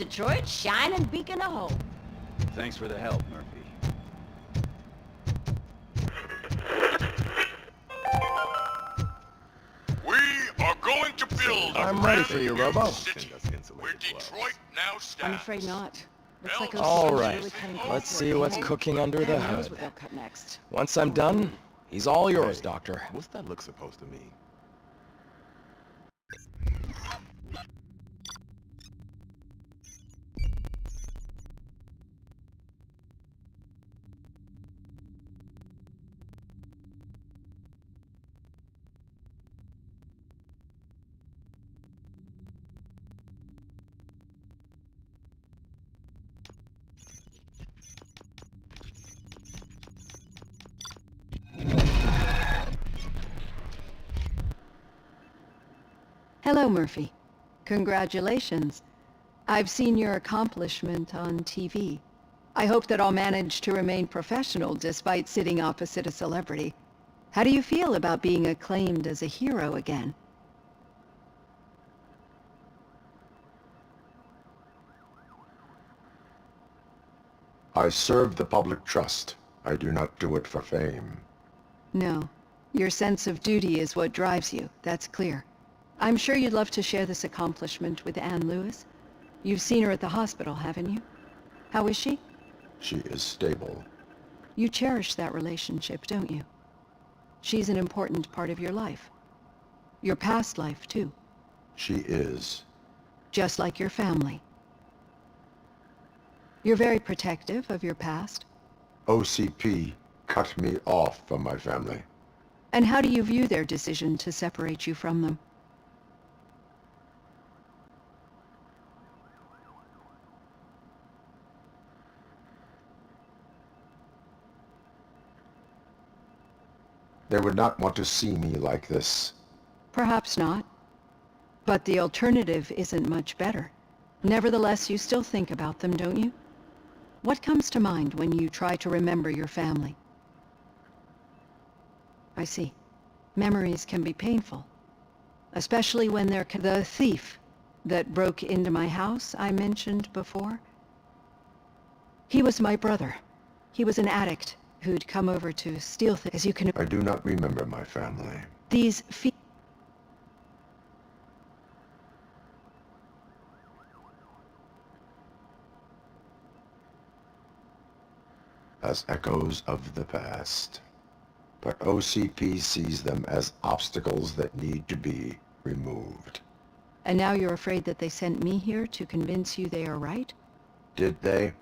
Detroit's shining beacon of hope. Thanks for the help, Murphy. We are going to build a I'm ready for you, Robo. city where Detroit now stands. I'm afraid not. Looks like All OCP's right, really cutting let's close see to what's it. cooking under the Who knows hood. what they'll cut next. Once I'm done, he's all yours, Doctor. What's that look supposed to mean? Hello, Murphy. Congratulations. I've seen your accomplishment on TV. I hope that I'll manage to remain professional despite sitting opposite a celebrity. How do you feel about being acclaimed as a hero again? I serve the public trust. I do not do it for fame. No. Your sense of duty is what drives you, that's clear. I'm sure you'd love to share this accomplishment with Anne Lewis. You've seen her at the hospital, haven't you? How is she? She is stable. You cherish that relationship, don't you? She's an important part of your life. Your past life, too. She is. Just like your family. You're very protective of your past. OCP cut me off from my family. And how do you view their decision to separate you from them? They would not want to see me like this. Perhaps not. But the alternative isn't much better. Nevertheless, you still think about them, don't you? What comes to mind when you try to remember your family? I see. Memories can be painful. Especially when they're the thief that broke into my house I mentioned before. He was my brother. He was an addict who'd come over to steal things, as you can... I do not remember my family. These as echoes of the past. But OCP sees them as obstacles that need to be removed. And now you're afraid that they sent me here to convince you they are right? Did they?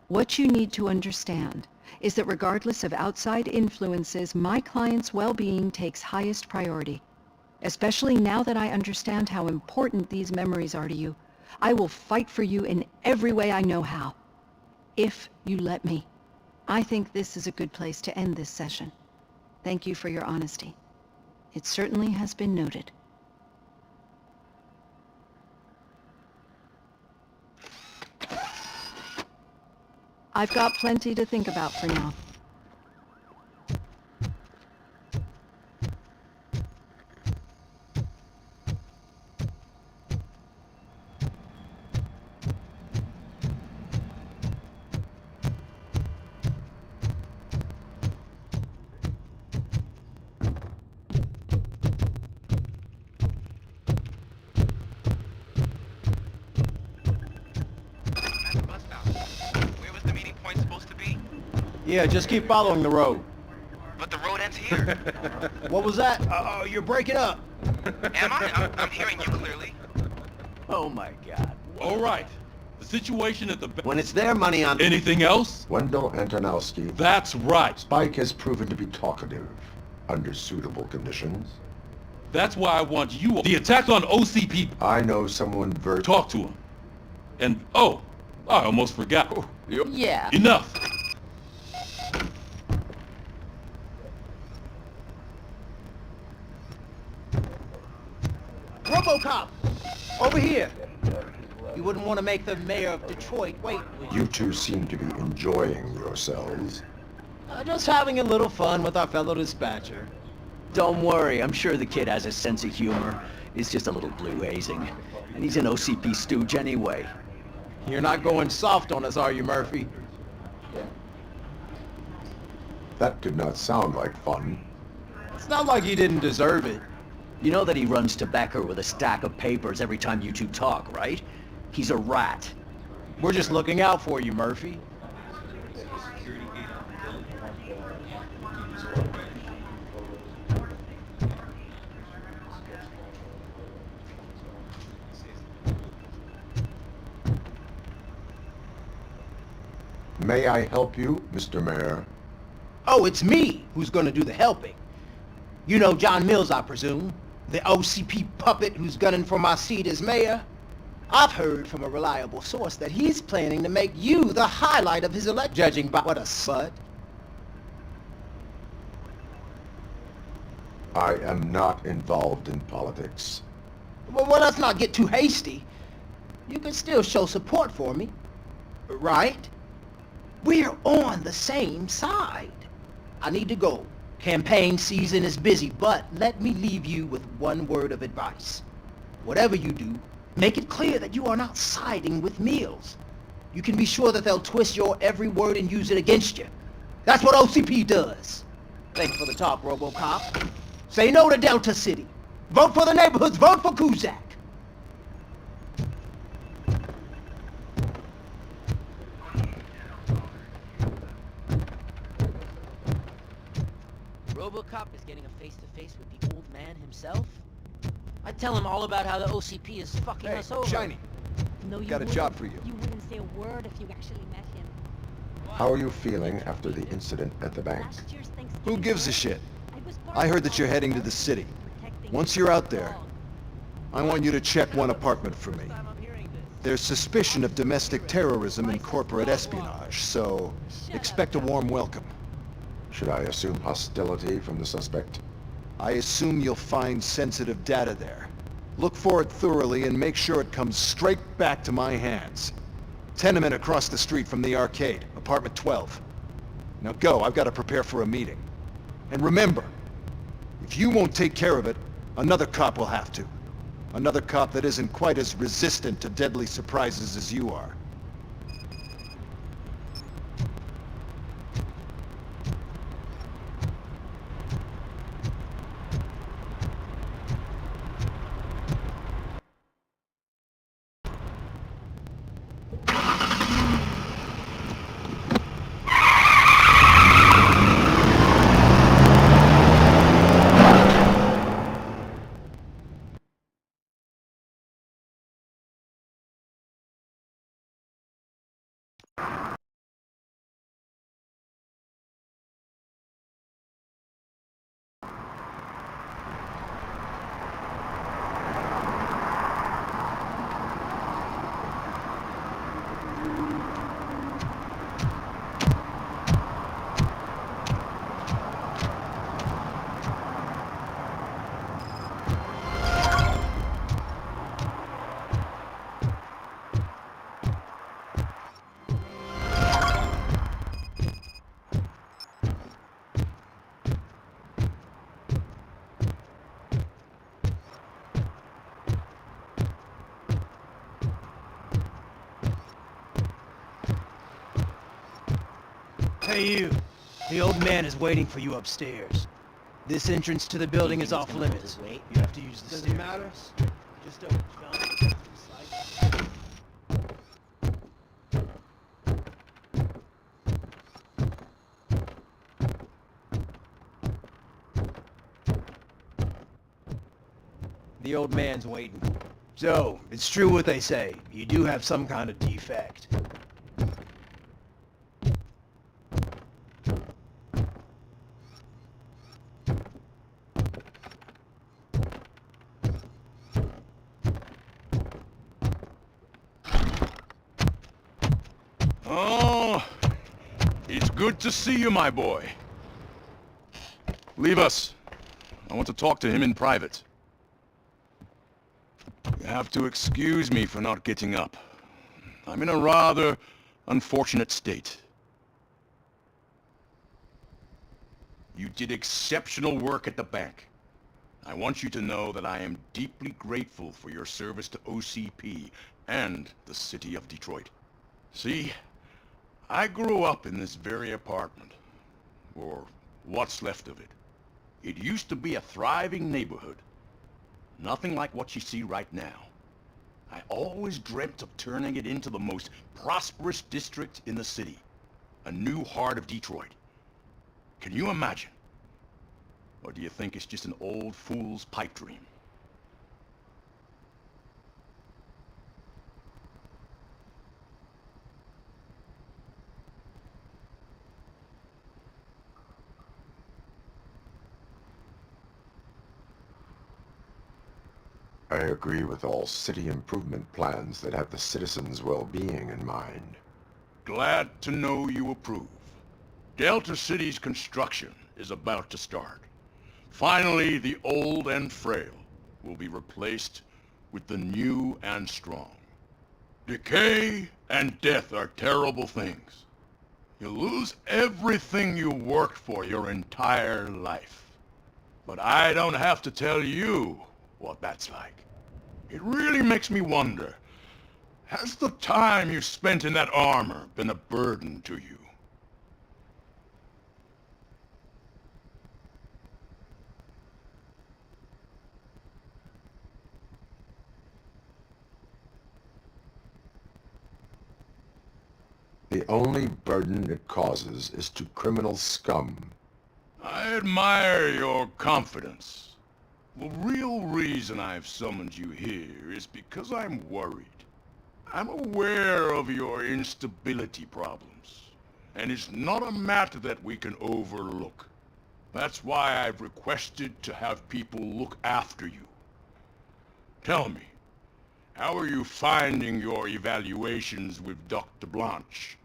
What you need to understand is that regardless of outside influences, my client's well-being takes highest priority. Especially now that I understand how important these memories are to you, I will fight for you in every way I know how. If you let me. I think this is a good place to end this session. Thank you for your honesty. It certainly has been noted. I've got plenty to think about for now. Where was the meeting point supposed to be? Yeah, just keep following the road. But the road ends here. What was that? Oh, you're breaking up. Am I? I'm hearing you clearly. Oh my God. All right. The situation at the... When it's their money on... Anything else? Wendell Antonowski. That's right. Spike has proven to be talkative under suitable conditions. That's why I want you... The attack on OCP... I know someone Talk to him. And, oh, I almost forgot. Yeah. Enough. Robocop! Over here! You wouldn't want to make the mayor of Detroit wait, would you? You two seem to be enjoying yourselves. Just having a little fun with our fellow dispatcher. Don't worry, I'm sure the kid has a sense of humor. It's just a little blue hazing. And he's an OCP stooge anyway. You're not going soft on us, are you, Murphy? That did not sound like fun. It's not like you didn't deserve it. You know that he runs to Becker with a stack of papers every time you two talk, right? He's a rat. We're just looking out for you, Murphy. May I help you, Mr. Mayor? Oh, it's me who's gonna do the helping. You know John Mills, I presume? The OCP puppet who's gunning for my seat as mayor? I've heard from a reliable source that he's planning to make you the highlight of his elect, judging by what a slut. I am not involved in politics. Well, let's not get too hasty. You can still show support for me, right? We're on the same side. I need to go. Campaign season is busy, but let me leave you with one word of advice. Whatever you do, make it clear that you are not siding with Mills. You can be sure that they'll twist your every word and use it against you. That's what OCP does. Thanks for the talk, Robocop. Say no to Delta City. Vote for the neighborhoods. Vote for Kuzak. Robocop is getting a face-to-face with the old man himself? I tell him all about how the OCP is fucking us over. Shiny. No, you Got a wouldn't. job for you. You wouldn't say a word if you actually met him. How are you feeling after the incident at the bank? Last year's Who Thanksgiving gives a party, shit? was part I of heard the that you're heading to the process city. protecting Once you're out the there, dog. I want you to check one apartment for me. First time I'm hearing this. There's suspicion of domestic terrorism and corporate espionage, so expect a warm welcome. Should I assume hostility from the suspect? I assume you'll find sensitive data there. Look for it thoroughly and make sure it comes straight back to my hands. Tenement across the street from the arcade, apartment 12. Now go, I've got to prepare for a meeting. And remember, if you won't take care of it, another cop will have to. Another cop that isn't quite as resistant to deadly surprises as you are. Hey you, the old man is waiting for you upstairs. This entrance to the building is off limits. You have to use the stairs. Does it matter? Just don't jump. The old man's waiting. So, it's true what they say. You do have some kind of defect. Oh, it's good to see you, my boy. Leave us. I want to talk to him in private. You have to excuse me for not getting up. I'm in a rather unfortunate state. You did exceptional work at the bank. I want you to know that I am deeply grateful for your service to OCP and the city of Detroit. See, I grew up in this very apartment, or what's left of it. It used to be a thriving neighborhood. Nothing like what you see right now. I always dreamt of turning it into the most prosperous district in the city. A new heart of Detroit. Can you imagine? Or do you think it's just an old fool's pipe dream? I agree with all city improvement plans that have the citizens' well-being in mind. Glad to know you approve. Delta City's construction is about to start. Finally, the old and frail will be replaced with the new and strong. Decay and death are terrible things. You lose everything you worked for your entire life. But I don't have to tell you what that's like. It really makes me wonder, has the time you spent in that armor been a burden to you? The only burden it causes is to criminal scum. I admire your confidence. The real reason I've summoned you here is because I'm worried. I'm aware of your instability problems, and it's not a matter that we can overlook. That's why I've requested to have people look after you. Tell me, how are you finding your evaluations with Dr. Blanche?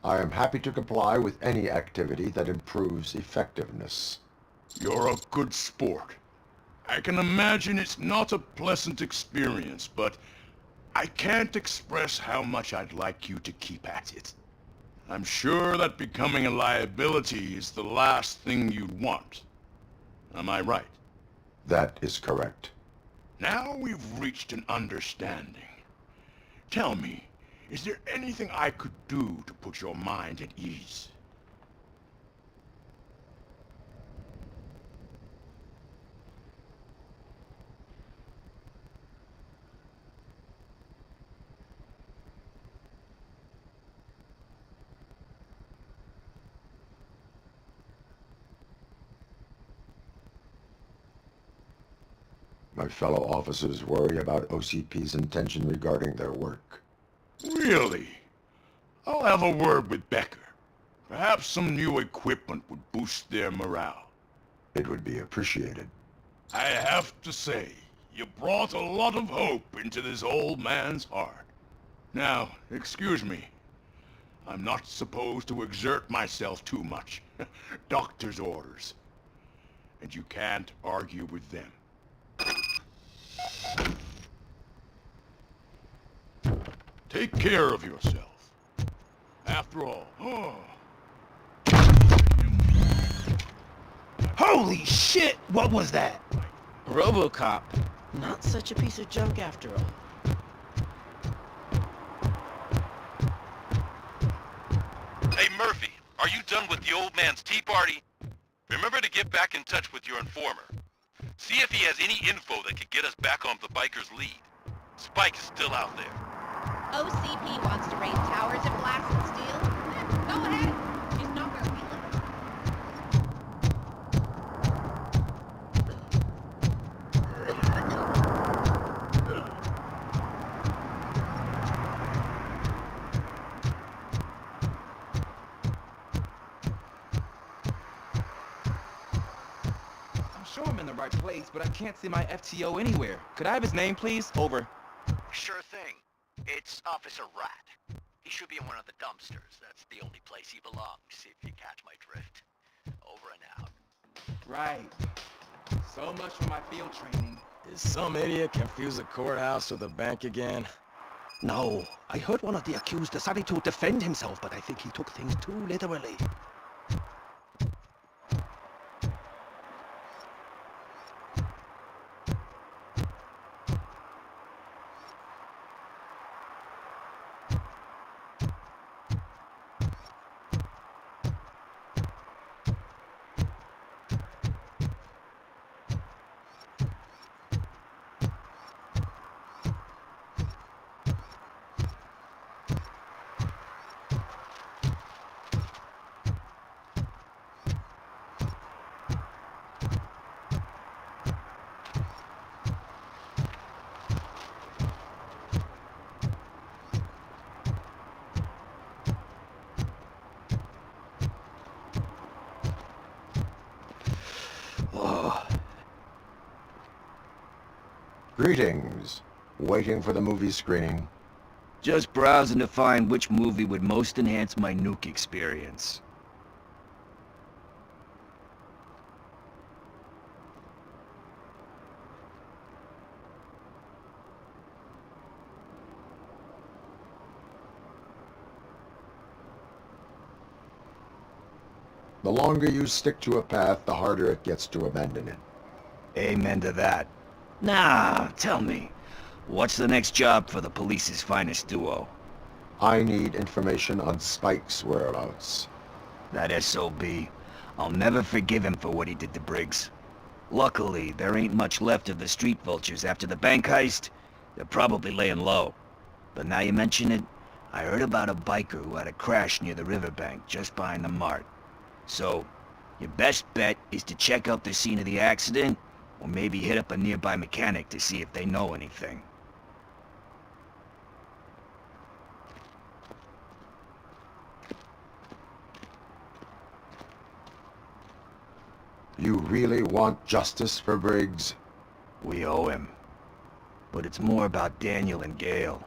I am happy to comply with any activity that improves effectiveness. You're a good sport. I can imagine it's not a pleasant experience, but I can't express how much I'd like you to keep at it. I'm sure that becoming a liability is the last thing you'd want. Am I right? That is correct. Now we've reached an understanding. Tell me, is there anything I could do to put your mind at ease? My fellow officers worry about OCP's intention regarding their work. Really? I'll have a word with Becker. Perhaps some new equipment would boost their morale. It would be appreciated. I have to say, you brought a lot of hope into this old man's heart. Now, excuse me. I'm not supposed to exert myself too much. Doctor's orders. And you can't argue with them. Take care of yourself. After all, Holy shit! What was that? Robocop. Not such a piece of junk after all. Hey, Murphy, are you done with the old man's tea party? Remember to get back in touch with your informer. See if he has any info that could get us back on the biker's lead. Spike is still out there. OCP wants to raise towers and blast and steal. Go ahead. She's not where we live. I'm sure I'm in the right place, but I can't see my FTO anywhere. Could I have his name, please? Over. Sure thing. It's Officer Rat. He should be in one of the dumpsters. That's the only place he belongs, if you catch my drift. Over and out. Right. So much for my field training. Did some idiot confuse a courthouse with a bank again? No, I heard one of the accused decided to defend himself, but I think he took things too literally. Greetings. Waiting for the movie screening. Just browsing to find which movie would most enhance my nuke experience. The longer you stick to a path, the harder it gets to abandon it. Amen to that. Now, tell me, what's the next job for the police's finest duo? I need information on Spike's whereabouts. That SOB. I'll never forgive him for what he did to Briggs. Luckily, there ain't much left of the street vultures after the bank heist. They're probably laying low. But now you mention it, I heard about a biker who had a crash near the riverbank just behind the mart. So, your best bet is to check out the scene of the accident, or maybe hit up a nearby mechanic to see if they know anything. You really want justice for Briggs? We owe him. But it's more about Daniel and Gale.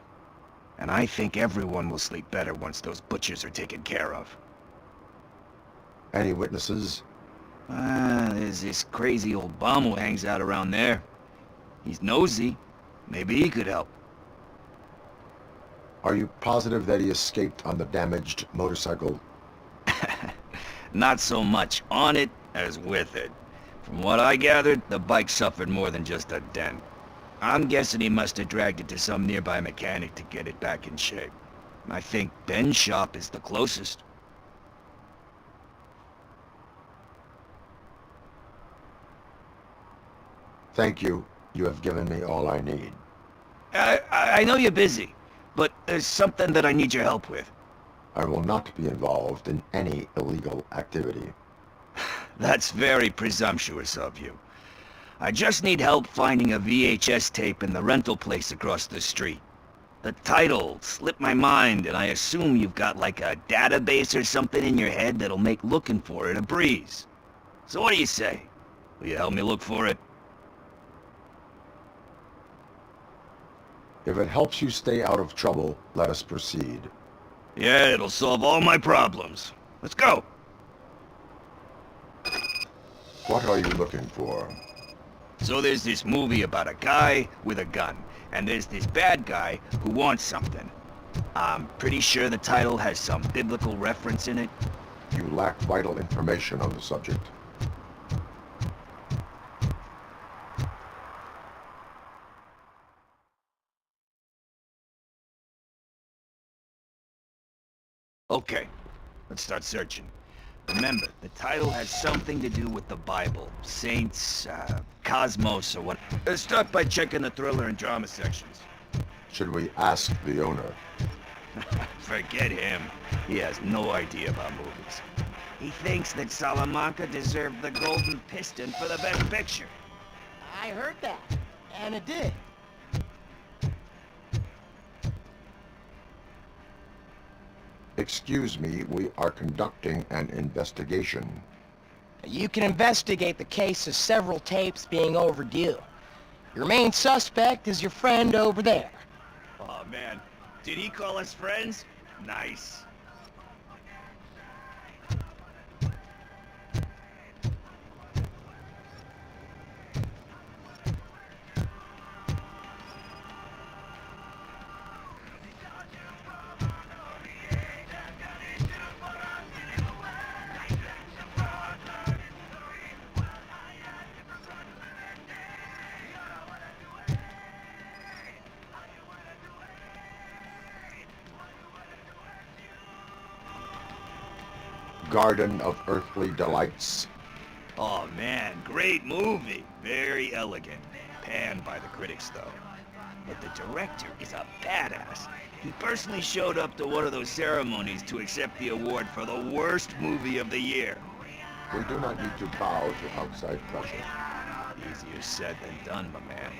And I think everyone will sleep better once those butchers are taken care of. Any witnesses? There's this crazy old bum who hangs out around there. He's nosy. Maybe he could help. Are you positive that he escaped on the damaged motorcycle? Not so much on it as with it. From what I gathered, the bike suffered more than just a dent. I'm guessing he must have dragged it to some nearby mechanic to get it back in shape. I think Ben's shop is the closest. Thank you. You have given me all I need. I know you're busy, but there's something that I need your help with. I will not be involved in any illegal activity. That's very presumptuous of you. I just need help finding a VHS tape in the rental place across the street. The title slipped my mind, and I assume you've got like a database or something in your head that'll make looking for it a breeze. So what do you say? Will you help me look for it? If it helps you stay out of trouble, let us proceed. Yeah, it'll solve all my problems. Let's go! What are you looking for? So there's this movie about a guy with a gun, and there's this bad guy who wants something. I'm pretty sure the title has some biblical reference in it. You lack vital information on the subject. Okay, let's start searching. Remember, the title has something to do with the Bible, saints, cosmos, or what. Let's start by checking the thriller and drama sections. Should we ask the owner? Forget him. He has no idea about movies. He thinks that Salamanca deserved the Golden Piston for the best picture. I heard that, and it did. Excuse me, we are conducting an investigation. You can investigate the case of several tapes being overdue. Your main suspect is your friend over there. Oh man, did he call us friends? Nice. Garden of Earthly Delights. Oh man, great movie. Very elegant. Panned by the critics though. But the director is a badass. He personally showed up to one of those ceremonies to accept the award for the worst movie of the year. We do not need to bow to outside pressure. Easier said than done, my man.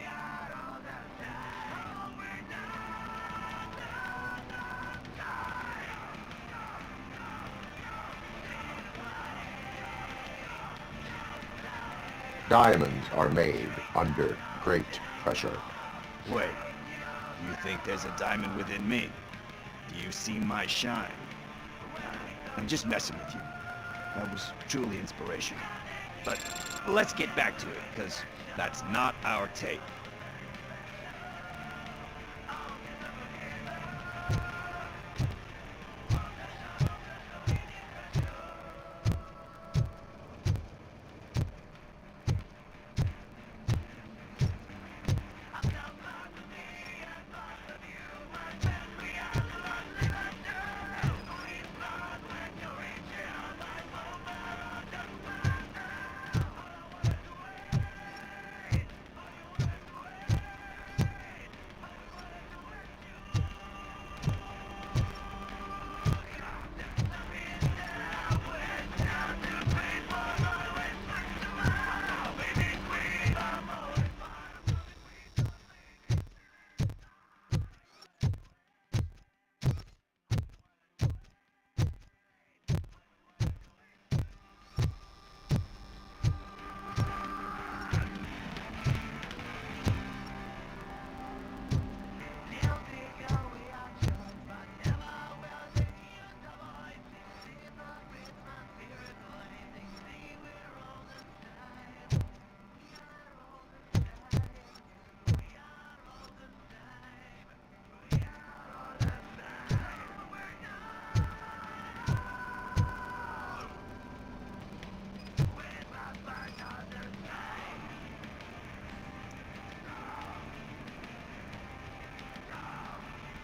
Diamonds are made under great pressure. Wait, you think there's a diamond within me? Do you see my shine? I'm just messing with you. That was truly inspirational. But let's get back to it, because that's not our tape.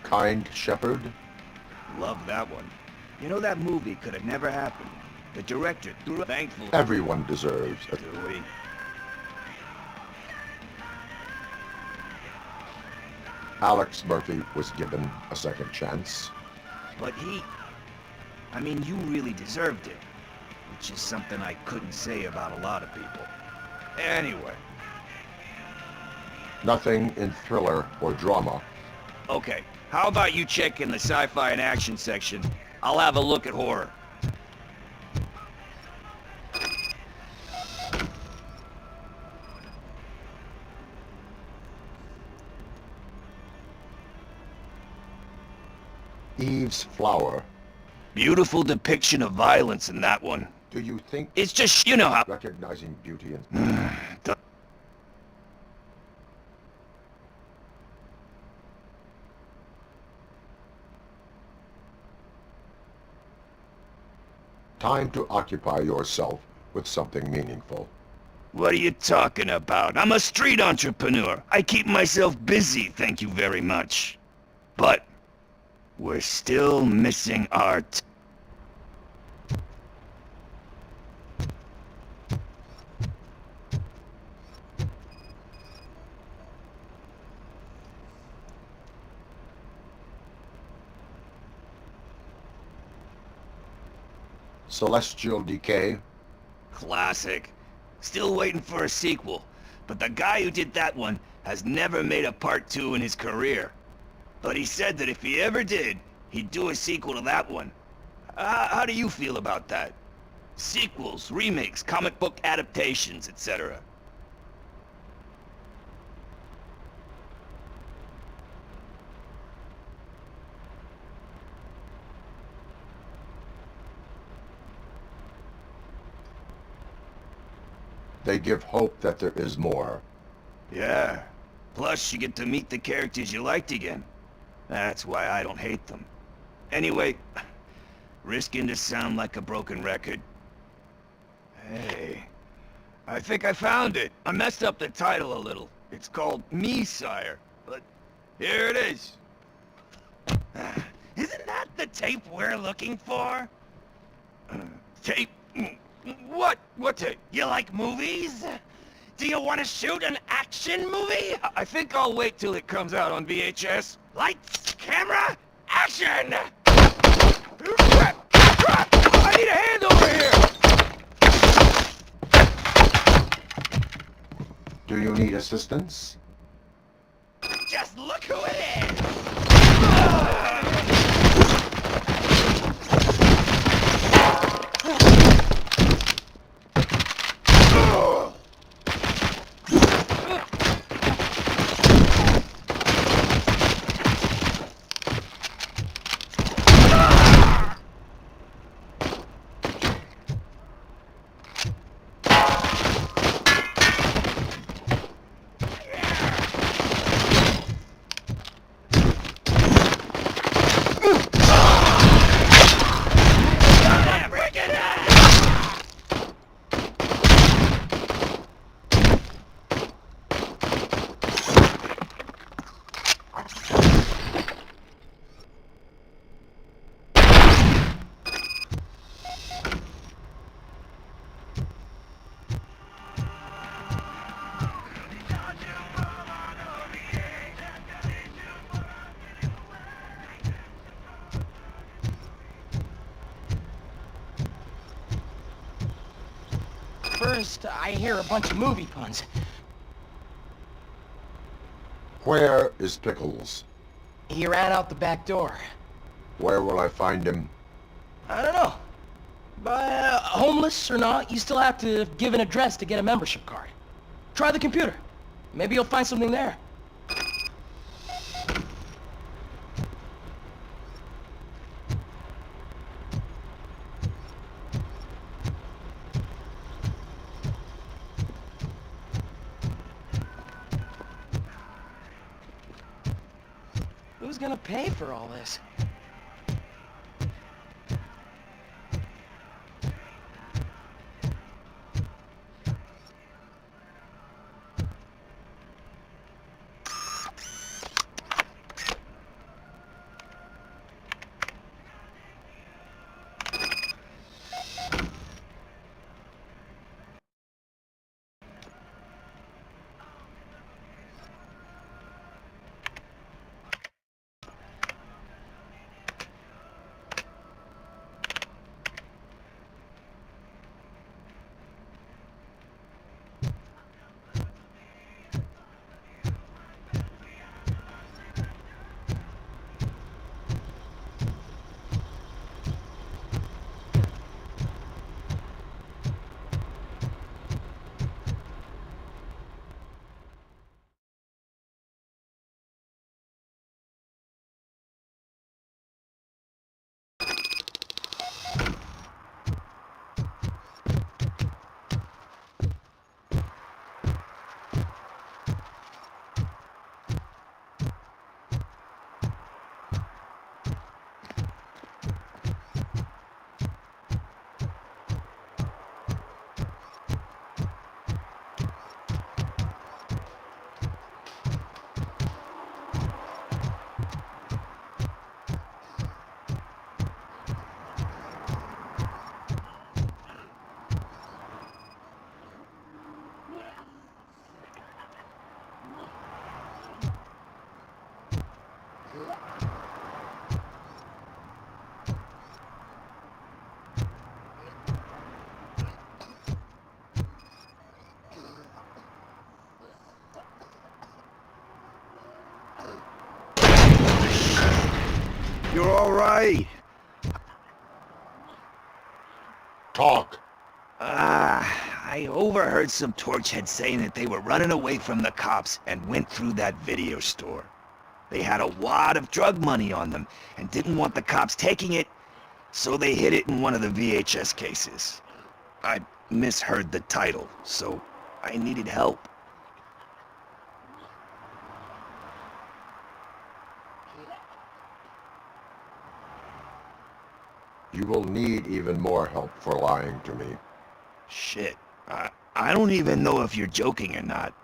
Kind Shepherd. Love that one. You know, that movie could have never happened. The director threw a thankful... Everyone deserves a... Do we? Alex Murphy was given a second chance. But I mean, you really deserved it. Which is something I couldn't say about a lot of people. Anyway. Nothing in thriller or drama. Okay, how about you check in the sci-fi and action section? I'll have a look at horror. Eve's Flower. Beautiful depiction of violence in that one. Do you think... It's just, you know how... Recognizing beauty in... Time to occupy yourself with something meaningful. What are you talking about? I'm a street entrepreneur. I keep myself busy, thank you very much. But we're still missing art. Celestial Decay. Classic. Still waiting for a sequel. But the guy who did that one has never made a part 2 in his career. But he said that if he ever did, he'd do a sequel to that one. How do you feel about that? Sequels, remakes, comic book adaptations, etc. They give hope that there is more. Yeah. Plus, you get to meet the characters you liked again. That's why I don't hate them. Anyway, risking to sound like a broken record. Hey, I think I found it. I messed up the title a little. It's called Me, Sire, but here it is. Isn't that the tape we're looking for? Tape? What tape? You like movies? Do you want to shoot an action movie? I think I'll wait till it comes out on VHS. Lights, camera, action! Crap! Crap! I need a hand over here! Do you need assistance? Just look who it is! First, I hear a bunch of movie puns. Where is Pickles? He ran out the back door. Where will I find him? I don't know. But homeless or not, you still have to give an address to get a membership card. Try the computer. Maybe you'll find something there. Who's gonna pay for all this? You're all right. Talk. I overheard some torchheads saying that they were running away from the cops and went through that video store. They had a wad of drug money on them and didn't want the cops taking it, so they hid it in one of the VHS cases. I misheard the title, so I needed help. You will need even more help for lying to me. Shit. I don't even know if you're joking or not.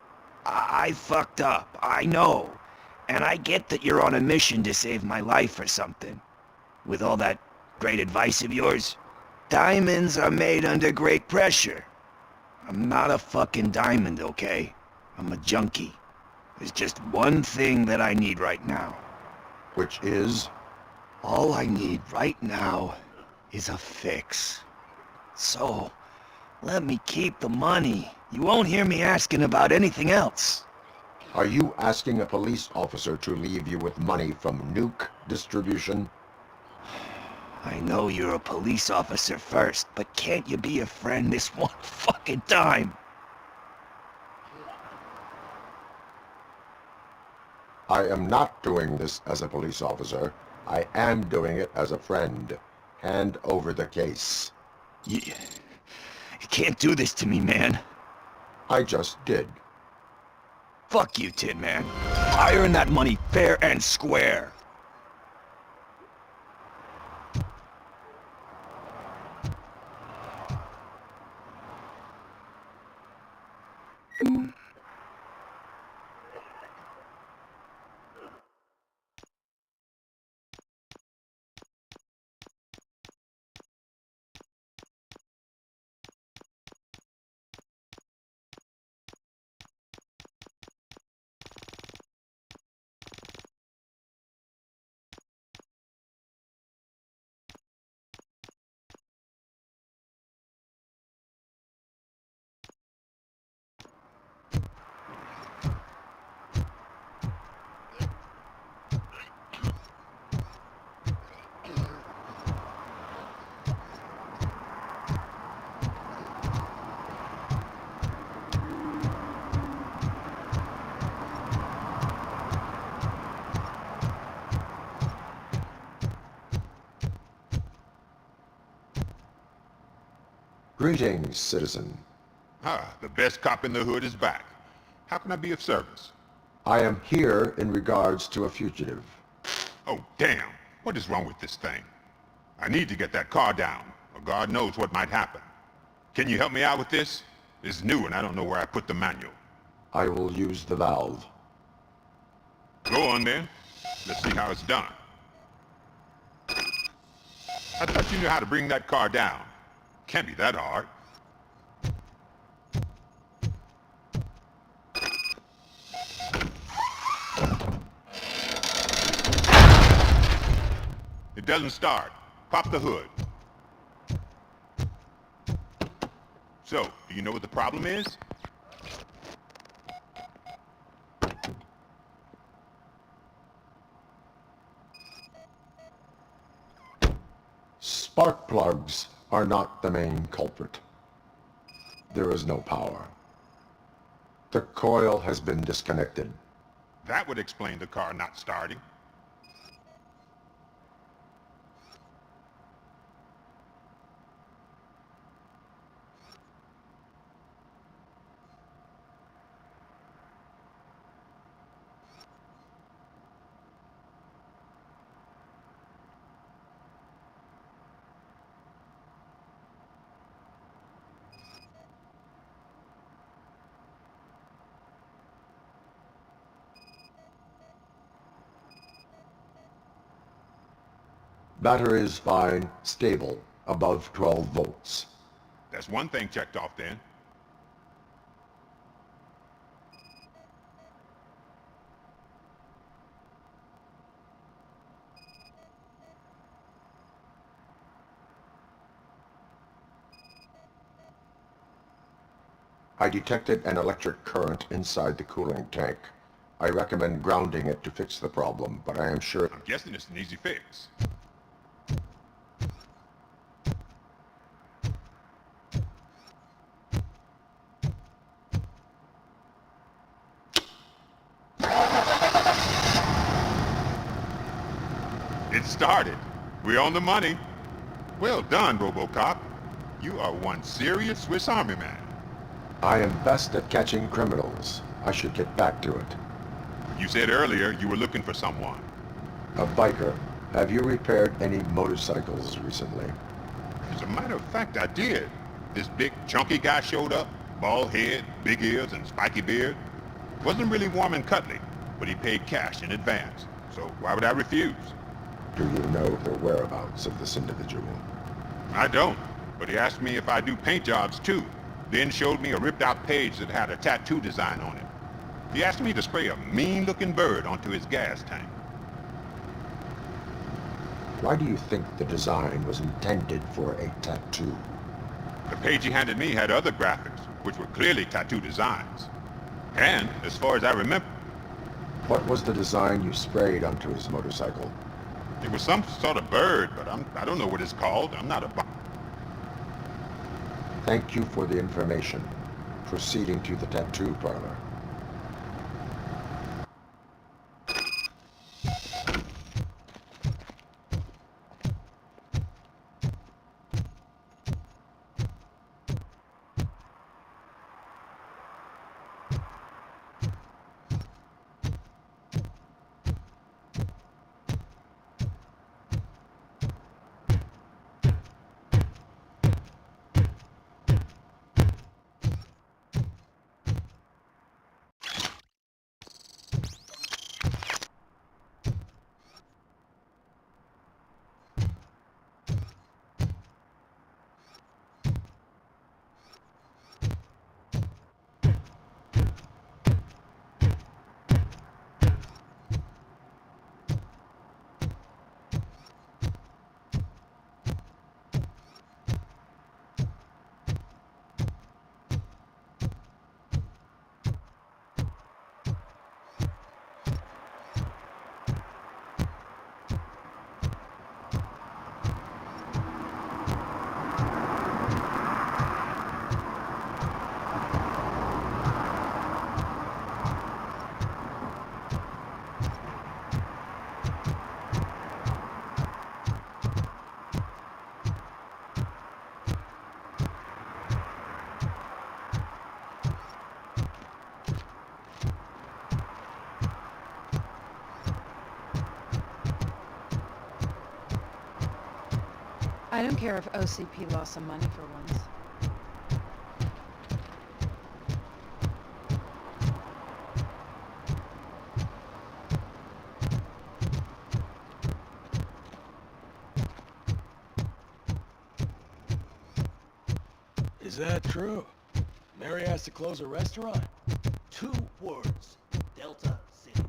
I fucked up, I know. And I get that you're on a mission to save my life or something. With all that great advice of yours. Diamonds are made under great pressure. I'm not a fucking diamond, okay? I'm a junkie. There's just one thing that I need right now. Which is? All I need right now is a fix. So, let me keep the money. You won't hear me asking about anything else. Are you asking a police officer to leave you with money from nuke distribution? I know you're a police officer first, but can't you be a friend this one fucking time? I am not doing this as a police officer. I am doing it as a friend. Hand over the case. You can't do this to me, man. I just did. Fuck you, Tin Man. I earned that money fair and square. Greetings, citizen. Ah, the best cop in the hood is back. How can I be of service? I am here in regards to a fugitive. Oh, damn. What is wrong with this thing? I need to get that car down, or God knows what might happen. Can you help me out with this? It's new and I don't know where I put the manual. I will use the valve. Go on then. Let's see how it's done. I thought you knew how to bring that car down. Can't be that hard. It doesn't start. Pop the hood. So, do you know what the problem is? Spark plugs are not the main culprit. There is no power. The coil has been disconnected. That would explain the car not starting. Battery is fine, stable, above 12 volts. That's one thing checked off then. I detected an electric current inside the cooling tank. I recommend grounding it to fix the problem, but I am sure... I'm guessing it's an easy fix. It started. We're on the money. Well done, Robocop. You are one serious Swiss Army man. I am best at catching criminals. I should get back to it. You said earlier you were looking for someone. A biker. Have you repaired any motorcycles recently? As a matter of fact, I did. This big, chunky guy showed up. Bald head, big ears, and spiky beard. Wasn't really warm and cuddly, but he paid cash in advance. So why would I refuse? Do you know the whereabouts of this individual? I don't. but he asked me if I do paint jobs too, then showed me a ripped-out page that had a tattoo design on it. He asked me to spray a mean-looking bird onto his gas tank. Why do you think the design was intended for a tattoo? The page he handed me had other graphics, which were clearly tattoo designs. And, as far as I remember... What was the design you sprayed onto his motorcycle? It was some sort of bird, but I don't know what it's called. I'm not a... Thank you for the information. Proceeding to the tattoo parlor. I don't care if OCP lost some money for once. Is that true? Mary has to close a restaurant? 2 words. Delta City.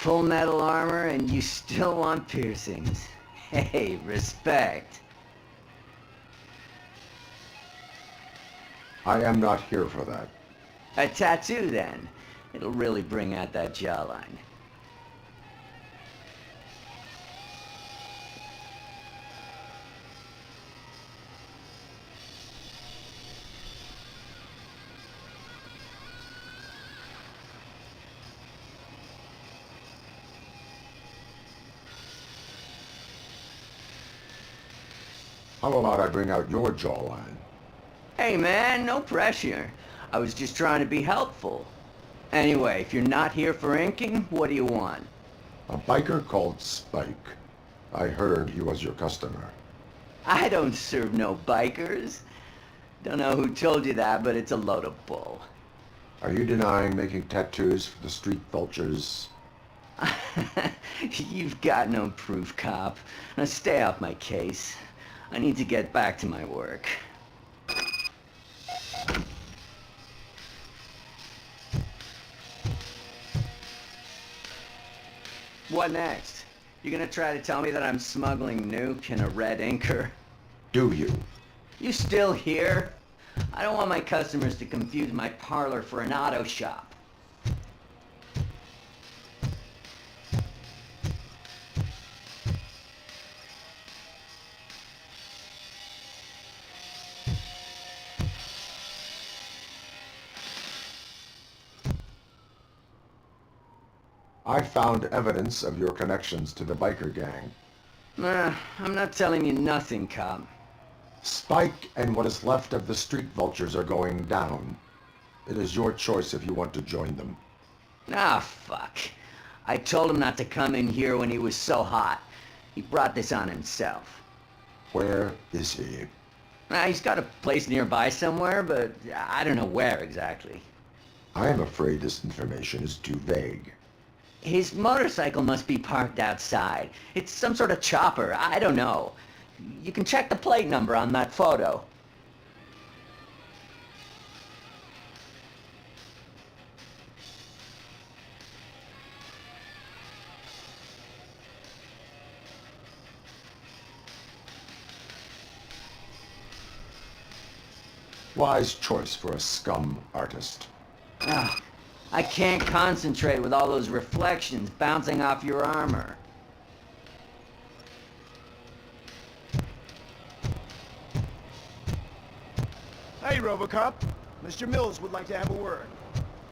Full metal armor and you still want piercings. Hey, respect. I am not here for that. A tattoo then. It'll really bring out that jawline. How about I bring out your jawline? Hey man, no pressure. I was just trying to be helpful. Anyway, if you're not here for inking, what do you want? A biker called Spike. I heard he was your customer. I don't serve no bikers. Don't know who told you that, but it's a load of bull. Are you denying making tattoos for the street vultures? You've got no proof, cop. Now stay off my case. I need to get back to my work. What next? You gonna try to tell me that I'm smuggling nuke in a red inker? Do you? You still here? I don't want my customers to confuse my parlor for an auto shop. I found evidence of your connections to the biker gang. I'm not telling you nothing, cop. Spike and what is left of the street vultures are going down. It is your choice if you want to join them. Ah, fuck. I told him not to come in here when he was so hot. He brought this on himself. Where is he? He's got a place nearby somewhere, but I don't know where exactly. I am afraid this information is too vague. His motorcycle must be parked outside. It's some sort of chopper. I don't know. You can check the plate number on that photo. Wise choice for a scum artist. I can't concentrate with all those reflections bouncing off your armor. Hey, Robocop. Mr. Mills would like to have a word.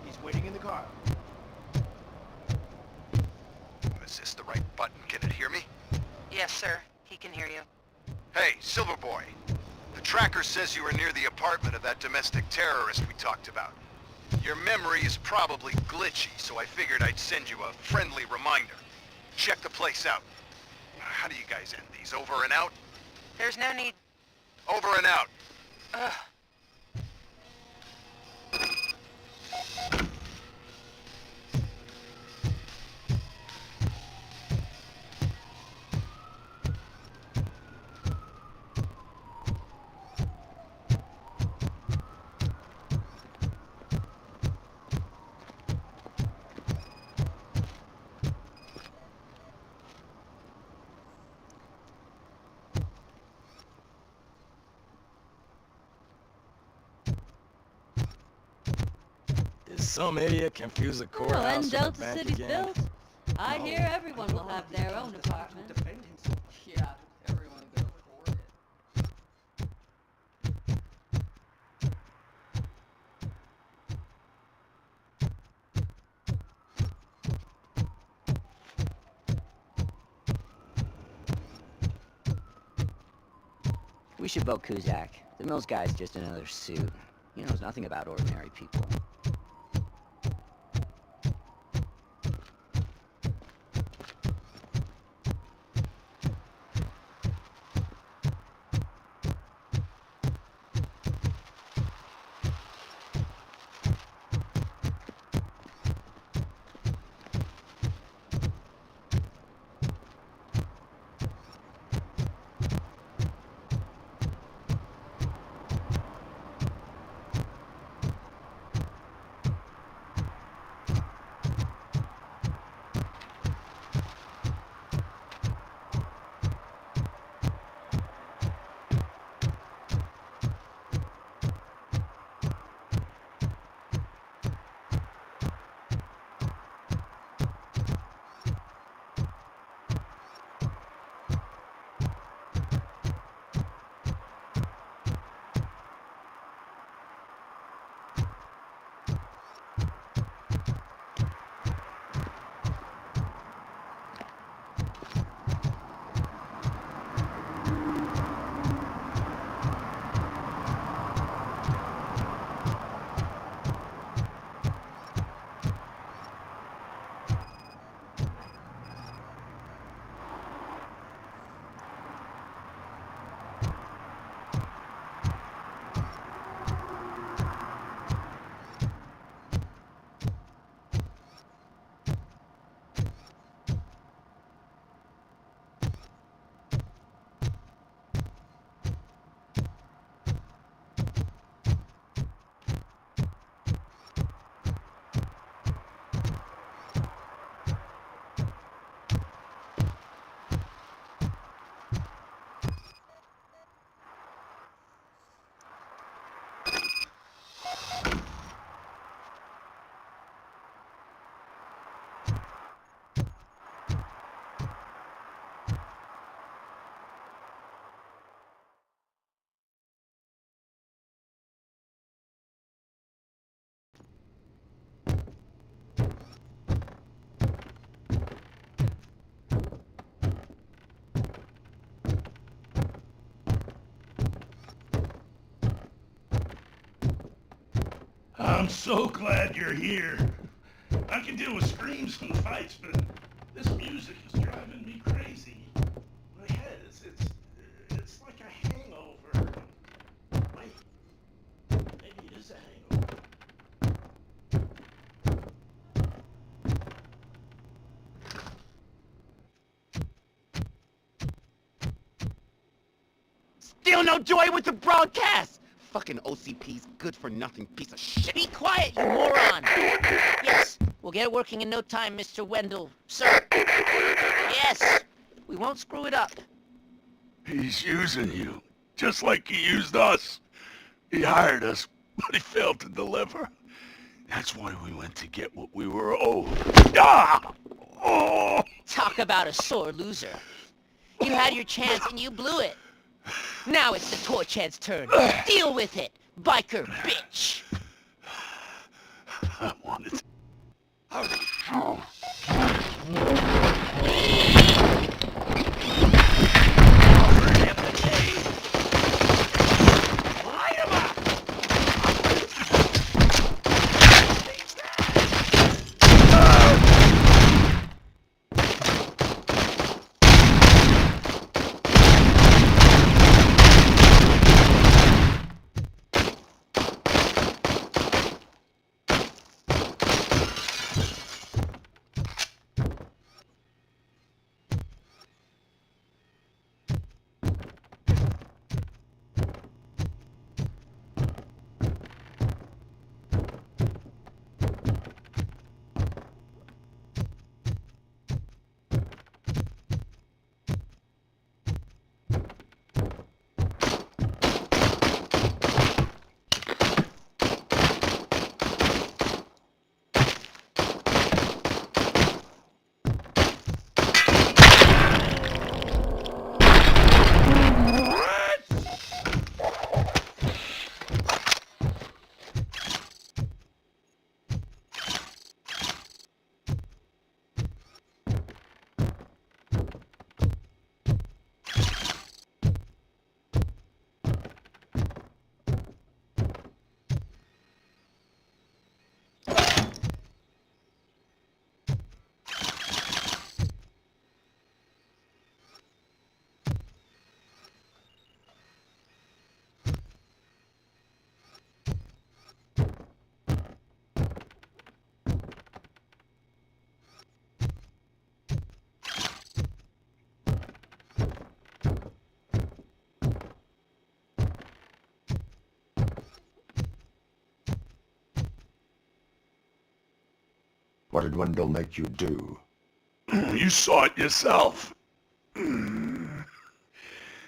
He's waiting in the car. Is this the right button? Can it hear me? Yes, sir. He can hear you. Hey, Silverboy. The tracker says you were near the apartment of that domestic terrorist we talked about. Your memory is probably glitchy, so I figured I'd send you a friendly reminder. Check the place out. How do you guys end these? Over and out? There's no need. Over and out. Ugh. Some idiot confused the Well, courthouse and with a Delta bank City's again. built. I hear everyone will have their own apartment. Yeah, everyone can afford it. We should vote Kuzak. The Mills guy's just another suit. He knows nothing about ordinary people. I'm so glad you're here. I can deal with screams and fights, but this music is driving me crazy. My head it's like a hangover. Wait, maybe it is a hangover. Still no joy with the broadcast! Fucking OCP's good-for-nothing piece of shit. Be quiet, you moron! Yes, we'll get it working in no time, Mr. Wendell. Sir. Yes, we won't screw it up. He's using you, just like he used us. He hired us, but he failed to deliver. That's why we went to get what we were owed. Ah! Oh! Talk about a sore loser. You had your chance and you blew it. Now it's the Torch Head's turn. Deal with it, biker bitch! I wanted... What did Wendell make you do? You saw it yourself. He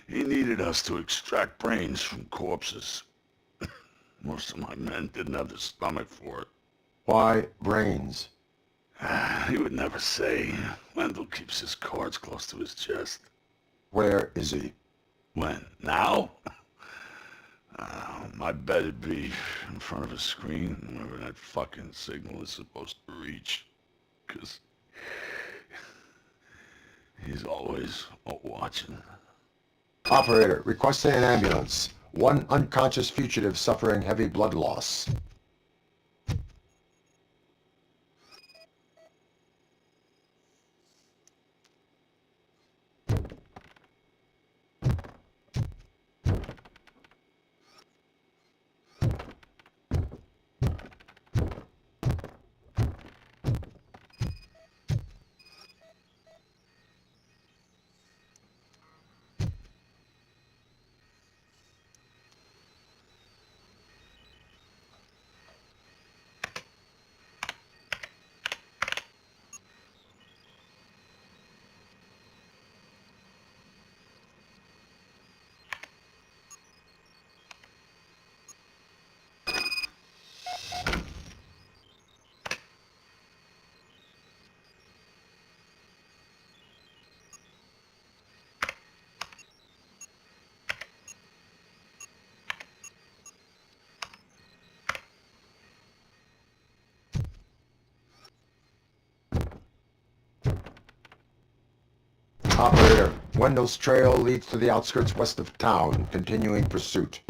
needed us to extract brains from corpses. Most of my men didn't have the stomach for it. Why brains? He would never say. Wendell keeps his cards close to his chest. Where is he? When? Now? I bet it'd be in front of a screen wherever that fucking signal is supposed to reach. 'Cause he's always watching. Operator, requesting an ambulance. One unconscious fugitive suffering heavy blood loss. Operator, Wendell's trail leads to the outskirts west of town, continuing pursuit.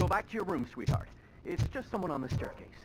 Go back to your room, sweetheart. It's just someone on the staircase.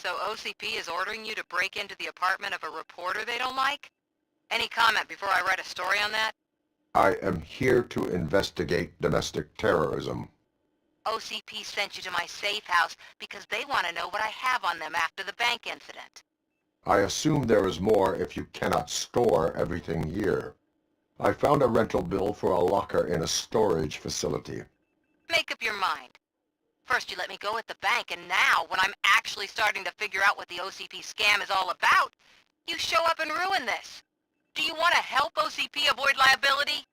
So OCP is ordering you to break into the apartment of a reporter they don't like? Any comment before I write a story on that? I am here to investigate domestic terrorism. OCP sent you to my safe house because they want to know what I have on them after the bank incident. I assume there is more if you cannot store everything here. I found a rental bill for a locker in a storage facility. Make up your mind. First you let me go at the bank, and now, when I'm actually starting to figure out what the OCP scam is all about, you show up and ruin this. Do you want to help OCP avoid liability?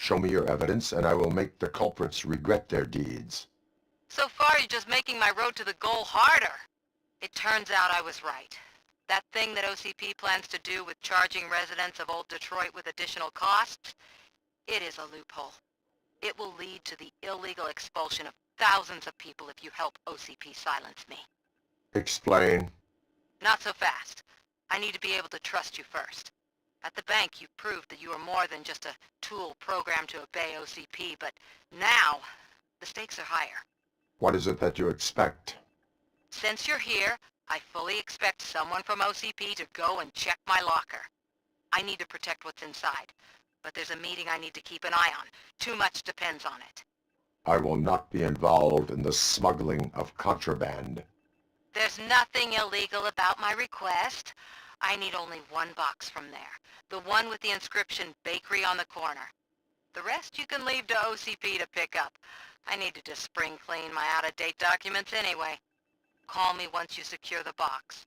Show me your evidence, and I will make the culprits regret their deeds. So far, you're just making my road to the goal harder. It turns out I was right. That thing that OCP plans to do with charging residents of Old Detroit with additional costs, it is a loophole. It will lead to the illegal expulsion of thousands of people if you help OCP silence me. Explain. Not so fast. I need to be able to trust you first. At the bank, you've proved that you are more than just a tool programmed to obey OCP, but now, the stakes are higher. What is it that you expect? Since you're here, I fully expect someone from OCP to go and check my locker. I need to protect what's inside, but there's a meeting I need to keep an eye on. Too much depends on it. I will not be involved in the smuggling of contraband. There's nothing illegal about my request. I need only one box from there. The one with the inscription Bakery on the corner. The rest you can leave to OCP to pick up. I needed to spring clean my out-of-date documents anyway. Call me once you secure the box.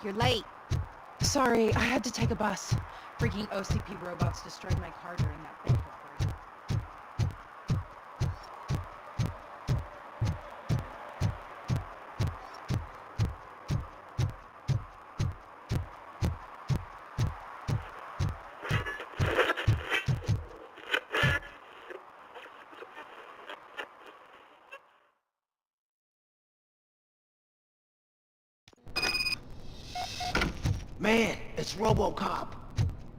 You're late. Sorry, I had to take a bus. Freaking OCP robots destroyed my car during that bank robbery. Man, it's Robocop.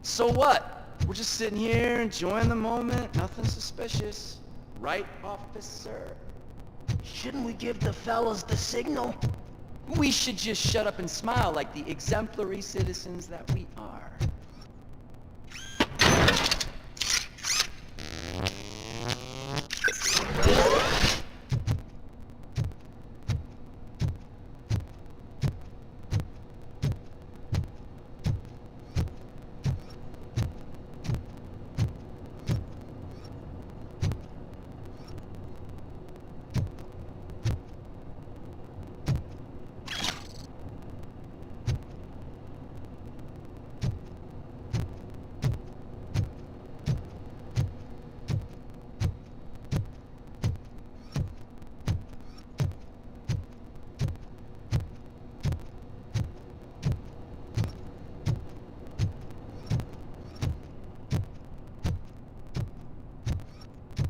So what? We're just sitting here enjoying the moment. Nothing suspicious. Right, officer? Shouldn't we give the fellas the signal? We should just shut up and smile like the exemplary citizens that we are.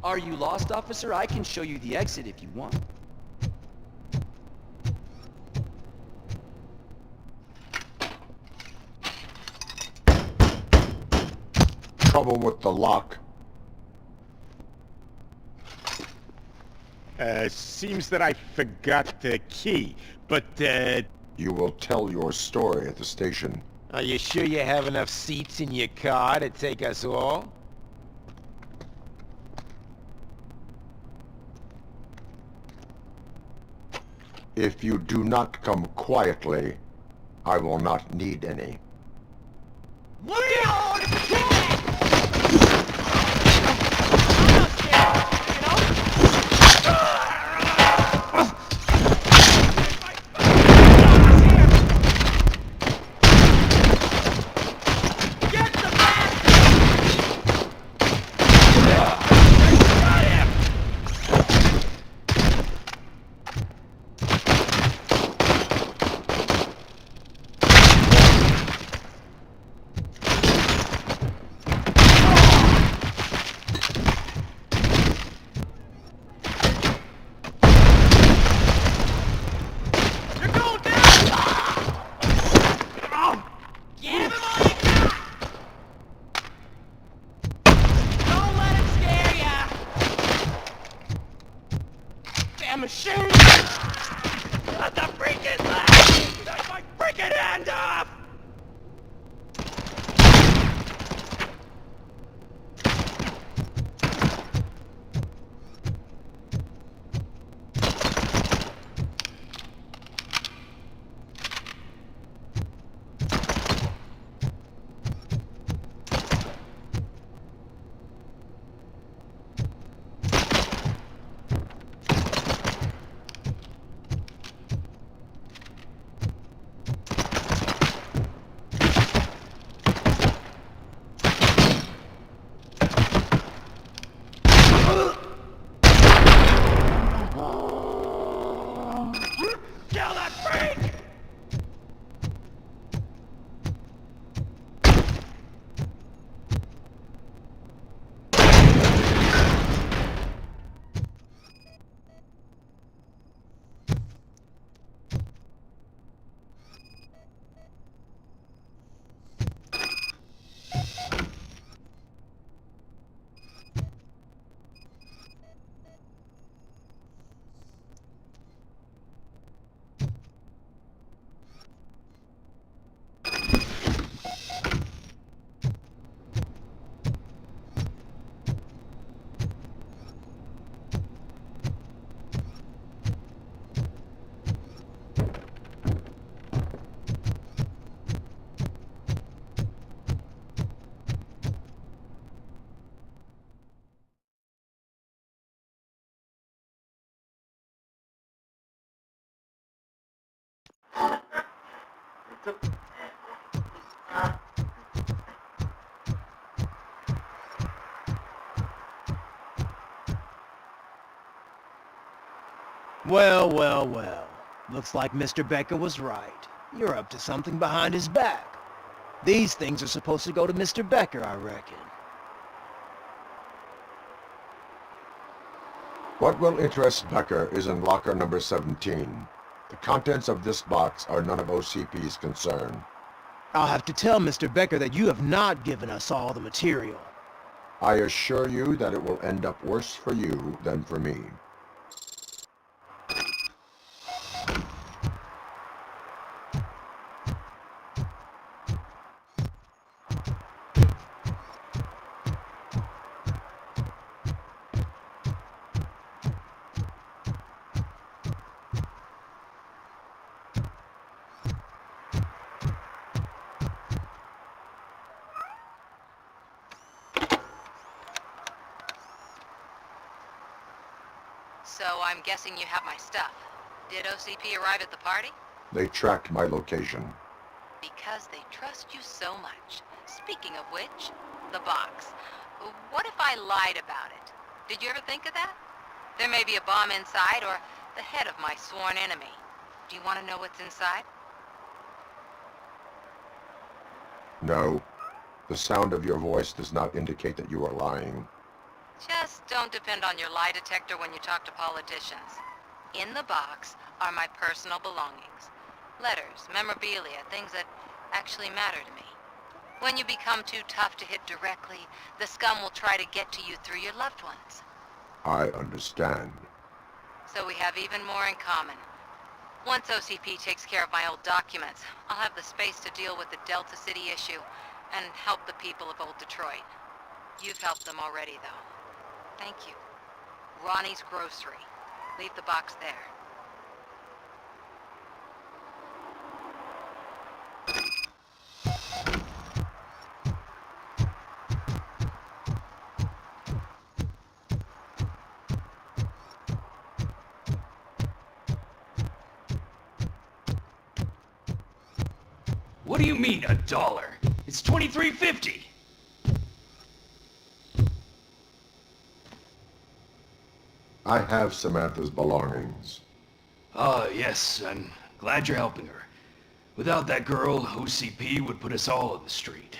Are you lost, officer? I can show you the exit if you want. Trouble with the lock. Seems that I forgot the key, but, You will tell your story at the station. Are you sure you have enough seats in your car to take us all? If you do not come quietly, I will not need any. Machine! Let the freaking laugh! Take my freaking hand off! Kill that freak! Well, well, well. Looks like Mr. Becker was right. You're up to something behind his back. These things are supposed to go to Mr. Becker, I reckon. What will interest Becker is in locker number 17. The contents of this box are none of OCP's concern. I'll have to tell Mr. Becker that you have not given us all the material. I assure you that it will end up worse for you than for me. So I'm guessing you have my stuff. Did OCP arrive at the party? They tracked my location. Because they trust you so much. Speaking of which, the box. What if I lied about it? Did you ever think of that? There may be a bomb inside or the head of my sworn enemy. Do you want to know what's inside? No. The sound of your voice does not indicate that you are lying. Just don't depend on your lie detector when you talk to politicians. In the box are my personal belongings. Letters, memorabilia, things that actually matter to me. When you become too tough to hit directly, the scum will try to get to you through your loved ones. I understand. So we have even more in common. Once OCP takes care of my old documents, I'll have the space to deal with the Delta City issue and help the people of old Detroit. You've helped them already, though. Thank you. Ronnie's Grocery. Leave the box there. What do you mean, $1? It's $23.50. I have Samantha's belongings. Ah, yes, I'm glad you're helping her. Without that girl, OCP would put us all on the street.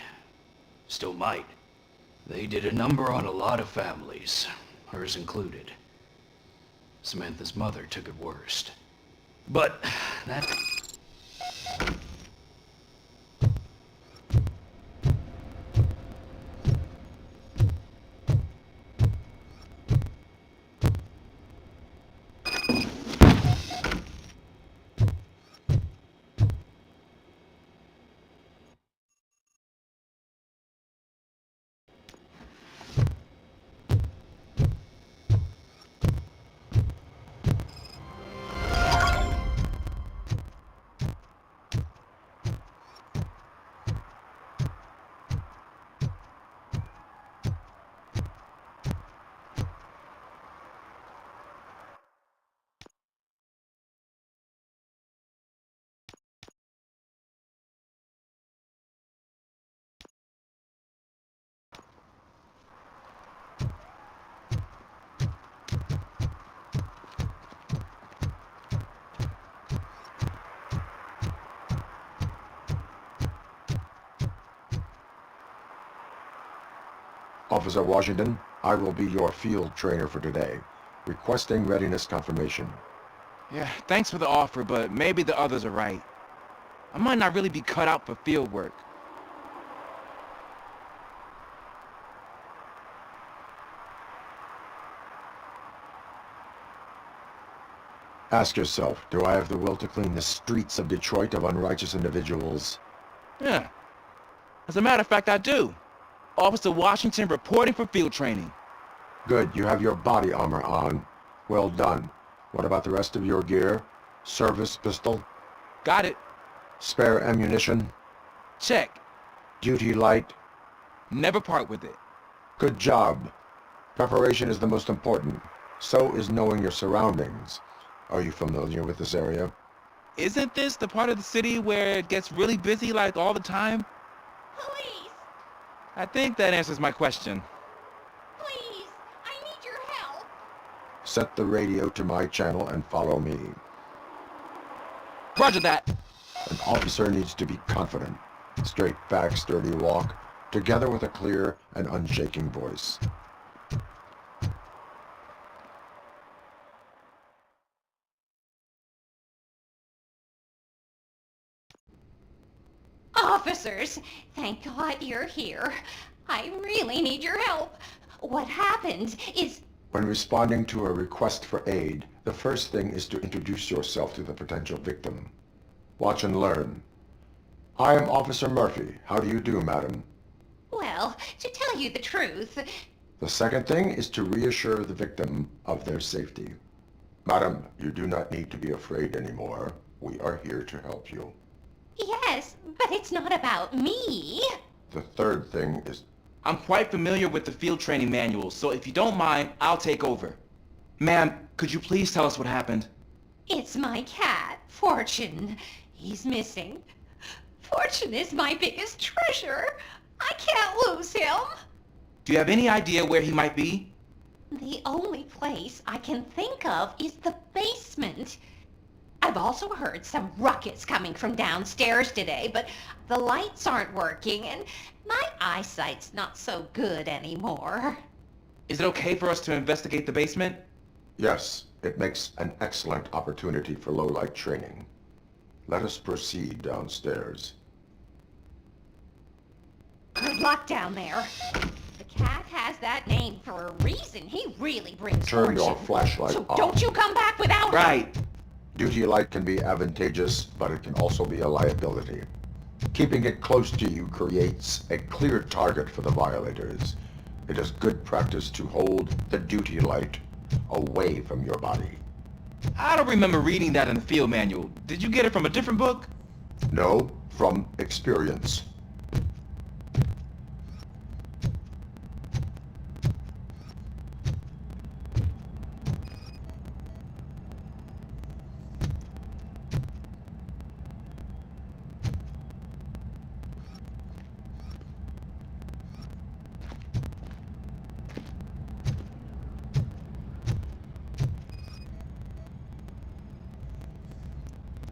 Still might. They did a number on a lot of families, hers included. Samantha's mother took it worst. But that... Officer Washington, I will be your field trainer for today. Requesting readiness confirmation. Yeah, thanks for the offer, but maybe the others are right. I might not really be cut out for field work. Ask yourself, do I have the will to clean the streets of Detroit of unrighteous individuals? Yeah. As a matter of fact, I do. Officer Washington reporting for field training. Good, you have your body armor on. Well done. What about the rest of your gear? Service pistol? Got it. Spare ammunition? Check. Duty light? Never part with it. Good job. Preparation is the most important. So is knowing your surroundings. Are you familiar with this area? Isn't this the part of the city where it gets really busy like all the time? Police! I think that answers my question. Please! I need your help! Set the radio to my channel and follow me. Roger that. An officer needs to be confident. Straight back, sturdy walk, together with a clear and unshaking voice. Officers, thank God you're here. I really need your help. What happened is... When responding to a request for aid, the first thing is to introduce yourself to the potential victim. Watch and learn. I am Officer Murphy. How do you do, madam? Well, to tell you the truth... The second thing is to reassure the victim of their safety. Madam, you do not need to be afraid anymore. We are here to help you. Yes, but it's not about me. The third thing is... I'm quite familiar with the field training manual, so if you don't mind, I'll take over. Ma'am, could you please tell us what happened? It's my cat, Fortune. He's missing. Fortune is my biggest treasure. I can't lose him. Do you have any idea where he might be? The only place I can think of is the basement. I've also heard some ruckus coming from downstairs today, but the lights aren't working and my eyesight's not so good anymore. Is it okay for us to investigate the basement? Yes, it makes an excellent opportunity for low-light training. Let us proceed downstairs. Good luck down there. The cat has that name for a reason. He really brings Turn fortune. your flashlight so on. don't you come back without him. Right. Duty light can be advantageous, but it can also be a liability. Keeping it close to you creates a clear target for the violators. It is good practice to hold the duty light away from your body. I don't remember reading that in the field manual. Did you get it from a different book? No, from experience.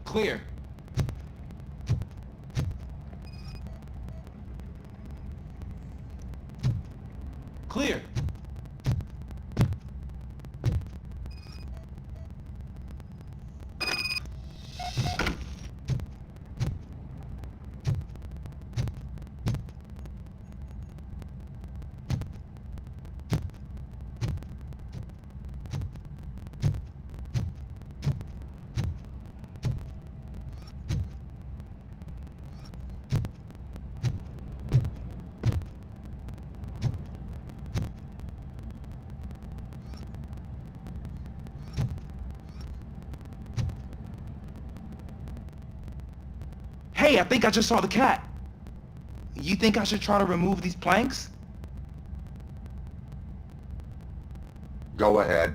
Clear. Clear. Hey, I think I just saw the cat. You think I should try to remove these planks? Go ahead.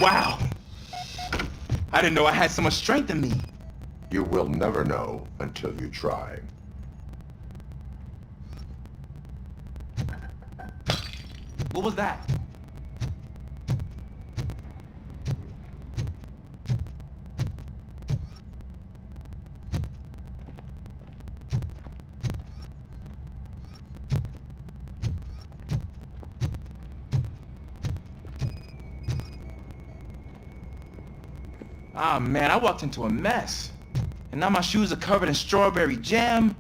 Wow! I didn't know I had so much strength in me. You will never know until you try. What was that? Ah man, I walked into a mess. And now my shoes are covered in strawberry jam.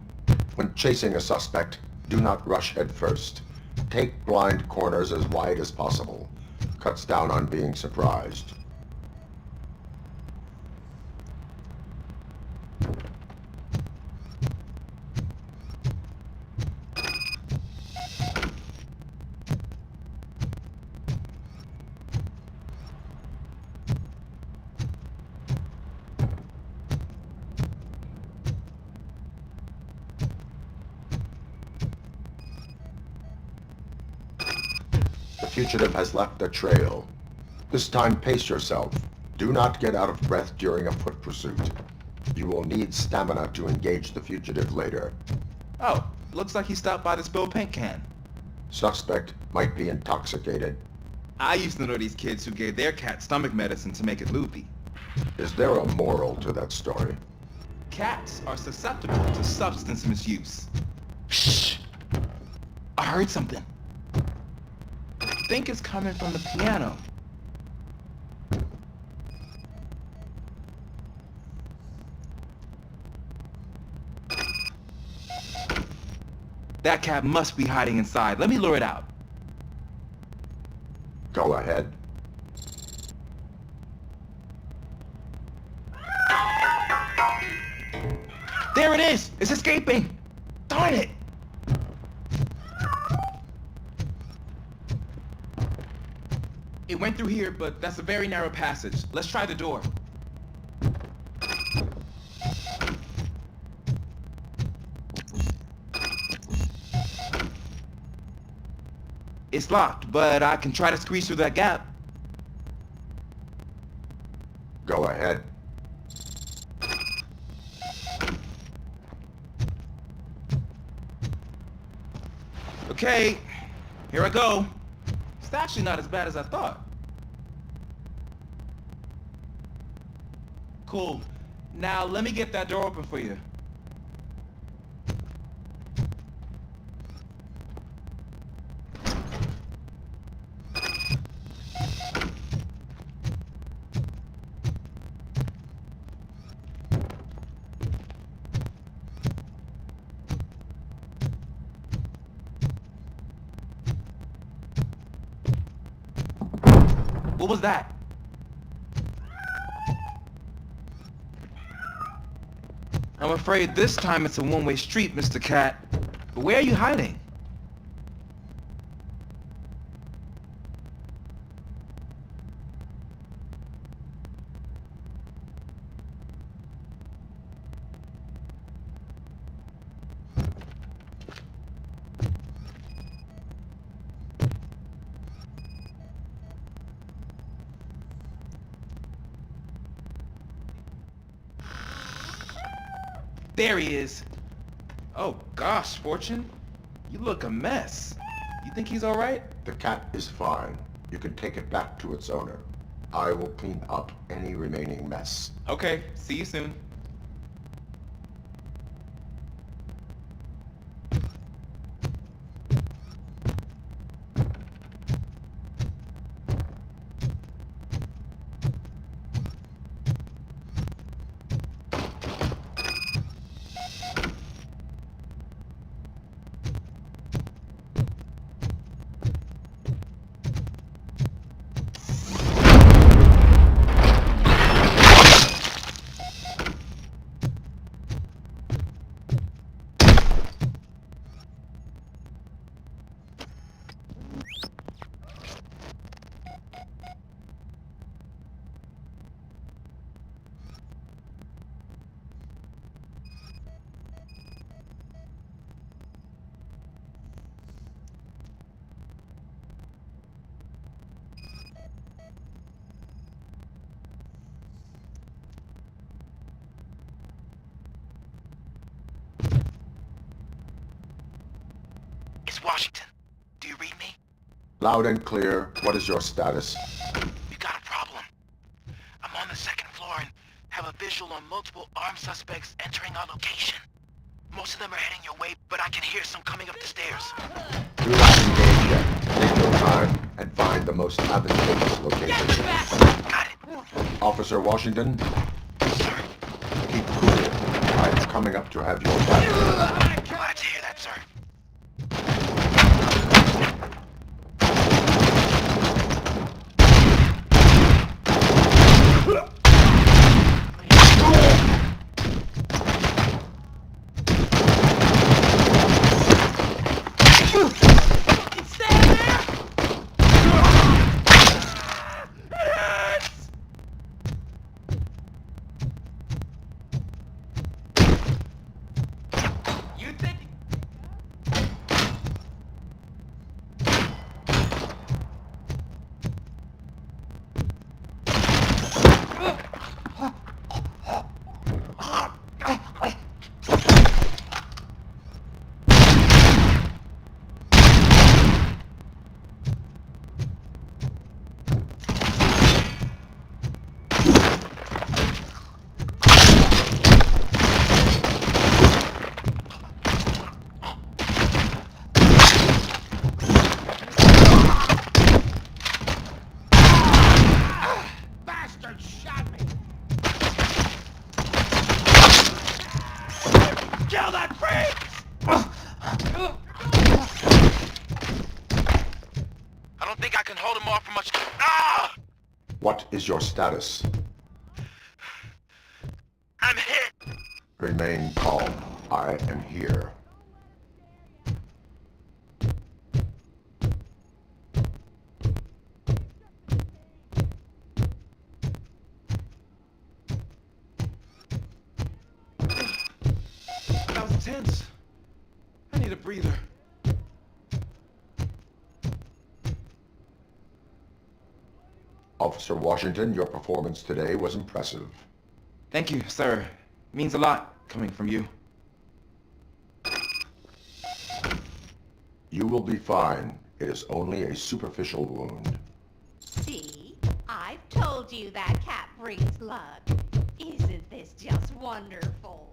When chasing a suspect, do not rush head first. Take blind corners as wide as possible. Cuts down on being surprised. The fugitive has left a trail. This time pace yourself. Do not get out of breath during a foot pursuit. You will need stamina to engage the fugitive later. Oh, looks like he stopped by the spilled paint can. Suspect might be intoxicated. I used to know these kids who gave their cat stomach medicine to make it loopy. Is there a moral to that story? Cats are susceptible to substance misuse. Shh! I heard something. I think it's coming from the piano. That cat must be hiding inside. Let me lure it out. Go ahead. There it is! It's escaping! Darn it! It went through here, but that's a very narrow passage. Let's try the door. It's locked, but I can try to squeeze through that gap. Go ahead. Okay, here I go. It's actually not as bad as I thought. Cool. Now let me get that door open for you. What was that? I'm afraid this time it's a one-way street, Mr. Cat. But where are you hiding? There he is. Oh gosh, Fortune. You look a mess. You think he's alright? The cat is fine. You can take it back to its owner. I will clean up any remaining mess. Okay, see you soon. It's Washington. Do you read me? Loud and clear. What is your status? We got a problem. I'm on the second floor and have a visual on multiple armed suspects entering our location. Most of them are heading your way, but I can hear some coming up the stairs. Do not engage yet. Take your time and find the most advantageous location. Got it. Officer Washington? Sir? Keep cool. I'm coming up to have your back. Glad to hear that, sir. What is your status? I'm hit. Remain calm. I am here. That was intense. I need a breather. Officer Washington, your performance today was impressive. Thank you, sir. It means a lot coming from you. You will be fine. It is only a superficial wound. See? I've told you that cat brings luck. Isn't this just wonderful?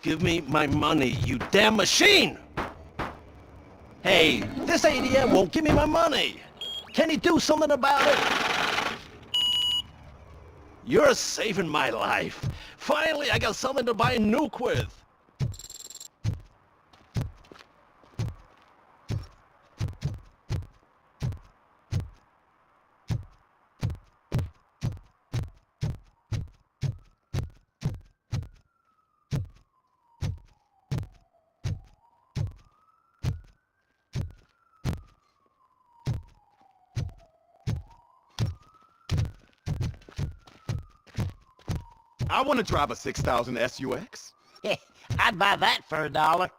Give me my money, you damn machine! Hey, this ADM won't give me my money! Can you do something about it? You're saving my life. Finally, I got something to buy a nuke with. I want to drive a 6000 SUX. I'd buy that for $1.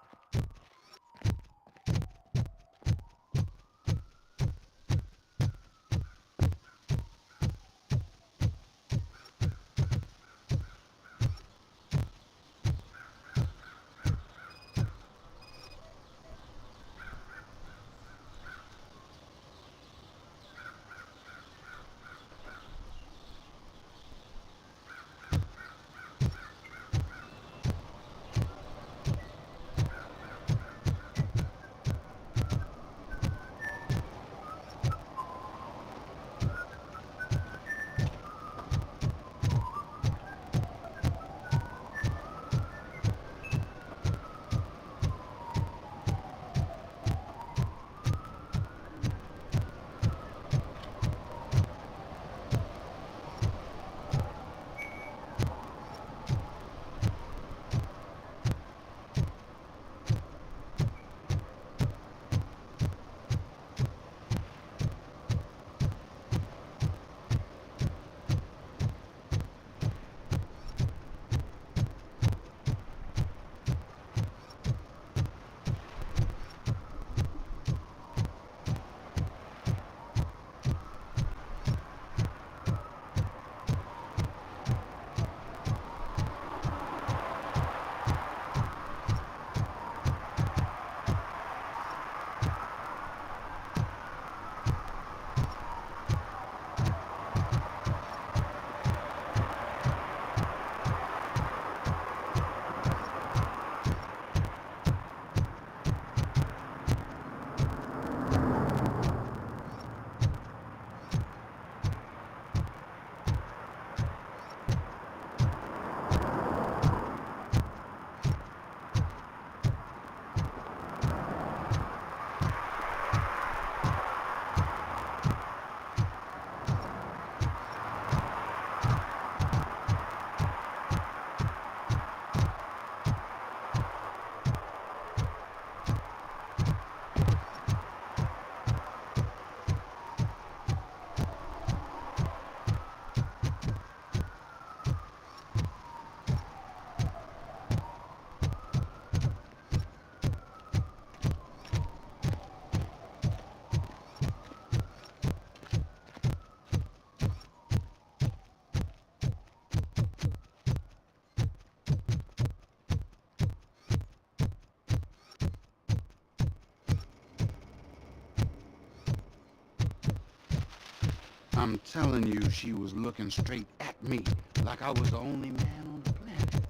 I'm telling you, she was looking straight at me, like I was the only man on the planet.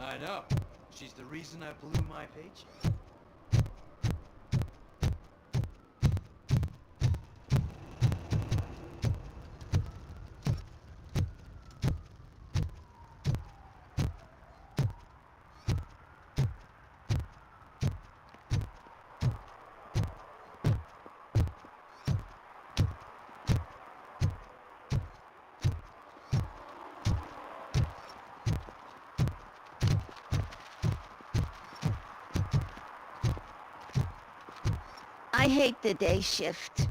I know. She's the reason I blew my paycheck. I hate the day shift.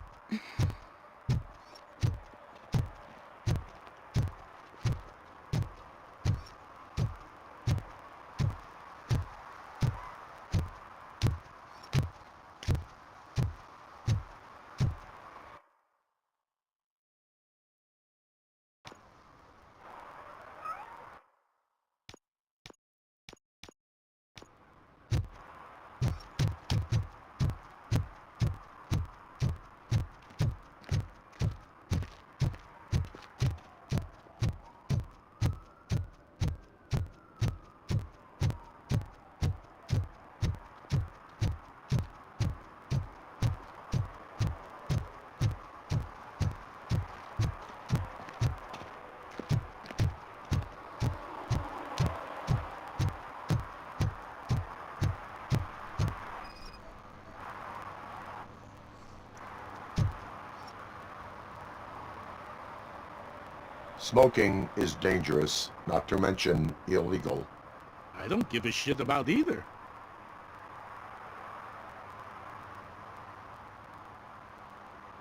Smoking is dangerous, not to mention illegal. I don't give a shit about either.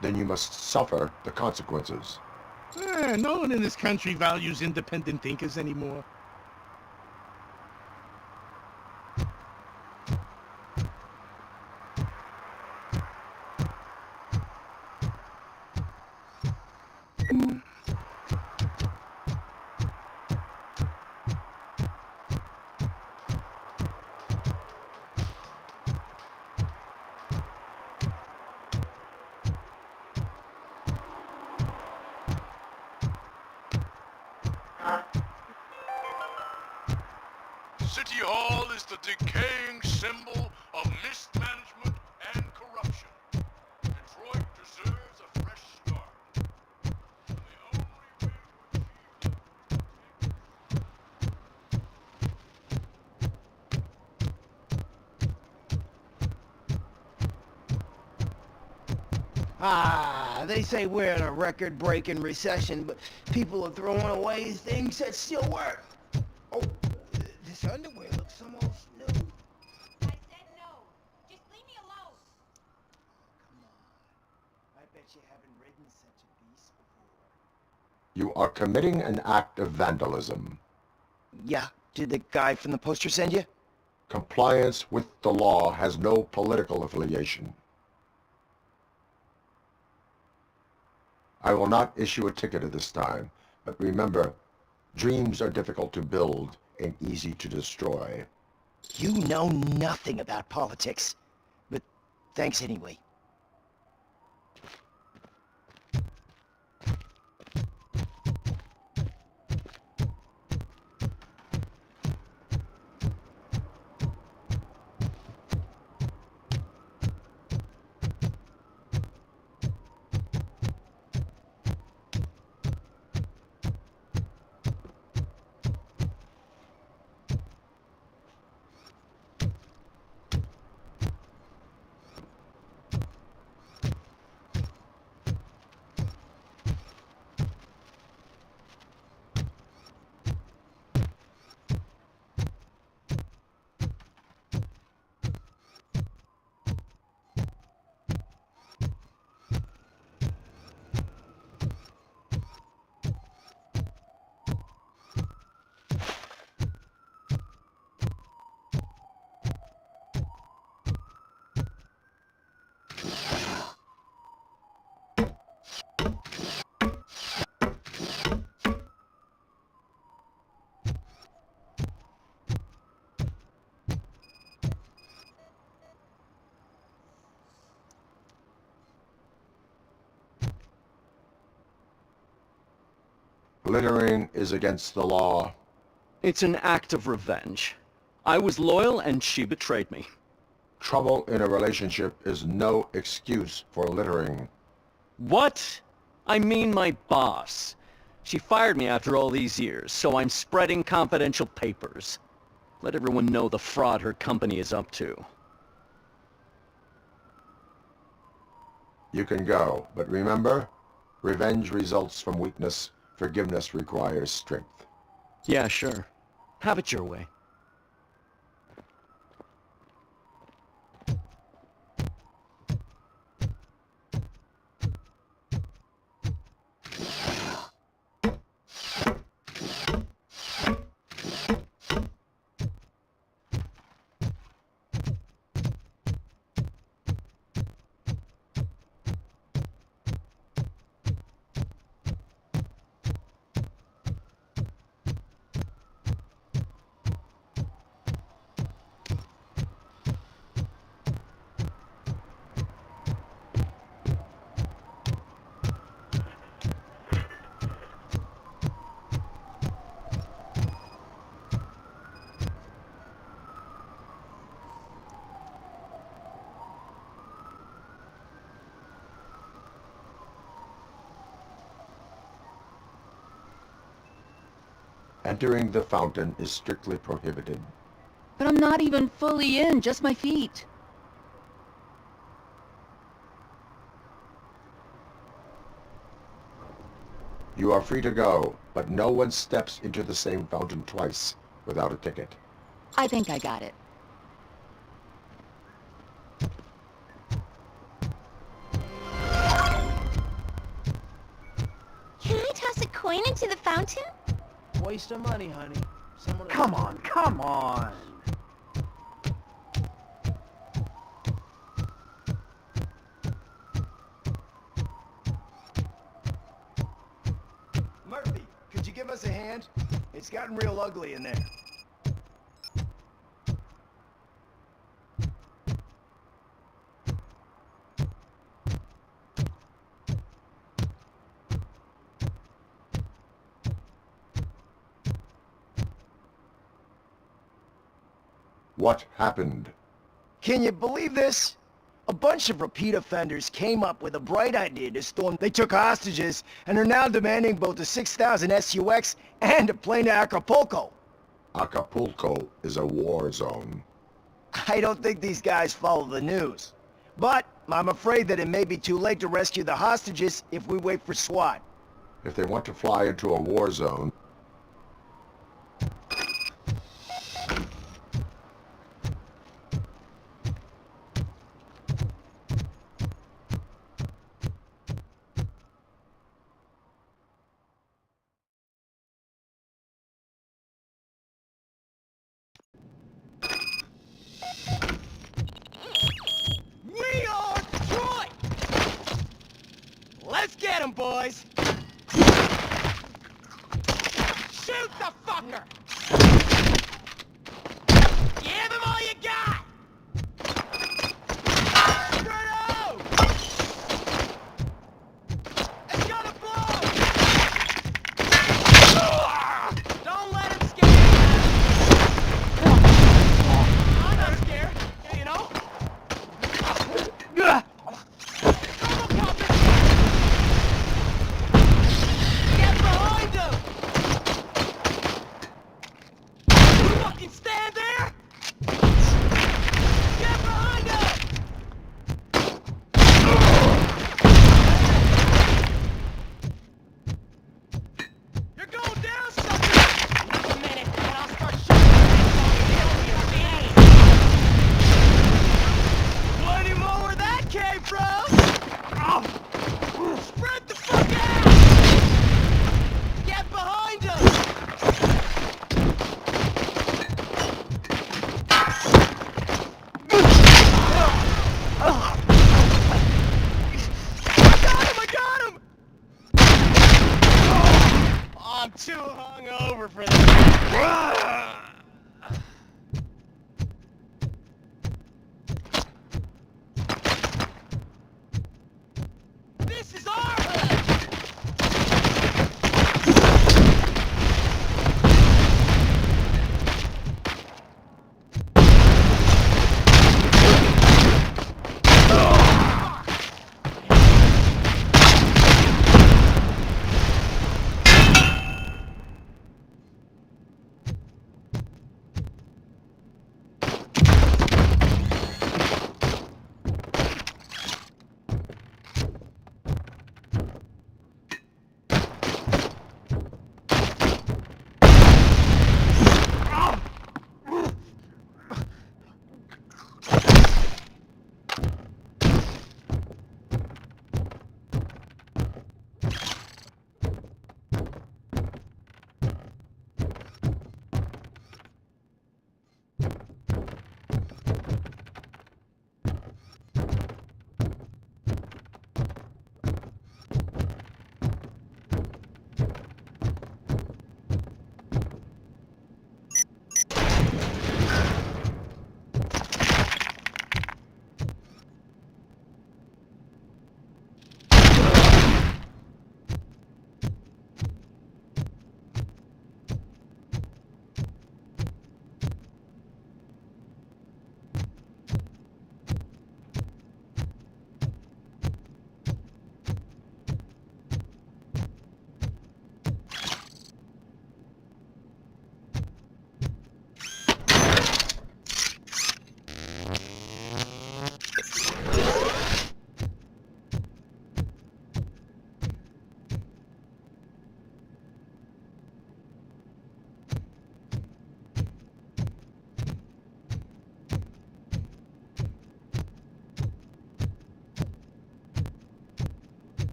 Then you must suffer the consequences. No one in this country values independent thinkers anymore. City Hall is the decaying symbol of mismanagement and corruption. Detroit deserves a fresh start. Ah, they say we're in a record-breaking recession, but people are throwing away things that still work. Oh, this underwear looks almost new. I said no. Just leave me alone. Come on. I bet you haven't ridden such a beast before. You are committing an act of vandalism. Yeah, did the guy from the poster send you? Compliance with the law has no political affiliation. I will not issue a ticket at this time, but remember, dreams are difficult to build and easy to destroy. You know nothing about politics, but thanks anyway. Littering is against the law. It's an act of revenge. I was loyal and she betrayed me. Trouble in a relationship is no excuse for littering. What? I mean my boss. She fired me after all these years, so I'm spreading confidential papers. Let everyone know the fraud her company is up to. You can go, but remember, revenge results from weakness. Forgiveness requires strength. Yeah, sure. Have it your way. Entering the fountain is strictly prohibited. But I'm not even fully in, just my feet. You are free to go, but no one steps into the same fountain twice without a ticket. I think I got it. Can I toss a coin into the fountain? Waste of money, honey. Come on, come on! Murphy, could you give us a hand? It's gotten real ugly in there. What happened? Can you believe this? A bunch of repeat offenders came up with a bright idea to storm. They took hostages and are now demanding both a 6,000 SUX and a plane to Acapulco. Acapulco is a war zone. I don't think these guys follow the news. But I'm afraid that it may be too late to rescue the hostages if we wait for SWAT. If they want to fly into a war zone, We are Troy! Let's get him, boys! Shoot the fucker! Give him all you got! Bruno! It's gonna blow! Don't let him scare you! I'm not scared, you know? Get behind him! Fucking stand there! Get behind him! You're going down, sucker! Another minute, and I'll start shooting plenty more where that came from! Spread the fuck out! Get behind him!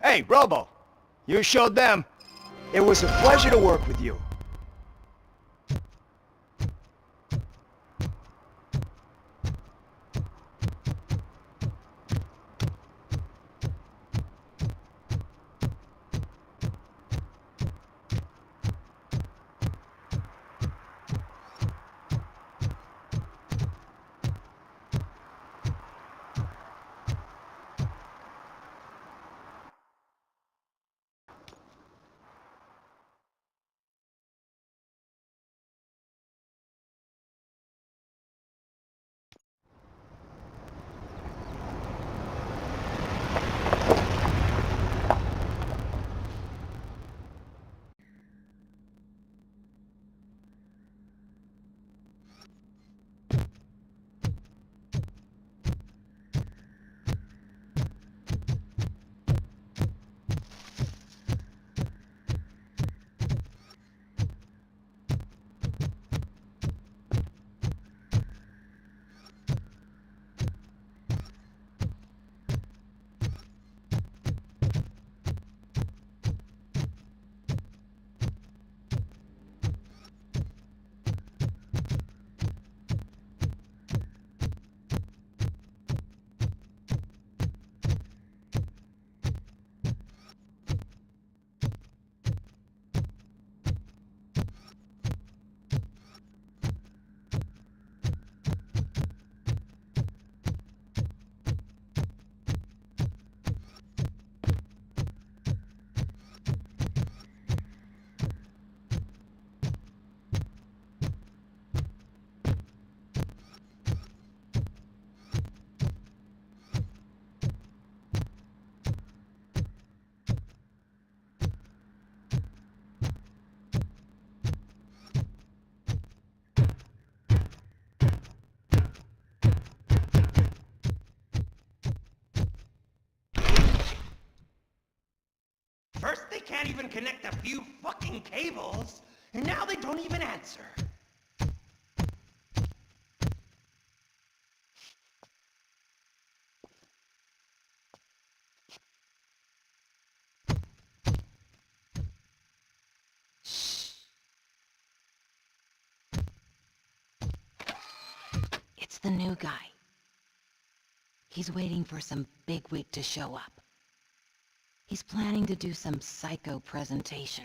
Hey, Robo, you showed them. It was a pleasure to work with you. First they can't even connect a few fucking cables, and now they don't even answer. It's the new guy. He's waiting for some bigwig to show up. He's planning to do some psycho presentation.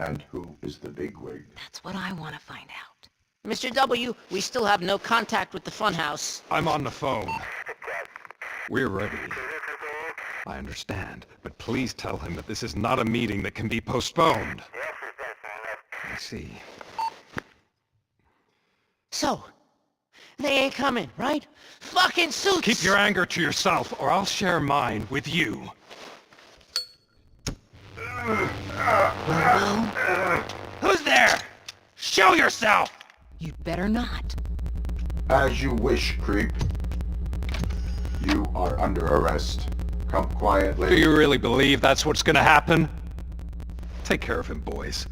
And who is the bigwig? That's what I want to find out. Mr. W, we still have no contact with the funhouse. I'm on the phone. We're ready. I understand, but please tell him that this is not a meeting that can be postponed. I see. So, they ain't coming, right? Fucking suits! Keep your anger to yourself, or I'll share mine with you. Who's there? Show yourself! You'd better not. As you wish, creep. You are under arrest. Come quietly. Do you really believe that's what's gonna happen? Take care of him, boys.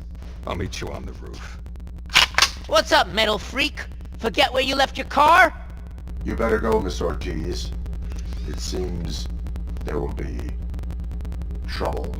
I'll meet you on the roof. What's up, metal freak? Forget where you left your car? You better go, Miss Ortiz. It seems there will be trouble.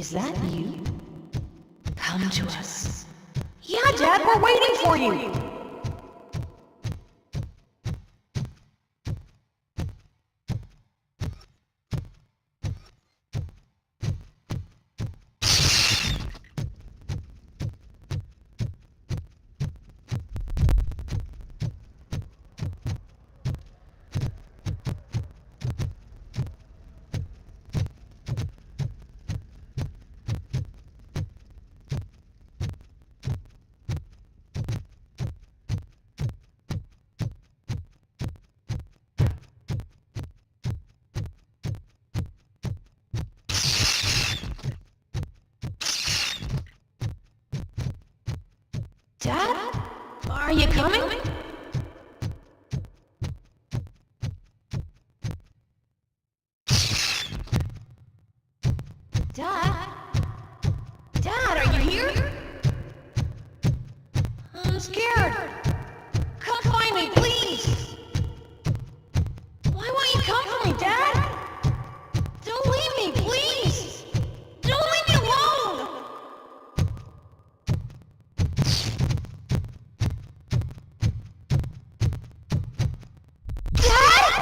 Is that you? Come to us. Yeah, Dad, we're waiting for you! Dad? Are you coming? Dad? Dad, are you here? I'm scared. Come find me, please! Why won't you come for me, Dad? Don't leave me, please! Don't leave me alone! Dad?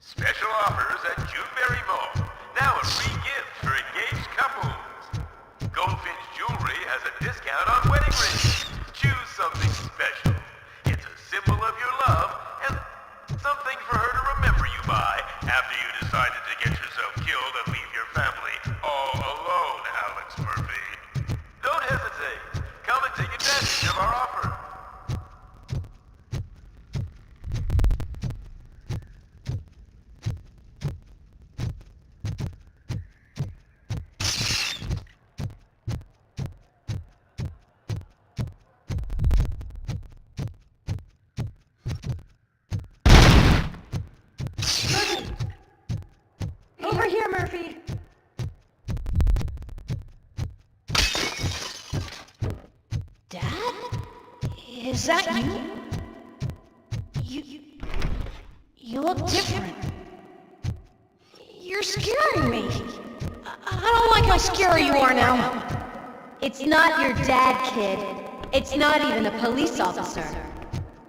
Special offers at Juneberry Mall. Now a free gift for engaged couples. Goldfinch Jewelry has a discount on wedding rings. Choose something special. It's a symbol of your love and something for her to remember you by after you decided to get yourself killed and leave your family all alone, Alex Murphy. Don't hesitate. Come and take advantage of our offer. Over here, Murphy! Dad? Is that you? You look different. You're scaring me. I don't like how scary you are now. It's not your dad, kid. It's not even a police officer.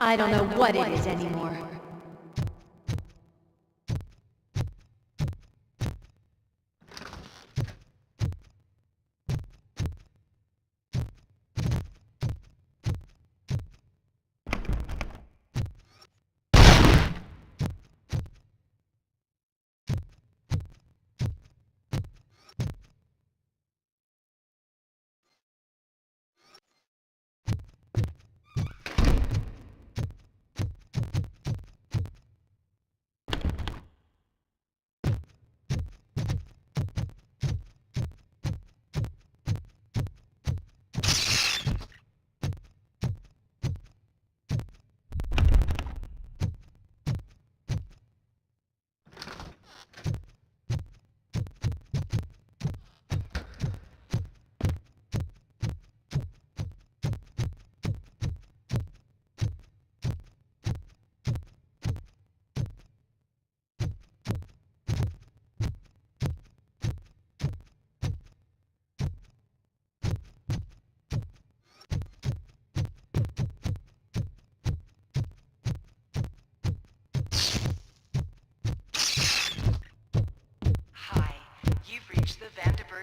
I don't know what it is anymore.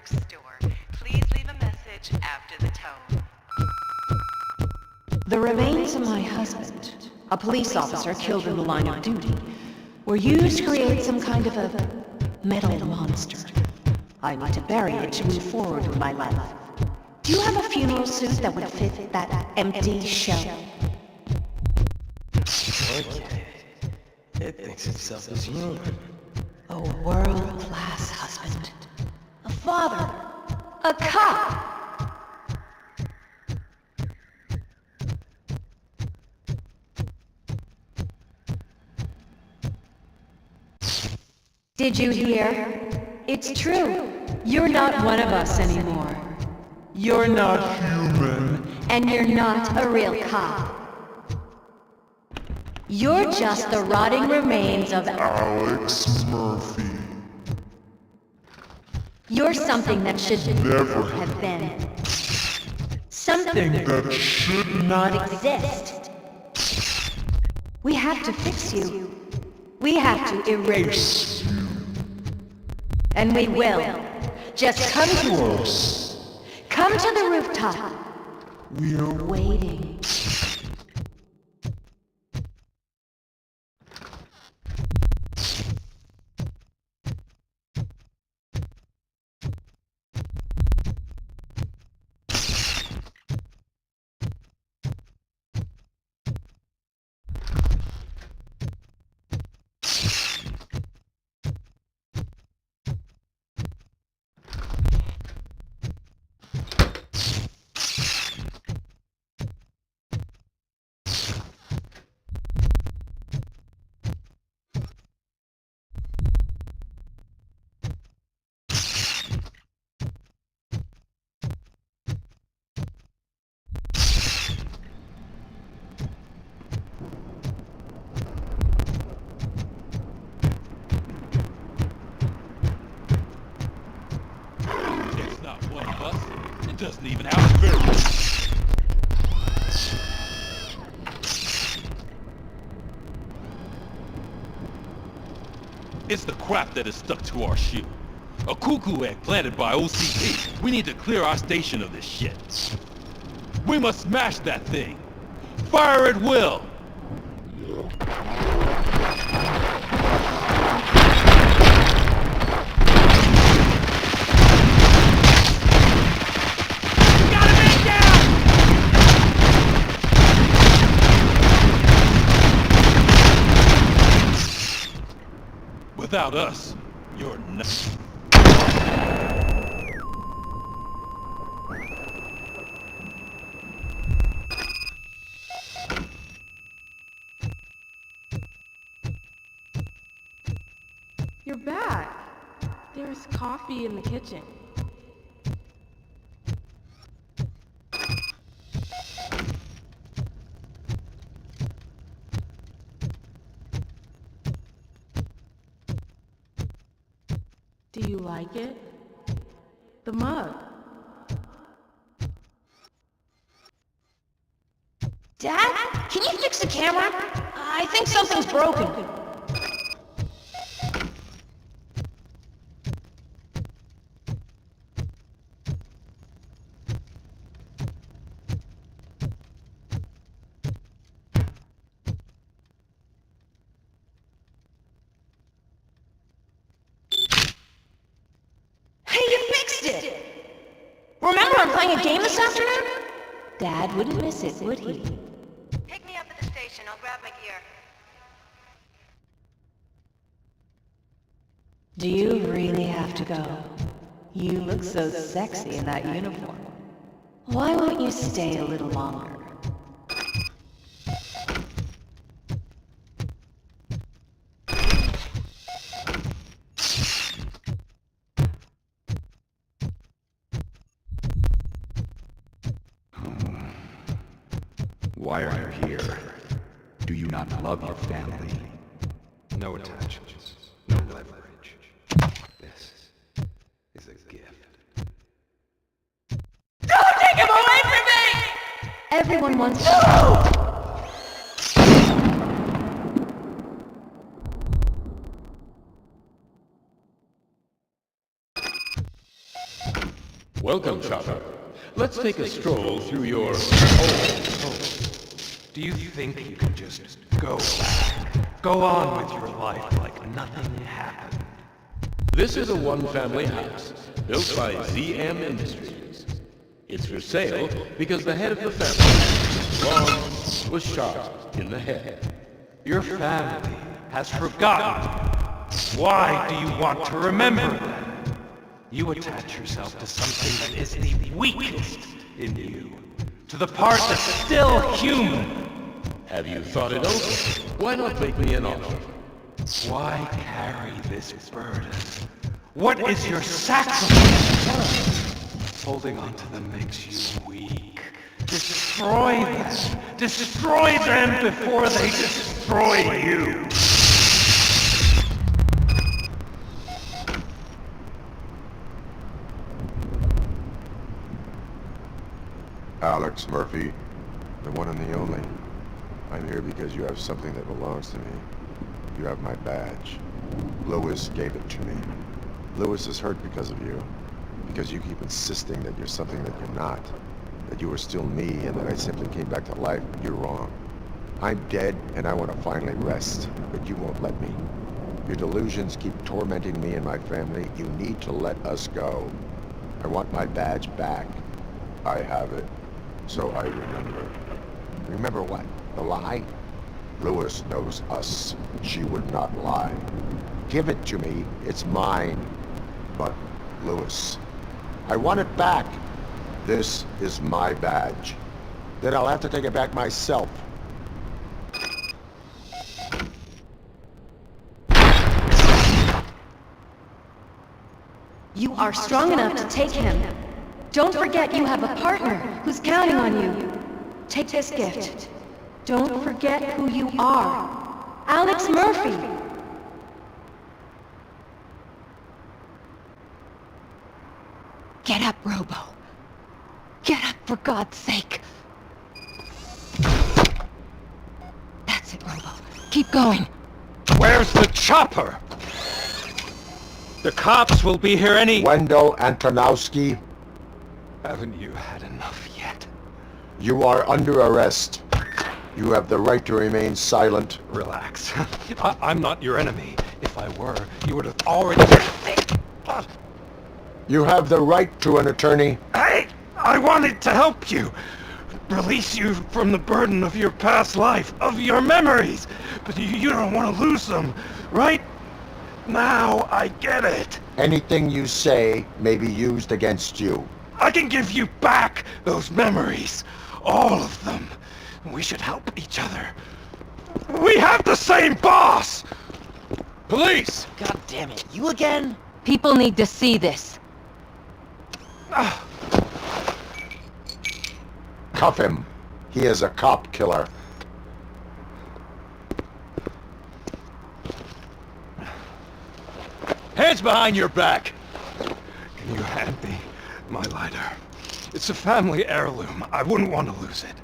store. Please leave a message after the tone. The remains of my husband, a police officer killed in the line of duty, were used to create some kind of a metal monster. I need to bury it to move forward with my life. Do you have a funeral suit that would fit that empty shell? Okay. It thinks itself as human. A world-class husband. A father. A cop. Did you hear? It's true. You're not one of us anymore. You're not human. And you're not a real cop. You're just the rotting remains of Alex Murphy. You're something that should never have been. Something that should not exist. We have to fix you. We have to erase you. And we will. Just come to us. Come to the rooftop. We're waiting. It doesn't even have a barrel. It's the crap that is stuck to our shield. A cuckoo egg planted by OCP. We need to clear our station of this shit. We must smash that thing. Fire at will. Without us, you're nothing. You're back. There's coffee in the kitchen. Do you like it? The mug. Dad, can you fix the camera? I think something's broken. Remember I'm playing a game this afternoon? Dad wouldn't miss it, would he? Pick me up at the station. I'll grab my gear. Do you really have to go? You look so sexy in that uniform. Why won't you stay a little longer? Why are you here? Do you not love your family? No attachments, no leverage. This is a gift. Don't take him away from me! Everyone wants Welcome, Chopper. Let's take a stroll through your old home. Do you think you can just go back? Go on with your life like nothing happened? This is a one-family house, built by ZM Industries. It's for sale because the head of the family, Ron, was shot in the head. Your family has forgotten. Why do you want to remember that? You attach yourself to something that is the weakest in you, to the part that's still human. Have you thought it over? Why not make me an offer? Why carry this burden? What is your sacrifice? Holding on to them makes you weak. Destroy them! Destroy them before they destroy you! Alex Murphy, the one and the only. I'm here because you have something that belongs to me. You have my badge. Lewis gave it to me. Lewis is hurt because of you. Because you keep insisting that you're something that you're not. That you are still me and that I simply came back to life, but you're wrong. I'm dead and I want to finally rest, but you won't let me. Your delusions keep tormenting me and my family. You need to let us go. I want my badge back. I have it. So I remember. Remember what? The lie? Lewis knows us. She would not lie. Give it to me. It's mine. But, Lewis, I want it back. This is my badge. Then I'll have to take it back myself. You are strong enough to take him. Don't forget you have a partner who's counting on you. Take this gift. Don't forget who you are. Alex Murphy. Get up, Robo. Get up, for God's sake. That's it, Robo. Keep going. Where's the chopper? The cops will be here any... Wendell Antonowski. Haven't you had enough yet? You are under arrest. You have the right to remain silent. Relax. I'm not your enemy. If I were, you would have already... You have the right to an attorney. Hey! I wanted to help you! Release you from the burden of your past life, of your memories! But you don't want to lose them, right? Now I get it! Anything you say may be used against you. I can give you back those memories. All of them. We should help each other. We have the same boss! Police! God damn it, you again? People need to see this. Cuff him. He is a cop killer. Hands behind your back! Can you hand me my lighter? It's a family heirloom. I wouldn't want to lose it.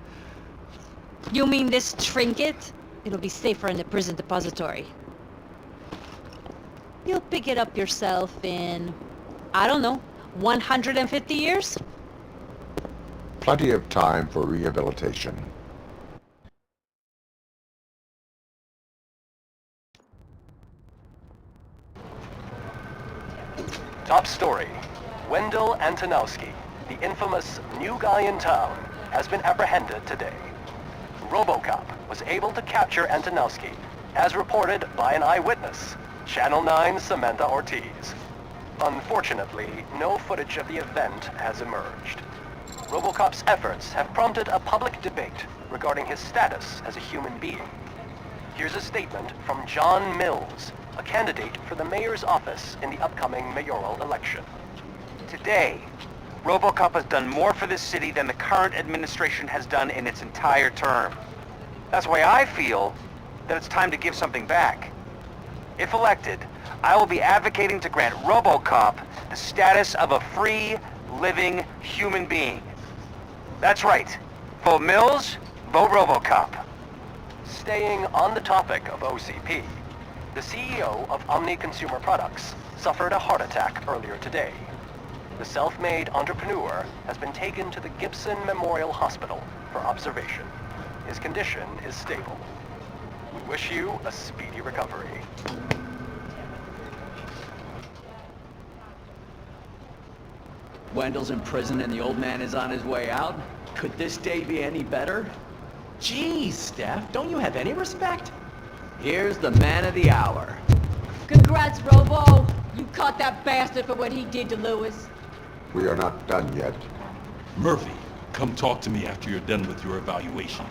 You mean this trinket? It'll be safer in the prison depository. You'll pick it up yourself in, I don't know, 150 years? Plenty of time for rehabilitation. Top story. Wendell Antonowski, the infamous new guy in town, has been apprehended today. Robocop was able to capture Antonowski, as reported by an eyewitness, Channel 9's Samantha Ortiz. Unfortunately, no footage of the event has emerged. Robocop's efforts have prompted a public debate regarding his status as a human being. Here's a statement from John Mills, a candidate for the mayor's office in the upcoming mayoral election. Today, Robocop has done more for this city than the current administration has done in its entire term. That's why I feel that it's time to give something back. If elected, I will be advocating to grant Robocop the status of a free, living human being. That's right. Vote Mills, vote Robocop. Staying on the topic of OCP, the CEO of Omni Consumer Products suffered a heart attack earlier today. The self-made entrepreneur has been taken to the Gibson Memorial Hospital for observation. His condition is stable. We wish you a speedy recovery. Wendell's in prison and the old man is on his way out? Could this day be any better? Geez, Steph, don't you have any respect? Here's the man of the hour. Congrats, Robo! You caught that bastard for what he did to Lewis. We are not done yet. Murphy, come talk to me after you're done with your evaluation.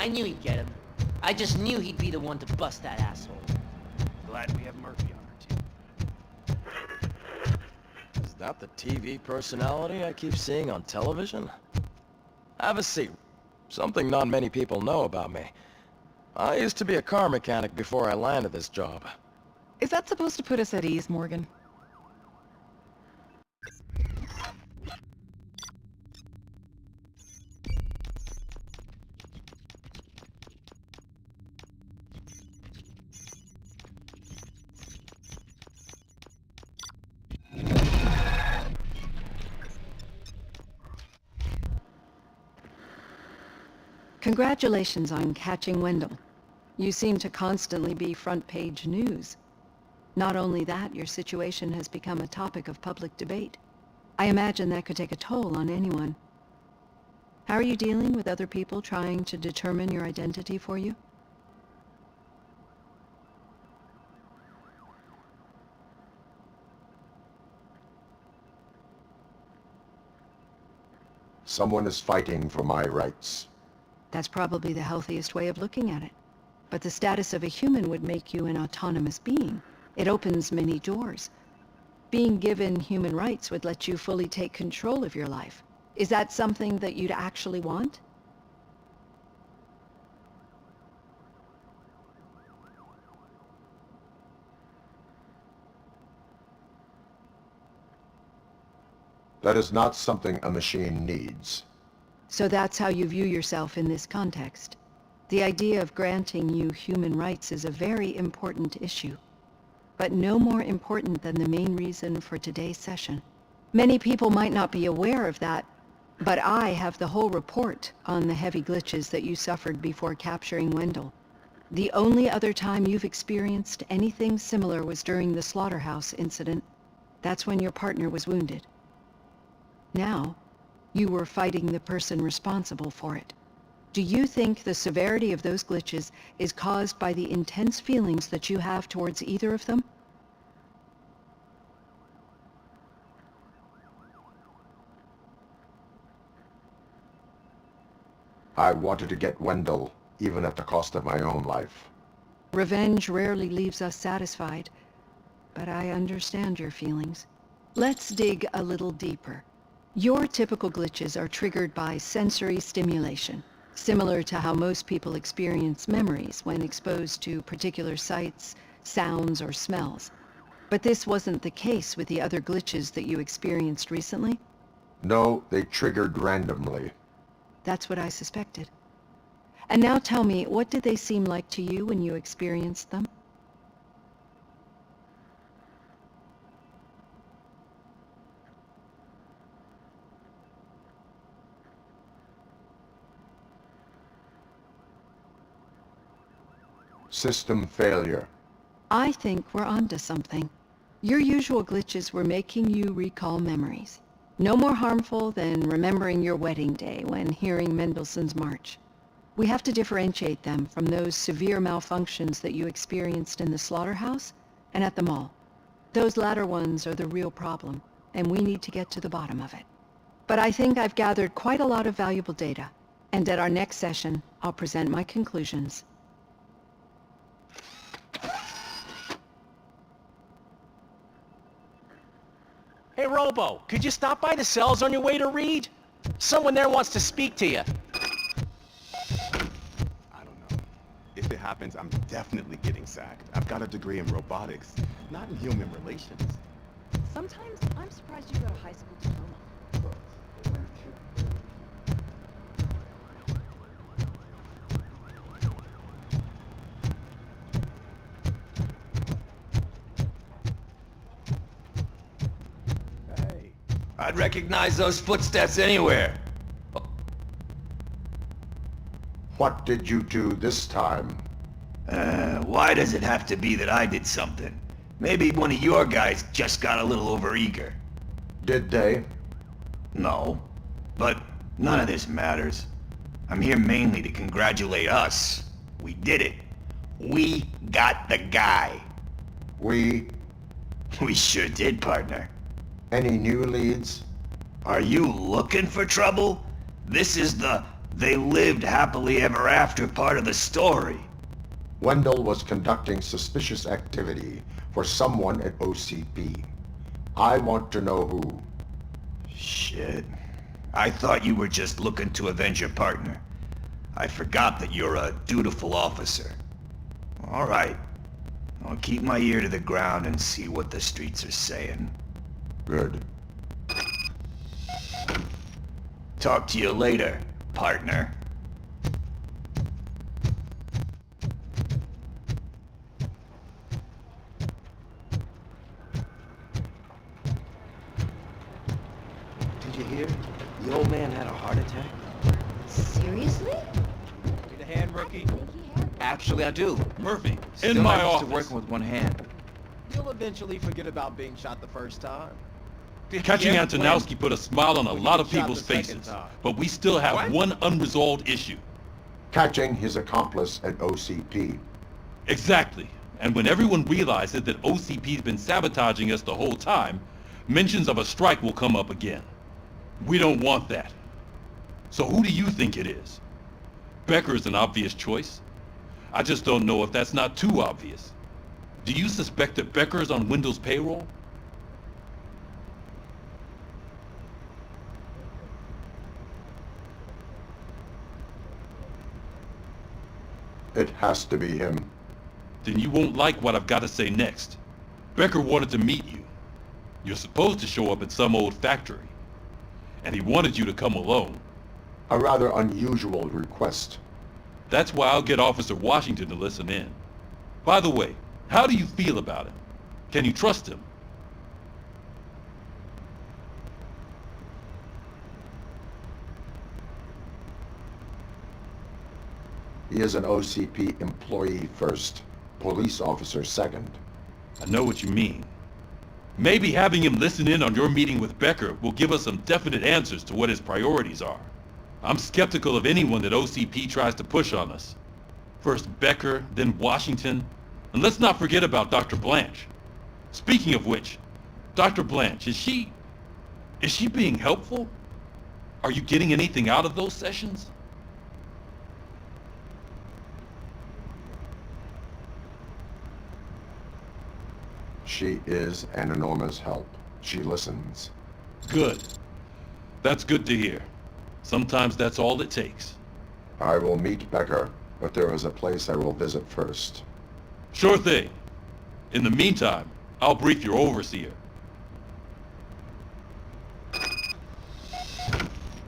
I knew he'd get him. I just knew he'd be the one to bust that asshole. Glad we have Murphy on our team. Is that the TV personality I keep seeing on television? Have a seat. Something not many people know about me. I used to be a car mechanic before I landed this job. Is that supposed to put us at ease, Morgan? Congratulations on catching Wendell. You seem to constantly be front-page news. Not only that, your situation has become a topic of public debate. I imagine that could take a toll on anyone. How are you dealing with other people trying to determine your identity for you? Someone is fighting for my rights. That's probably the healthiest way of looking at it. But the status of a human would make you an autonomous being. It opens many doors. Being given human rights would let you fully take control of your life. Is that something that you'd actually want? That is not something a machine needs. So that's how you view yourself in this context. The idea of granting you human rights is a very important issue, but no more important than the main reason for today's session. Many people might not be aware of that, but I have the whole report on the heavy glitches that you suffered before capturing Wendell. The only other time you've experienced anything similar was during the slaughterhouse incident. That's when your partner was wounded. Now, you were fighting the person responsible for it. Do you think the severity of those glitches is caused by the intense feelings that you have towards either of them? I wanted to get Wendell, even at the cost of my own life. Revenge rarely leaves us satisfied, but I understand your feelings. Let's dig a little deeper. Your typical glitches are triggered by sensory stimulation, similar to how most people experience memories when exposed to particular sights, sounds, or smells. But this wasn't the case with the other glitches that you experienced recently? No, they triggered randomly. That's what I suspected. And now tell me, what did they seem like to you when you experienced them? System failure. I think we're onto something. Your usual glitches were making you recall memories. No more harmful than remembering your wedding day when hearing Mendelssohn's March. We have to differentiate them from those severe malfunctions that you experienced in the slaughterhouse and at the mall. Those latter ones are the real problem, and we need to get to the bottom of it. But I think I've gathered quite a lot of valuable data, and at our next session, I'll present my conclusions. Hey, Robo, could you stop by the cells on your way to Reed? Someone there wants to speak to you. If it happens, I'm definitely getting sacked. I've got a degree in robotics, not in human relations. Sometimes I'm surprised you got a high school diploma. I'd recognize those footsteps anywhere. What did you do this time? Why does it have to be that I did something? Maybe one of your guys just got a little overeager. Did they? No, but none of this matters. I'm here mainly to congratulate us. We did it. We got the guy. We sure did, partner. Any new leads? Are you looking for trouble? This is the They lived happily ever after part of the story. Wendell was conducting suspicious activity for someone at OCP. I want to know who. Shit. I thought you were just looking to avenge your partner. I forgot that you're a dutiful officer. All right. I'll keep my ear to the ground and see what the streets are saying. Good. Talk to you later, partner. Did you hear? The old man had a heart attack. Seriously? Need a hand, rookie? Actually, I do. Murphy, Still in my not used to office. working with one hand. You'll eventually forget about being shot the first time. Catching Yeah, Antonowski put a smile on a when lot you of get shot people's the second faces, time. but we still have one unresolved issue. Catching his accomplice at OCP. Exactly. And when everyone realizes that OCP's been sabotaging us the whole time, mentions of a strike will come up again. We don't want that. So who do you think it is? Becker's an obvious choice. I just don't know if that's not too obvious. Do you suspect that Becker's on Wendell's payroll? It has to be him. Then you won't like what I've got to say next. Becker wanted to meet you. You're supposed to show up at some old factory. And he wanted you to come alone. A rather unusual request. That's why I'll get Officer Washington to listen in. By the way, how do you feel about him? Can you trust him? He is an OCP employee first, police officer second. I know what you mean. Maybe having him listen in on your meeting with Becker will give us some definite answers to what his priorities are. I'm skeptical of anyone that OCP tries to push on us. First Becker, then Washington, and let's not forget about Dr. Blanche. Speaking of which, Dr. Blanche, is she being helpful? Are you getting anything out of those sessions? She is an enormous help. She listens. Good. That's good to hear. Sometimes that's all it takes. I will meet Becker, but there is a place I will visit first. Sure thing. In the meantime, I'll brief your overseer.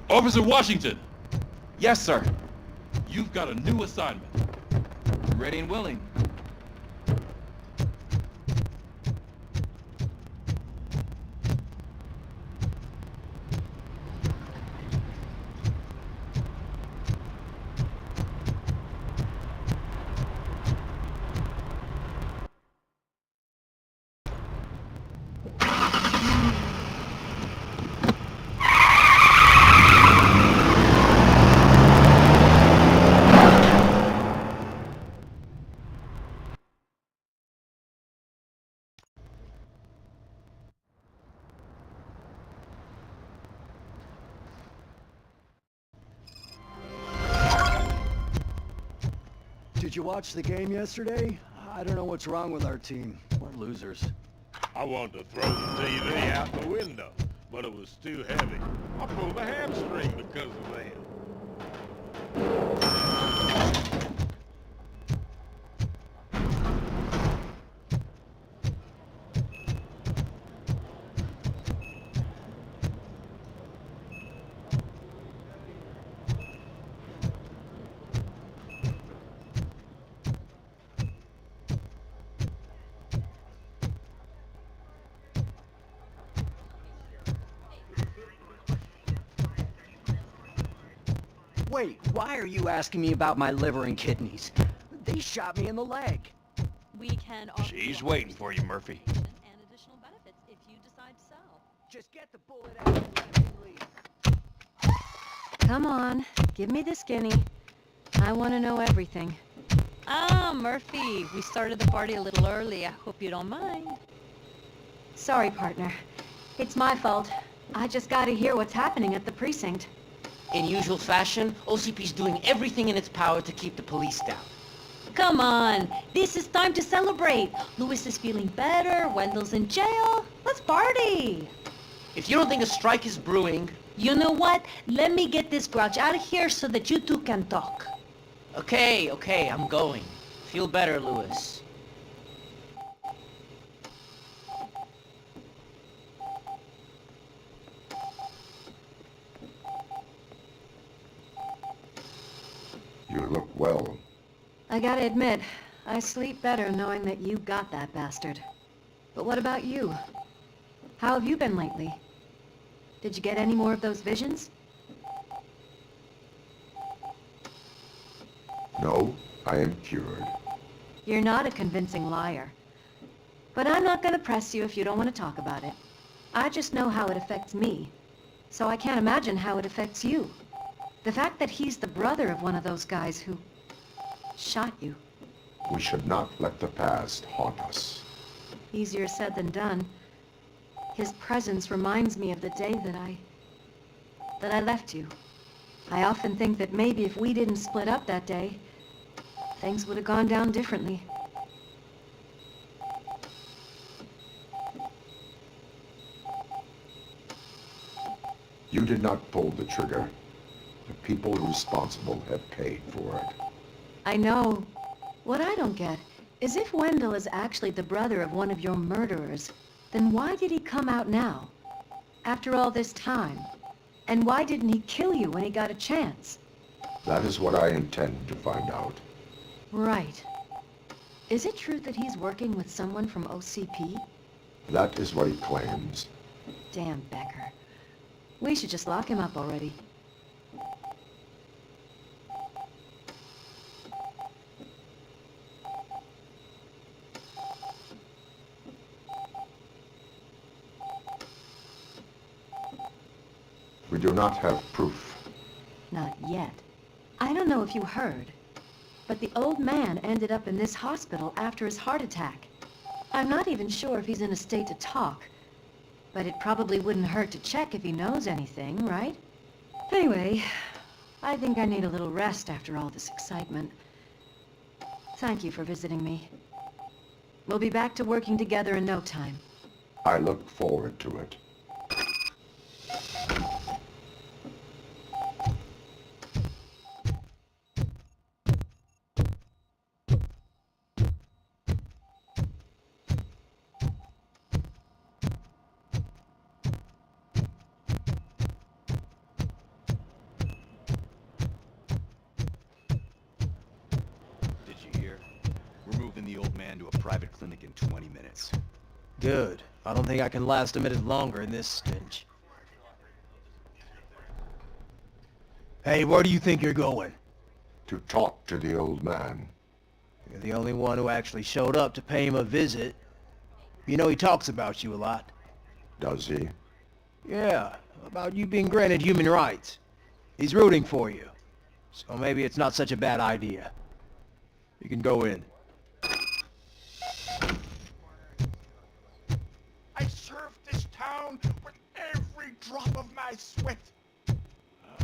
Officer Washington! Yes, sir. You've got a new assignment. Ready and willing. Did you watch the game yesterday? I don't know what's wrong with our team. We're losers. I wanted to throw the TV out the window, but it was too heavy. I pulled a hamstring because of that. Wait, why are you asking me about my liver and kidneys? They shot me in the leg. We can offer She's waiting for you, Murphy. and additional benefits if you decide to sell. Just get the bullet out and let me leave. Come on, give me the skinny. I want to know everything. Ah, Murphy, we started the party a little early. I hope you don't mind. Sorry, partner. It's my fault. I just gotta hear what's happening at the precinct. In usual fashion, OCP's doing everything in its power to keep the police down. Come on, this is time to celebrate. Lewis is feeling better, Wendell's in jail. Let's party. If you don't think a strike is brewing... You know what? Let me get this grouch out of here so that you two can talk. Okay, I'm going. Feel better, Lewis. You look well. I gotta admit, I sleep better knowing that you got that bastard. But what about you? How have you been lately? Did you get any more of those visions? No, I am cured. You're not a convincing liar. But I'm not gonna press you if you don't want to talk about it. I just know how it affects me. So I can't imagine how it affects you. The fact that he's the brother of one of those guys who shot you. We should not let the past haunt us. Easier said than done. His presence reminds me of the day that I left you. I often think that maybe if we didn't split up that day, things would have gone down differently. You did not pull the trigger. The people responsible have paid for it. I know. What I don't get is if Wendell is actually the brother of one of your murderers, then why did he come out now? After all this time? And why didn't he kill you when he got a chance? That is what I intend to find out. Right. Is it true that he's working with someone from OCP? That is what he claims. Damn Becker. We should just lock him up already. We do not have proof. Not yet. I don't know if you heard, but the old man ended up in this hospital after his heart attack. I'm not even sure if he's in a state to talk, but it probably wouldn't hurt to check if he knows anything, right? Anyway, I think I need a little rest after all this excitement. Thank you for visiting me. We'll be back to working together in no time. I look forward to it. The old man to a private clinic in 20 minutes. Good. I don't think I can last a minute longer in this stench. Hey, where do you think you're going? To talk to the old man. You're the only one who actually showed up to pay him a visit. You know he talks about you a lot. Does he? Yeah, about you being granted human rights. He's rooting for you. So maybe it's not such a bad idea. You can go in. I served this town with every drop of my sweat. I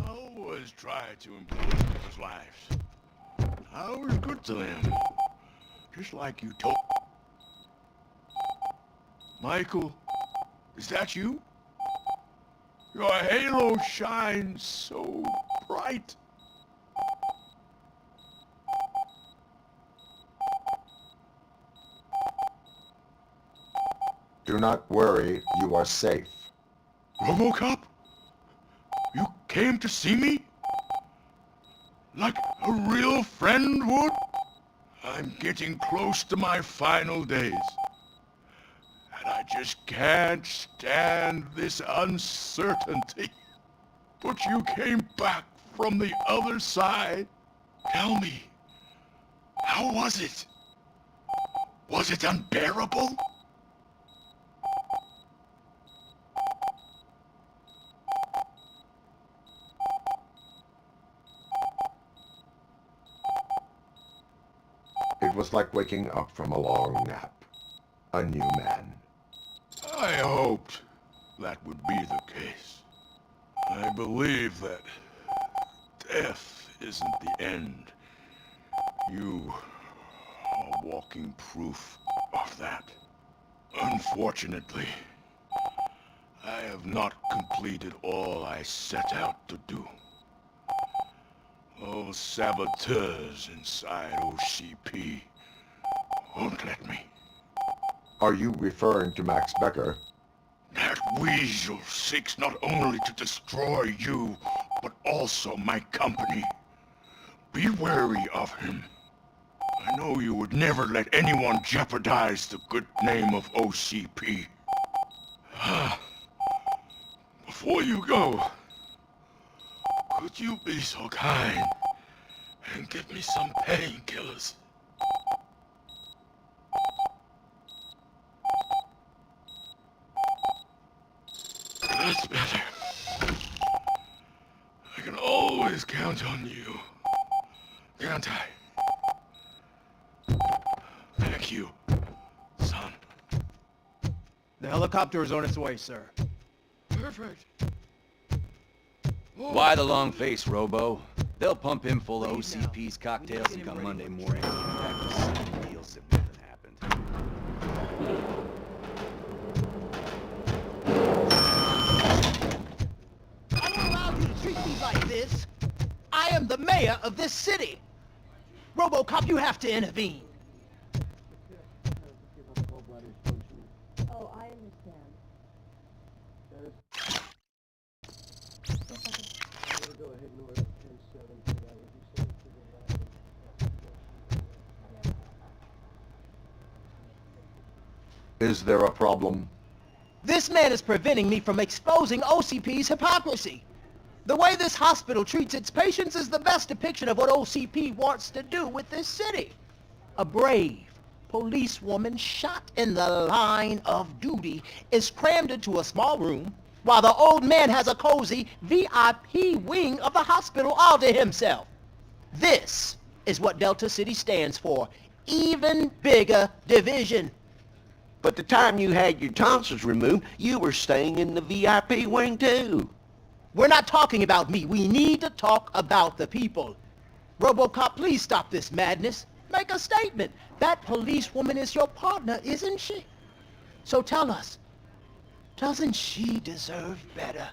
always tried to improve people's lives. I was good to them. Just like you told. Michael, is that you? Your halo shines so bright. Do not worry, you are safe. Robocop? You came to see me? Like a real friend would? I'm getting close to my final days. And I just can't stand this uncertainty. But you came back from the other side. Tell me, how was it? Was it unbearable? It was like waking up from a long nap. A new man. I hoped that would be the case. I believe that Death isn't the end. You are walking proof of that. Unfortunately, I have not completed all I set out to do. Those saboteurs inside OCP won't let me. Are you referring to Max Becker? That weasel seeks not only to destroy you, but also my company. Be wary of him. I know you would never let anyone jeopardize the good name of OCP. Before you go, could you be so kind and give me some painkillers? That's better. I can always count on you, can't I? Thank you, son. The helicopter is on its way, sir. Perfect. Why the long face, Robo? They'll pump him full of OCP's cocktails and come Monday morning and come back with some deals that nothing happened. I don't allow you to treat me like this. I am the mayor of this city. Robocop, you have to intervene. Oh, I understand. Is there a problem? This man is preventing me from exposing OCP's hypocrisy. The way this hospital treats its patients is the best depiction of what OCP wants to do with this city. A brave policewoman shot in the line of duty is crammed into a small room while the old man has a cozy VIP wing of the hospital all to himself. This is what Delta City stands for. Even bigger division. But the time you had your tonsils removed, you were staying in the VIP wing too. We're not talking about me. We need to talk about the people. Robocop, please stop this madness. Make a statement. That policewoman is your partner, isn't she? So tell us, doesn't she deserve better?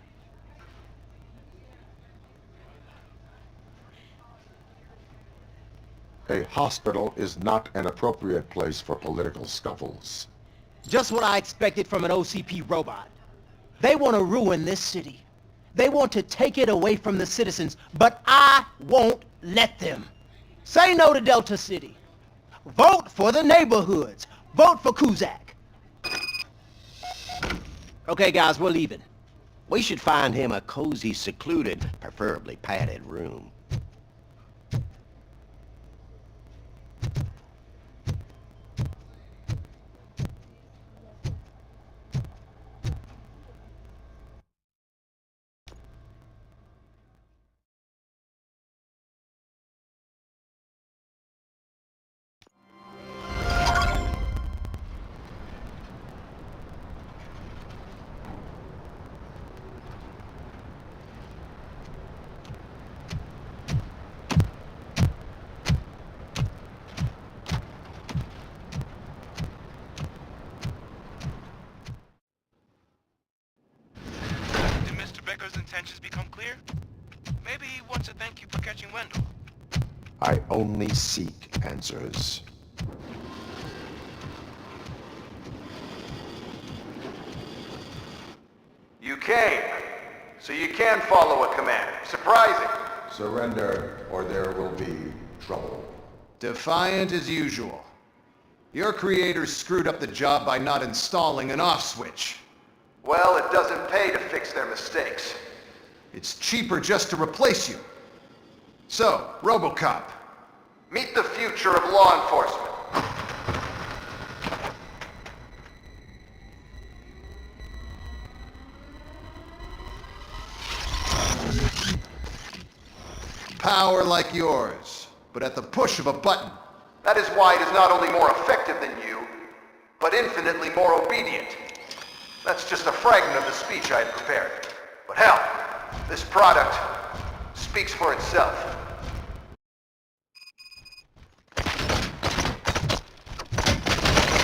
A hospital is not an appropriate place for political scuffles. Just what I expected from an OCP robot. They want to ruin this city. They want to take it away from the citizens, but I won't let them. Say no to Delta City. Vote for the neighborhoods. Vote for Kuzak. Okay, guys, we're leaving. We should find him a cozy, secluded, preferably padded room. Becker's intentions become clear? Maybe he wants to thank you for catching Wendell. I only seek answers. You came, so you can follow a command. Surprising. Surrender, or there will be trouble. Defiant as usual. Your creators screwed up the job by not installing an off switch. Well, it doesn't pay to fix their mistakes. It's cheaper just to replace you. So, Robocop, meet the future of law enforcement. Power like yours, but at the push of a button. That is why it is not only more effective than you, but infinitely more obedient. That's just a fragment of the speech I had prepared. But hell, this product is speaks for itself.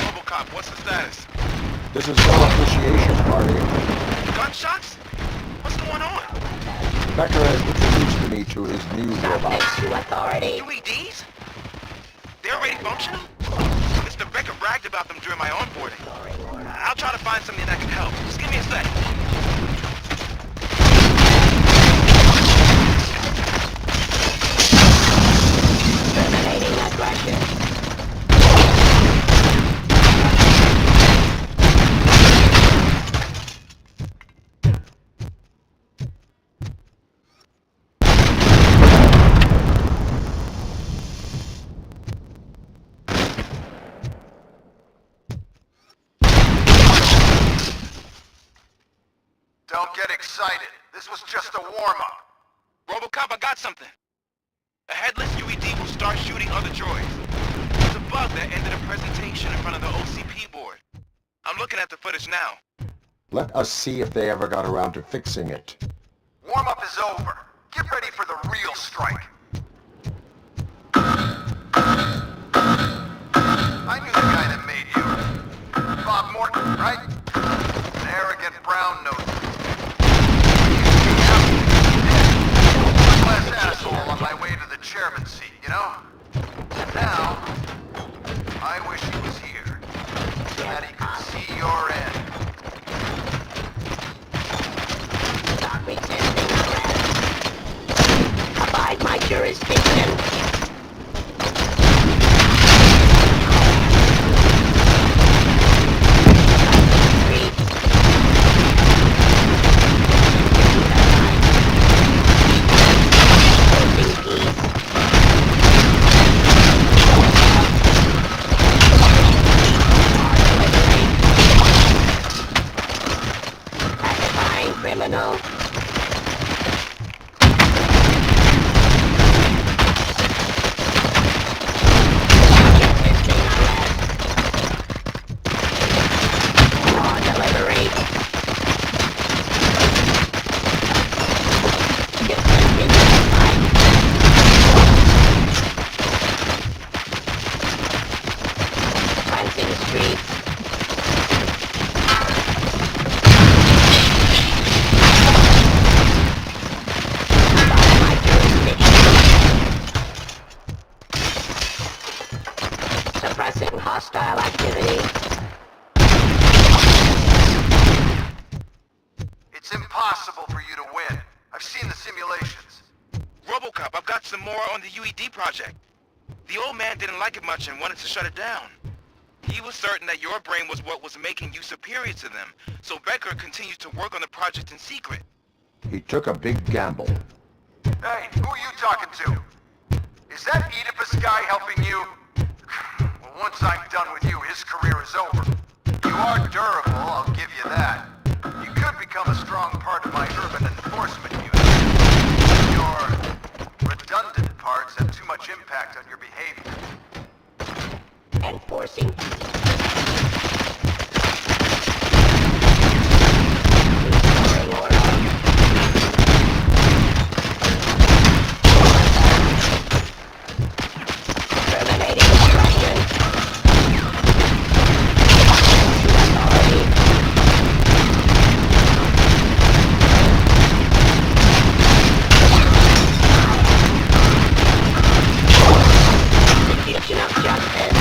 Robocop, what's the status? This is no appreciation party. Gunshots? What's going on? Becker has introduced me to his new robot. UEDs? They're already functional? Mr. Becker bragged about them during my onboarding. I'll try to find something that can help. Just give me a sec. Terminating aggression. Don't get excited. This was just a warm-up. Robocop, I got something. A headless UED will start shooting other droids. There's a bug that ended a presentation in front of the OCP board. I'm looking at the footage now. Let us see if they ever got around to fixing it. Warm-up is over. Get ready for the real strike. I knew the guy that made you. Bob Morton, right? An arrogant brown-nosed. One less asshole on my way to the chairman's seat, you know? And now, I wish he was here, so that he could see your end. Stop resisting arrest. Abide my jurisdiction. Criminal. Suppressing hostile activity. It's impossible for you to win. I've seen the simulations. Robocop, I've got some more on the UED project. The old man didn't like it much and wanted to shut it down. He was certain that your brain was what was making you superior to them, so Becker continued to work on the project in secret. He took a big gamble. Hey, who are you talking to? Is that Oedipus guy helping you? Well, once I'm done with you, his career is over. You are durable, I'll give you that. You could become a strong part of my urban enforcement unit. Your redundant parts have too much impact on your behavior. Enforcing. Of justice.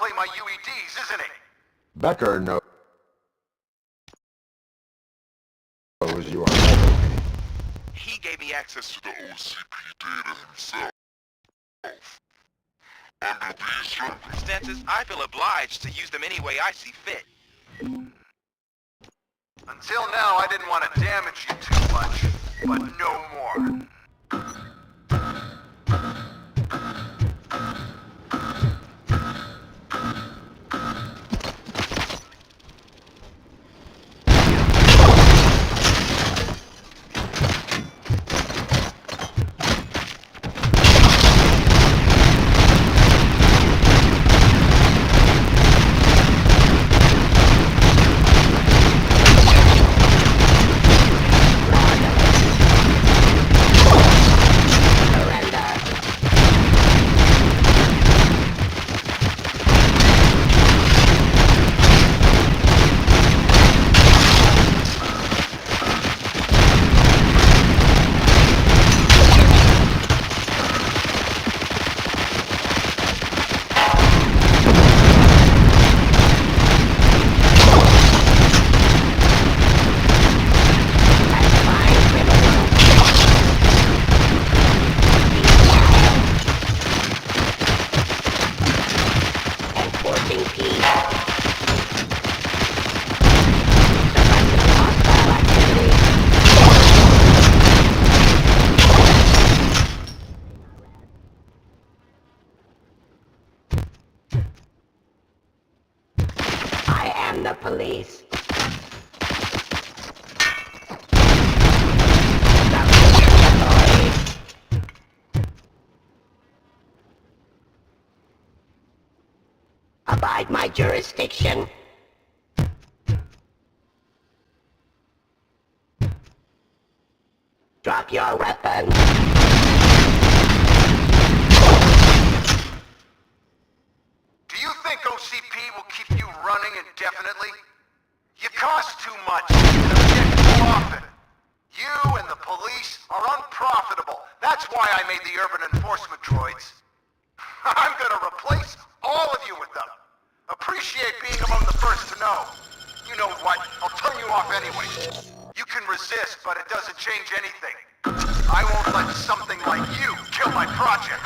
play my UEDs, isn't he? Becker knows you are helping me. He gave me access to the OCP data himself. Under these circumstances, I feel obliged to use them any way I see fit. Until now, I didn't want to damage you too much, but no more. The police. Abide my jurisdiction. Drop your weapon. Do you think OCP will keep you running indefinitely? You cost too much, and object too often. You and the police are unprofitable. That's why I made the urban enforcement droids. I'm gonna replace all of you with them. Appreciate being among the first to know. You know what? I'll turn you off anyway. You can resist, but it doesn't change anything. I won't let something like you kill my project.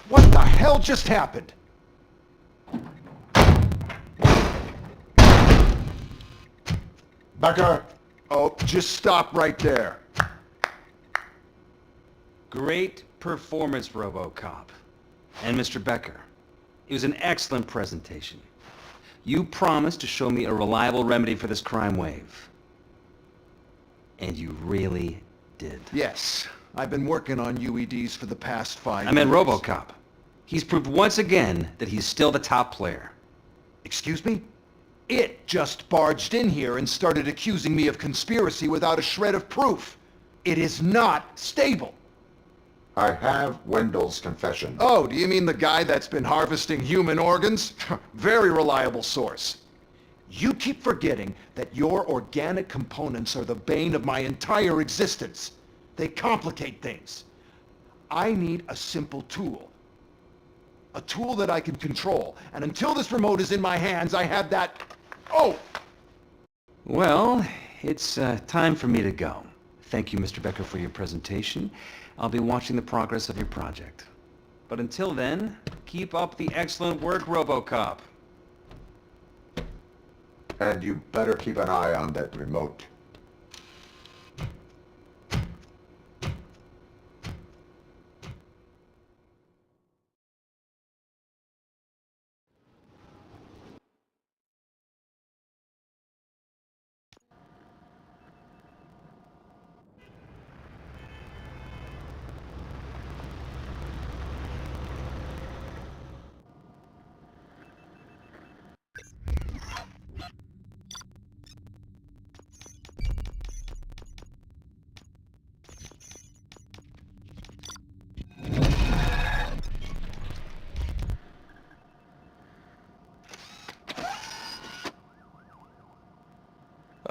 What the hell just happened? Becker! Oh, just stop right there. Great performance, Robocop. And Mr. Becker, it was an excellent presentation. You promised to show me a reliable remedy for this crime wave. And you really did. Yes, I've been working on UEDs for the past 5 years. I meant Robocop. He's proved once again that he's still the top player. Excuse me? It just barged in here and started accusing me of conspiracy without a shred of proof. It is not stable. I have Wendell's confession. Oh, do you mean the guy that's been harvesting human organs? Very reliable source. You keep forgetting that your organic components are the bane of my entire existence. They complicate things. I need a simple tool. A tool that I can control. And until this remote is in my hands, I have that... Oh! Well, it's time for me to go. Thank you, Mr. Becker, for your presentation. I'll be watching the progress of your project. But until then, keep up the excellent work, Robocop. And you better keep an eye on that remote.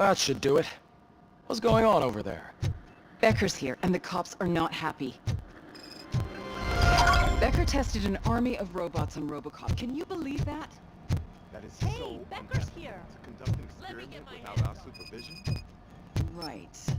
That should do it. What's going on over there? Becker's here, and the cops are not happy. Becker tested an army of robots on Robocop. Can you believe that? That is Hey, so Becker's unethical here. to conduct an Let me get experiment my without our supervision. Right.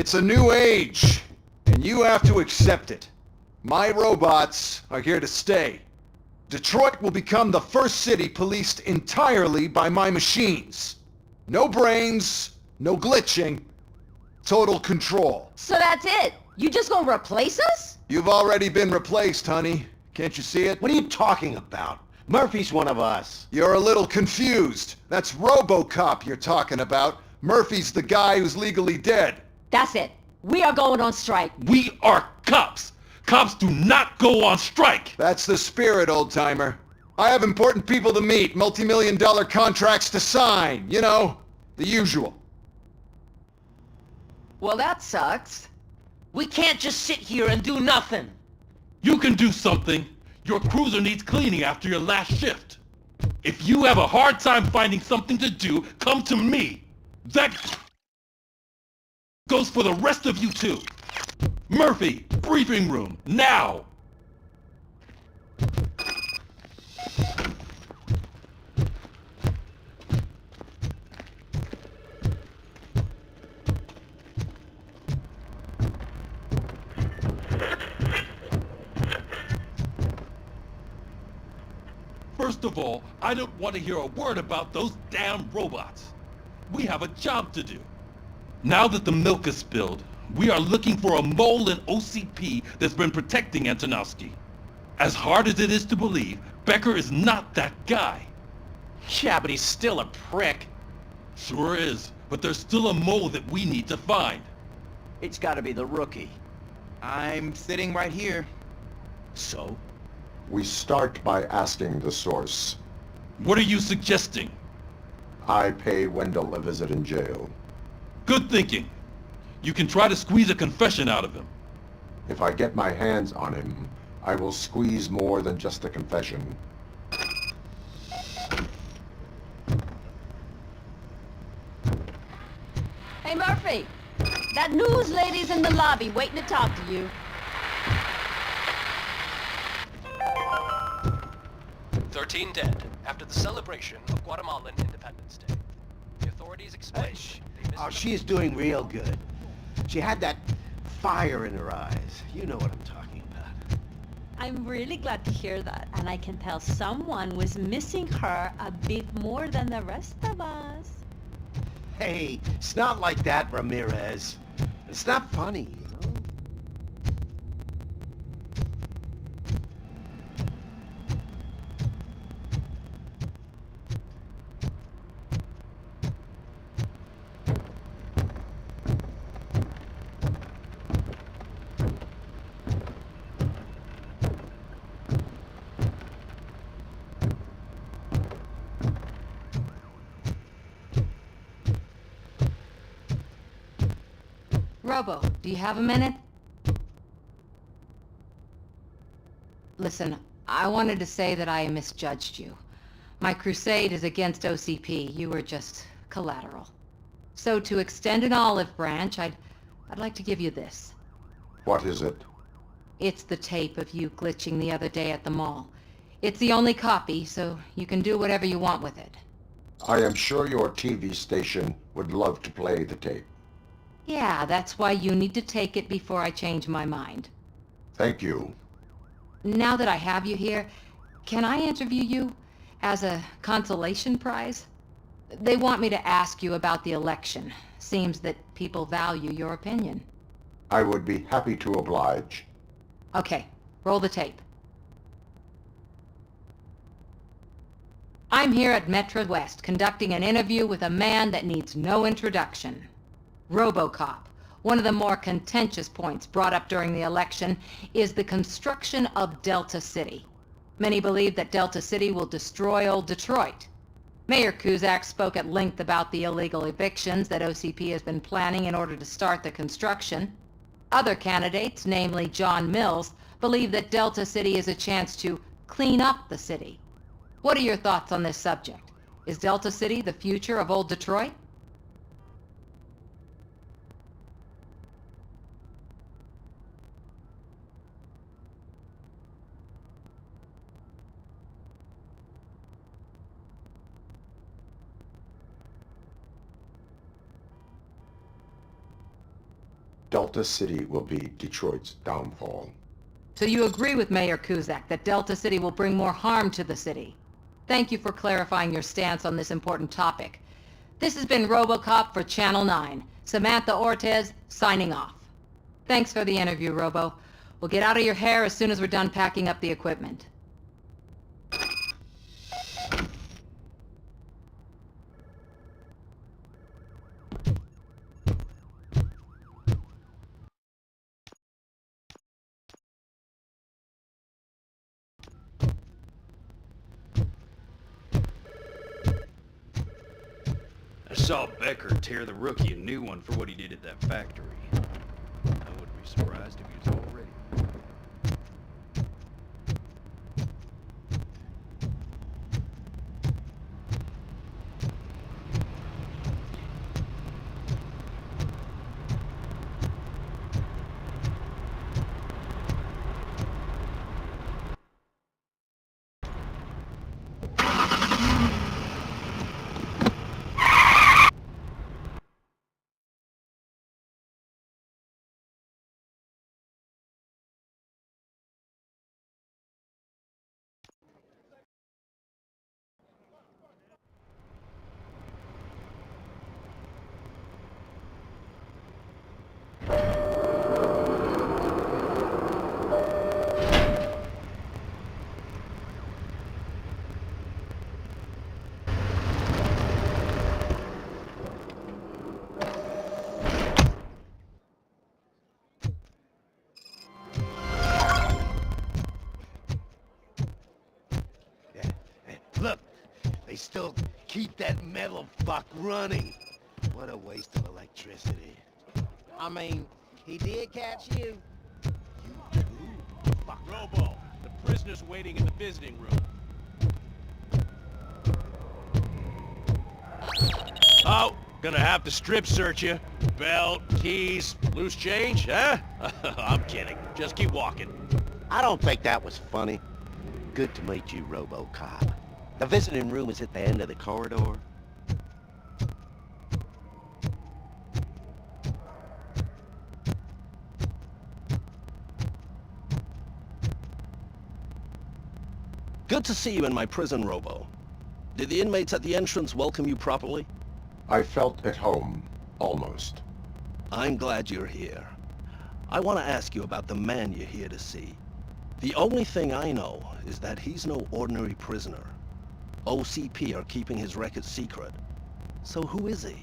It's a new age, and you have to accept it. My robots are here to stay. Detroit will become the first city policed entirely by my machines. No brains, no glitching, total control. So that's it? You just gonna replace us? You've already been replaced, honey. Can't you see it? What are you talking about? Murphy's one of us. You're a little confused. That's Robocop you're talking about. Murphy's the guy who's legally dead. That's it. We are going on strike. We are cops. Cops do not go on strike. That's the spirit, old-timer. I have important people to meet, multi-million-dollar contracts to sign. You know, the usual. Well, that sucks. We can't just sit here and do nothing. You can do something. Your cruiser needs cleaning after your last shift. If you have a hard time finding something to do, come to me. That goes for the rest of you too. Murphy, briefing room, now! First of all, I don't want to hear a word about those damn robots. We have a job to do. Now that the milk is spilled, we are looking for a mole in OCP that's been protecting Antonowski. As hard as it is to believe, Becker is not that guy. Yeah, but he's still a prick. Sure is, but there's still a mole that we need to find. It's gotta be the rookie. I'm sitting right here. So? We start by asking the source. What are you suggesting? I pay Wendell a visit in jail. Good thinking. You can try to squeeze a confession out of him. If I get my hands on him, I will squeeze more than just a confession. Hey, Murphy. That news lady's in the lobby waiting to talk to you. 13 dead after the celebration of Guatemalan Independence Day. The authorities explained Oh, she is doing real good. She had that fire in her eyes. You know what I'm talking about. I'm really glad to hear that, and I can tell someone was missing her a bit more than the rest of us. Hey, it's not like that, Ramirez. It's not funny, you know? Robo, do you have a minute? Listen, I wanted to say that I misjudged you. My crusade is against OCP. You were just collateral. So to extend an olive branch, I'd like to give you this. What is it? It's the tape of you glitching the other day at the mall. It's the only copy, so you can do whatever you want with it. I am sure your TV station would love to play the tape. Yeah, that's why you need to take it before I change my mind. Thank you. Now that I have you here, can I interview you as a consolation prize? They want me to ask you about the election. Seems that people value your opinion. I would be happy to oblige. Okay, roll the tape. I'm here at Metro West conducting an interview with a man that needs no introduction. Robocop. One of the more contentious points brought up during the election is the construction of Delta City. Many believe that Delta City will destroy old Detroit. Mayor Cusack spoke at length about the illegal evictions that OCP has been planning in order to start the construction. Other candidates, namely John Mills, believe that Delta City is a chance to clean up the city. What are your thoughts on this subject? Is Delta City the future of old Detroit? Delta City will be Detroit's downfall. So you agree with Mayor Cusack that Delta City will bring more harm to the city? Thank you for clarifying your stance on this important topic. This has been Robocop for Channel 9. Samantha Ortez, signing off. Thanks for the interview, Robo. We'll get out of your hair as soon as we're done packing up the equipment. I saw Becker tear the rookie a new one for what he did at that factory. I wouldn't be surprised if he was already... Look, they still keep that metal fuck running. What a waste of electricity. I mean, he did catch you. Fuck. Robo, the prisoner's waiting in the visiting room. Oh, gonna have to strip search you. Belt, keys, loose change, huh? I'm kidding. Just keep walking. I don't think that was funny. Good to meet you, Robocop. The visiting room is at the end of the corridor. Good to see you in my prison, Robo. Did the inmates at the entrance welcome you properly? I felt at home, almost. I'm glad you're here. I want to ask you about the man you're here to see. The only thing I know is that he's no ordinary prisoner. OCP are keeping his record secret. So who is he?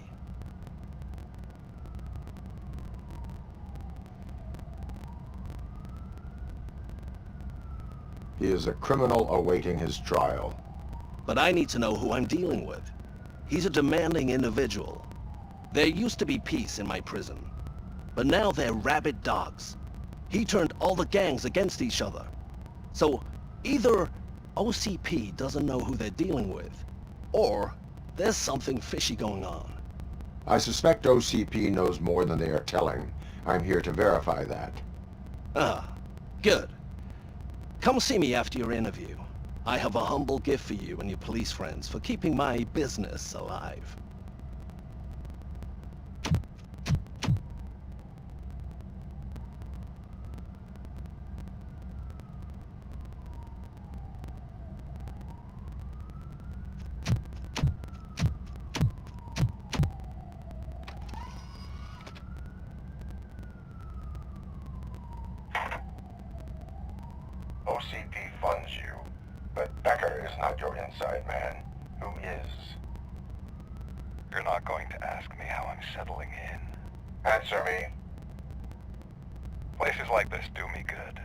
He is a criminal awaiting his trial. But I need to know who I'm dealing with. He's a demanding individual. There used to be peace in my prison. But now they're rabid dogs. He turned all the gangs against each other. So either OCP doesn't know who they're dealing with, or there's something fishy going on. I suspect OCP knows more than they are telling. I'm here to verify that. Ah, good. Come see me after your interview. I have a humble gift for you and your police friends for keeping my business alive. OCP funds you, but Becker is not your inside man. Who is? You're not going to ask me how I'm settling in. Answer me. Places like this do me good.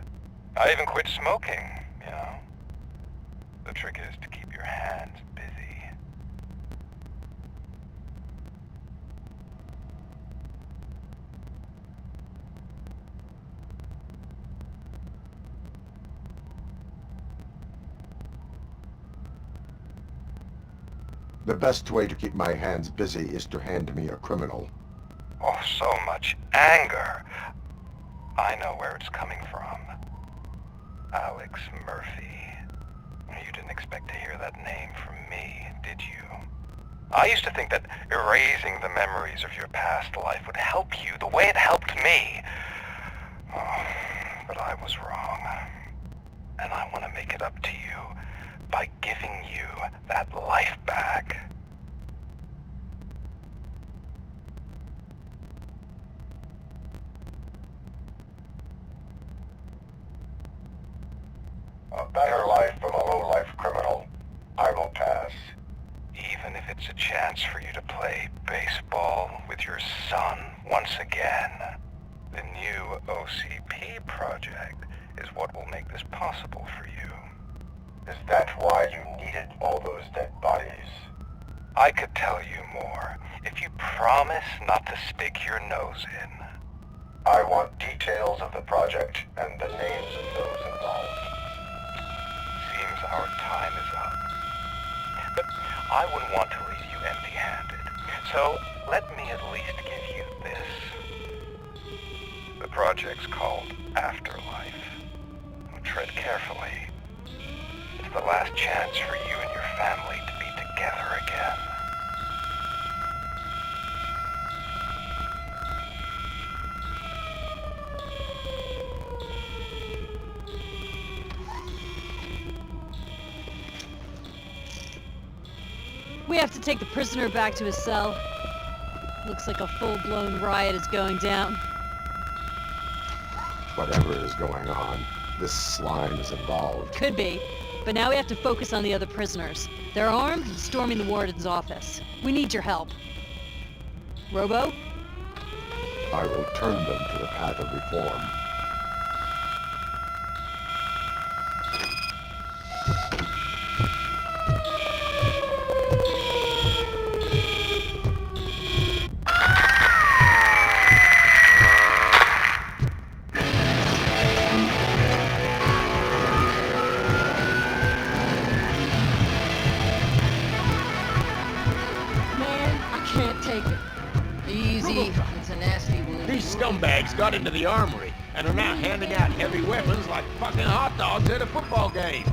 I even quit smoking, you know. The trick is to keep your hands busy. The best way to keep my hands busy is to hand me a criminal. Oh, so much anger. I know where it's coming from. Alex Murphy. You didn't expect to hear that name from me, did you? I used to think that erasing the memories of your past life would help you the way it helped me. Oh, but I was wrong. And I want to make it up to you by giving you that life back. A better life from a low-life criminal. I will pass. Even if it's a chance for you to play baseball with your son once again. The new OCP project is what will make this possible for you. Is that why you needed all those dead bodies? I could tell you more if you promise not to stick your nose in. I want details of the project and the names of those involved. Seems our time is up. But I wouldn't want to leave you empty-handed. So let me at least give you this. The project's called Afterlife. Tread carefully. It's the last chance for you and your family to be together again. We have to take the prisoner back to his cell. Looks like a full-blown riot is going down. Whatever is going on, this slime is involved. Could be. But now we have to focus on the other prisoners. They're armed and storming the warden's office. We need your help. Robo? I will turn them to the path of reform. Scumbags got into the armory and are now handing out heavy weapons like fucking hot dogs at a football game.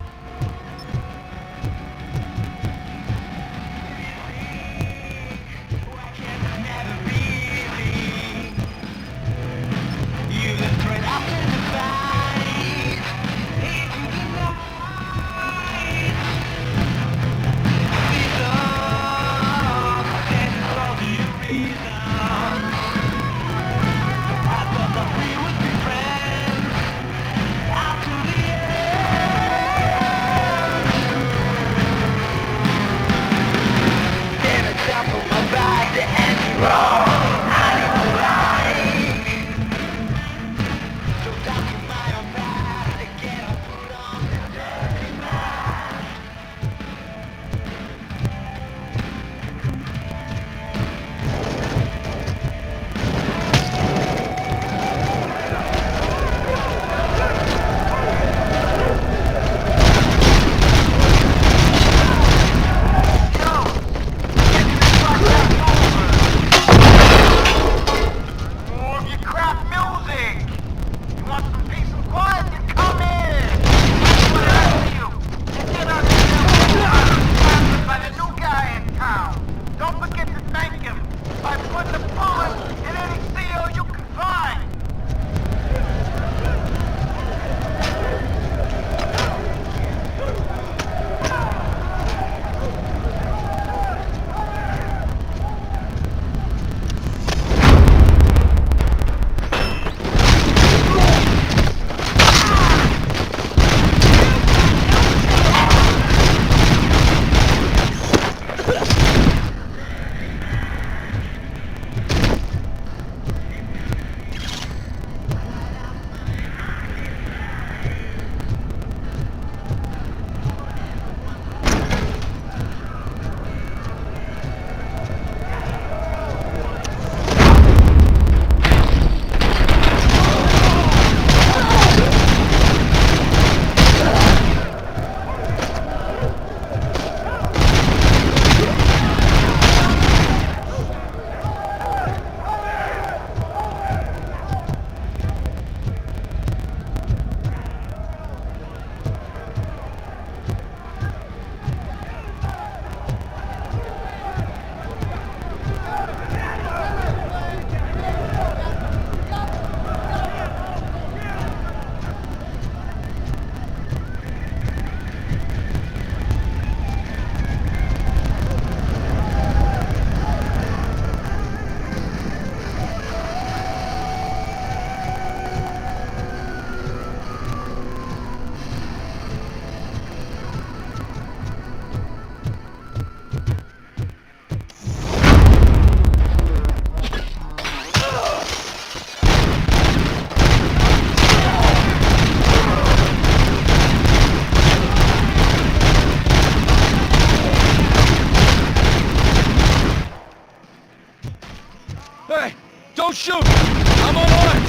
shoot! I'm on alert!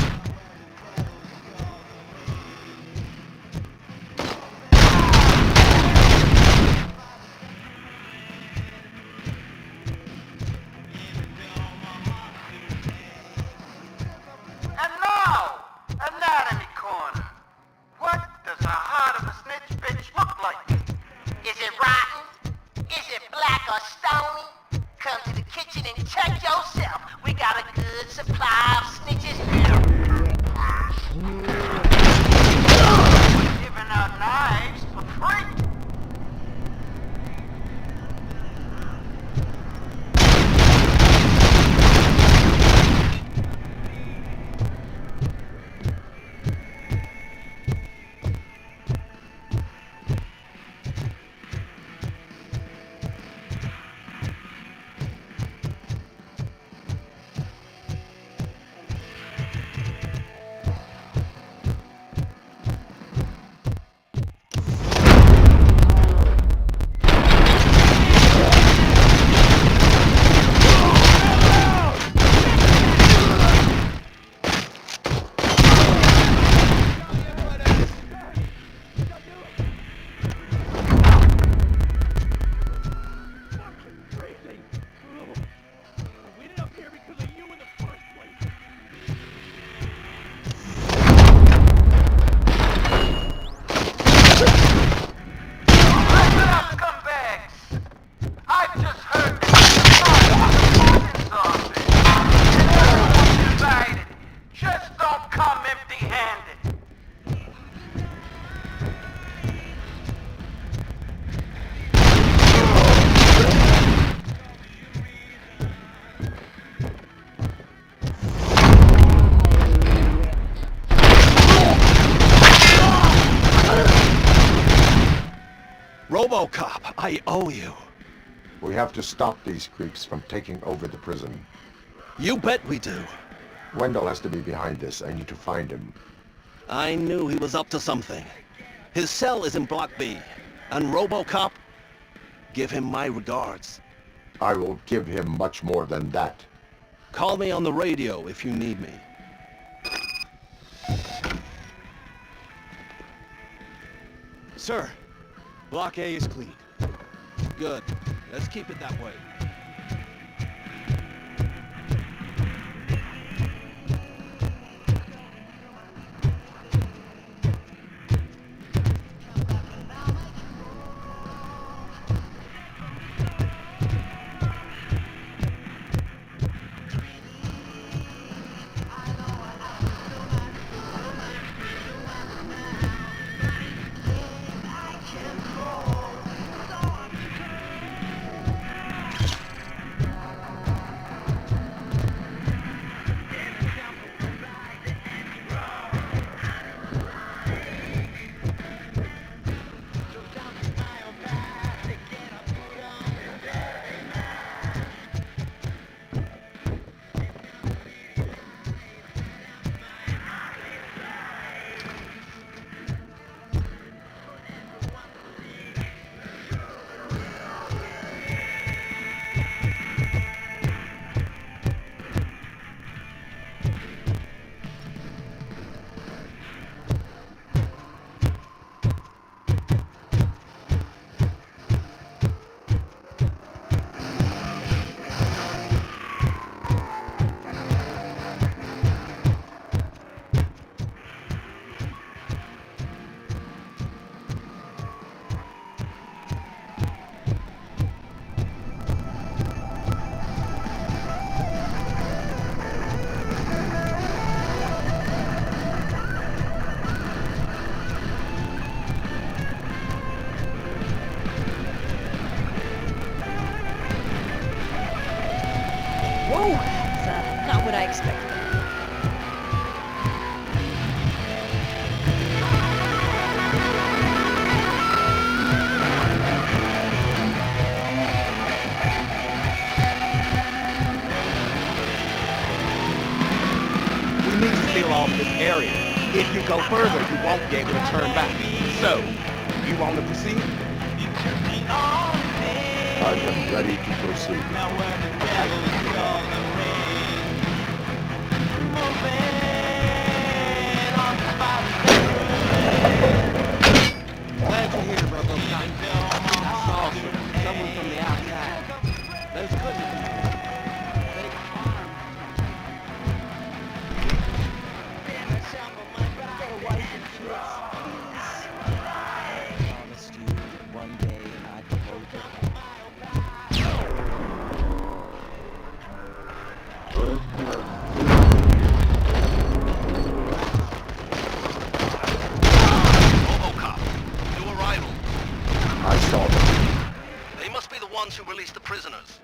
And now, Anatomy Corner. What does the heart of a snitch bitch look like? Is it rotten? Is it black or stony? Come to the kitchen and check yourself. We got a good supply of snitches. We're giving out knives for free. Robocop, I owe you. We have to stop these creeps from taking over the prison. You bet we do. Wendell has to be behind this. I need to find him. I knew he was up to something. His cell is in Block B. And Robocop, give him my regards. I will give him much more than that. Call me on the radio if you need me. Sir, Block A is clean. Good. Let's keep it that way. Whoa, that's not what I expected. We need to seal off this area. If you go further, you won't be able to turn back. So, you want to proceed? I am ready to proceed. release the prisoners.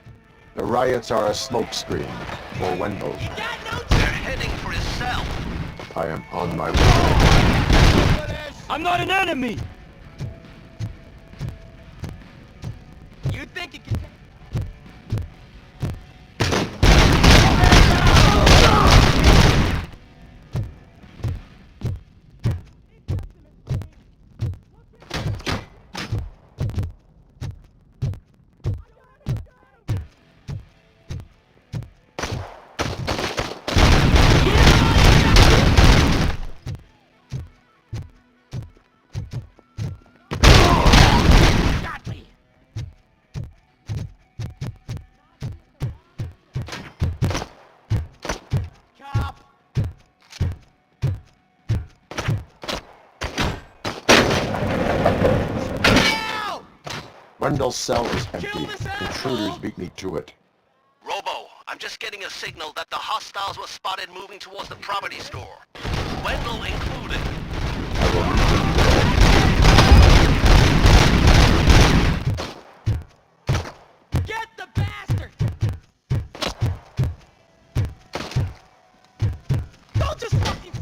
The riots are a smokescreen for Wendell. They're heading for his cell. I am on my way. I'm not an enemy! You think it can... Wendell's cell is empty. Intruders beat me to it. Robo, I'm just getting a signal that the hostiles were spotted moving towards the property store. Wendell included. Get the bastard! Don't just fucking...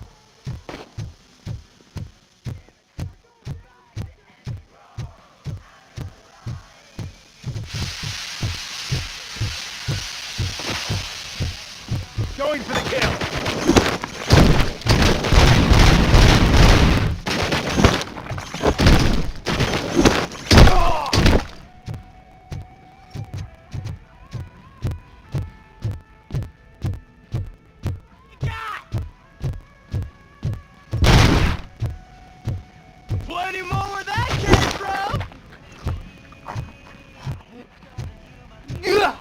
Going for the kill! Plenty more where that came from! Yeah!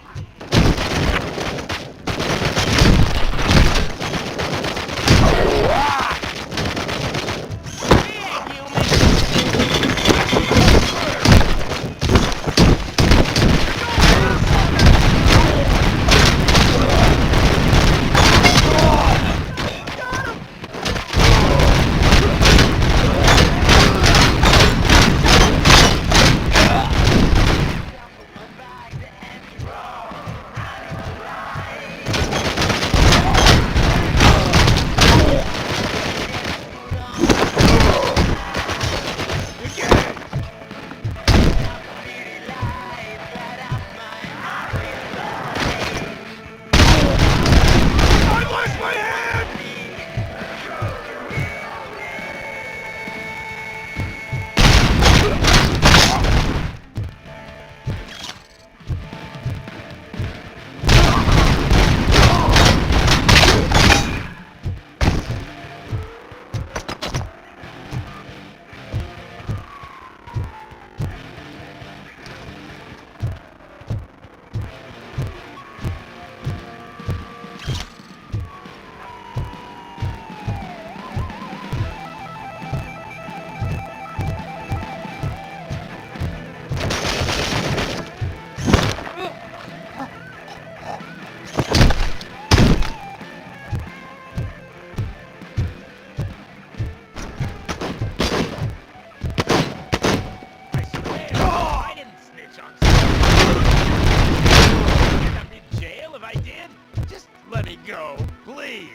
go, please.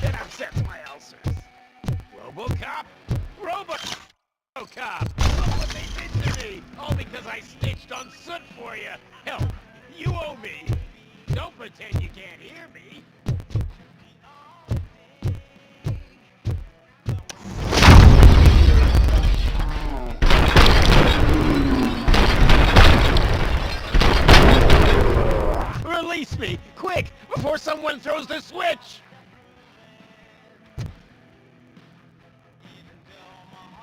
It upsets my ulcers. Robocop? Robocop! Look what they did to me! All because I snitched on Soot for you! Hell, you owe me! Don't pretend you can't hear me! Release me! Quick! Before someone throws the switch!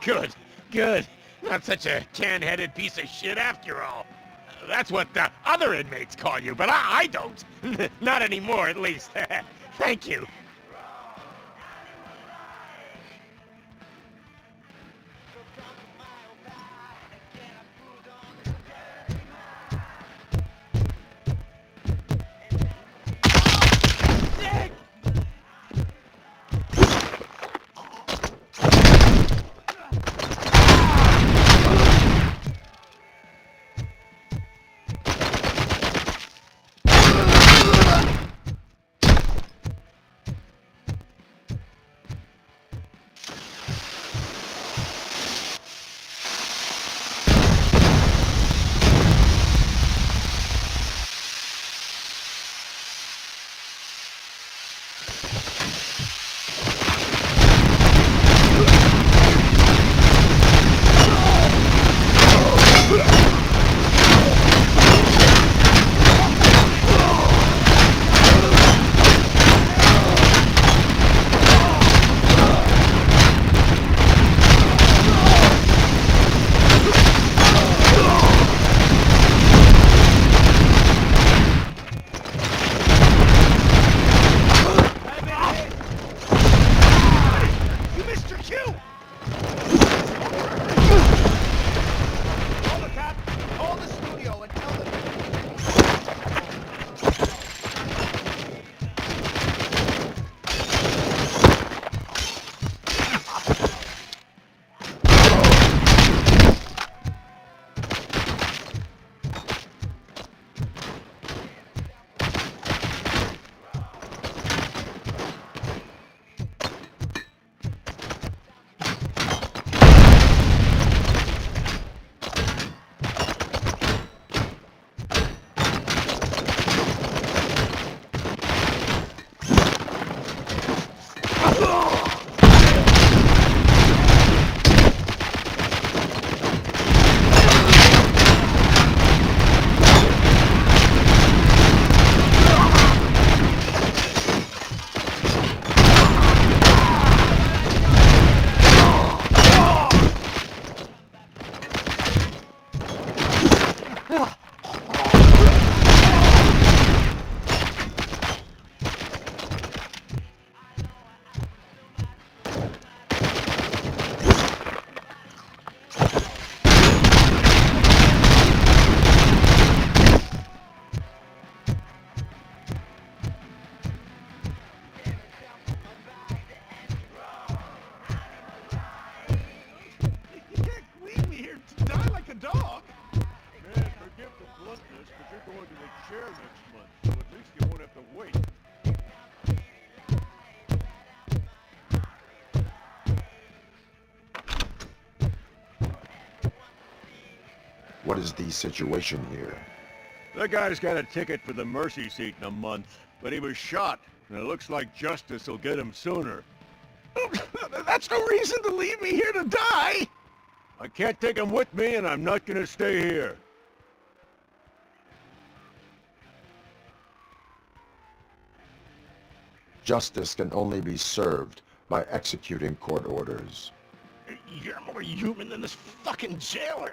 Good, good. Not such a can-headed piece of shit after all. That's what the other inmates call you, but I don't. Not anymore, at least. Thank you. You missed your cue! Robocop, call the studio and tell them... You can't leave me here to die like a dog! Man, forgive the bluntness, but you're going to the chair next month, so at least you won't have to wait. What is the situation here? That guy's got a ticket for the mercy seat in a month, but he was shot, and it looks like justice will get him sooner. That's no reason to leave me here to die! I can't take him with me, and I'm not gonna stay here. Justice can only be served by executing court orders. You're more human than this fucking jailer!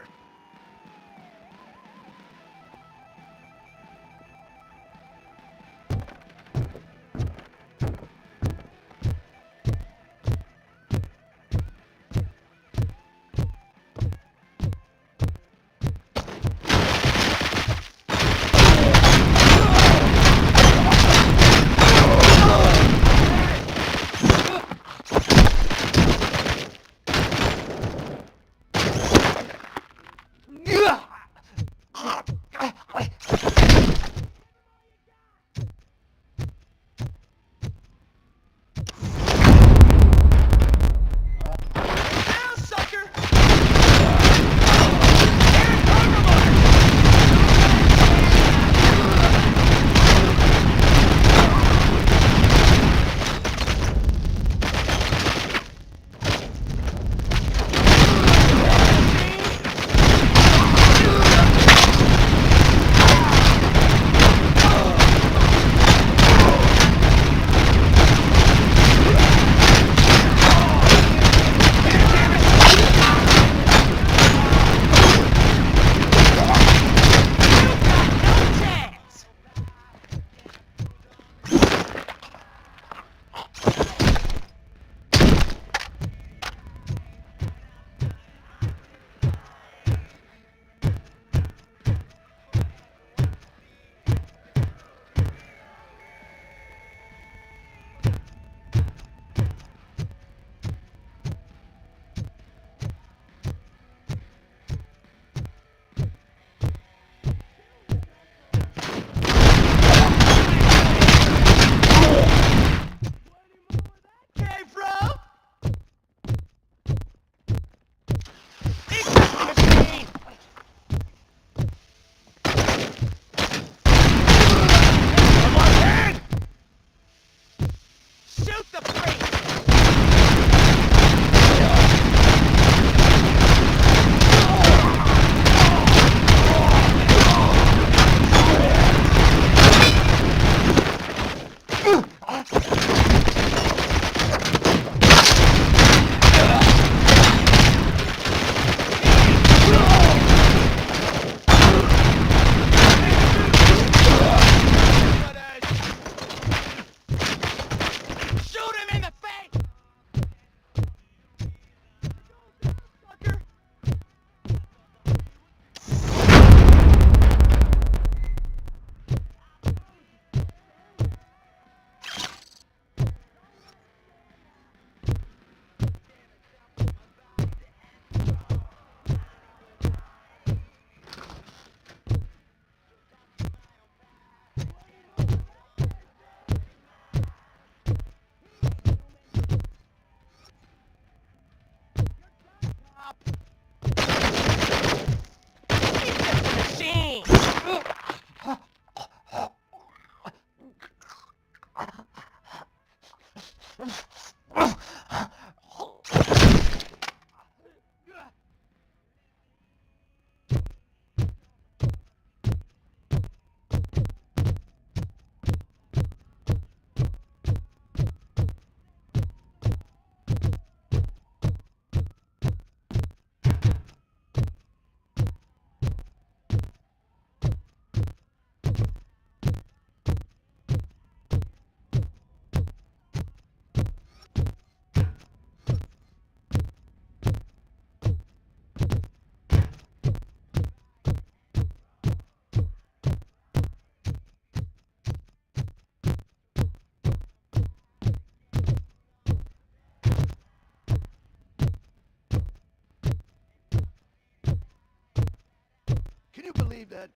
Can you believe that?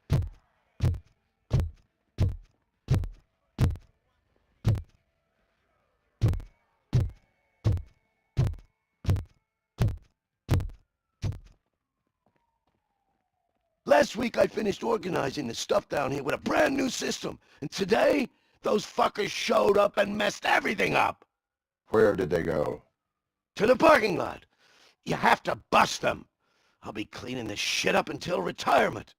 Last week I finished organizing the stuff down here with a brand new system. And today, those fuckers showed up and messed everything up. Where did they go? To the parking lot. You have to bust them. I'll be cleaning this shit up until retirement.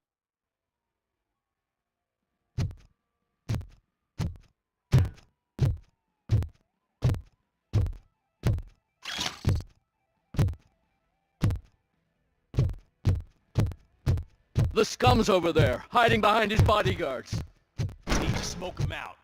The scum's over there, hiding behind his bodyguards. Need to smoke him out.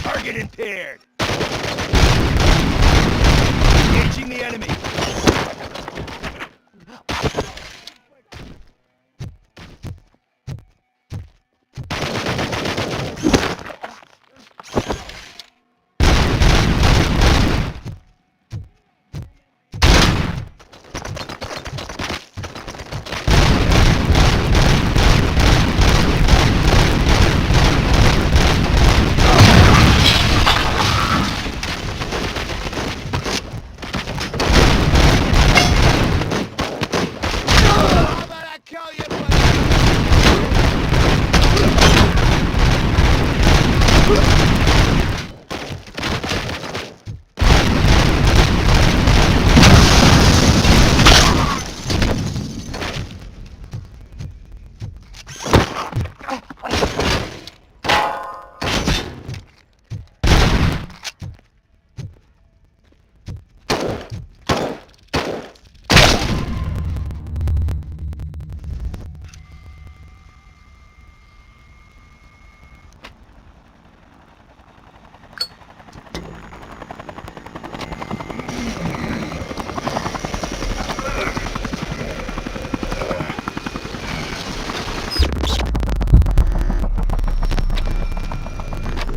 Target impaired. Engaging the enemy.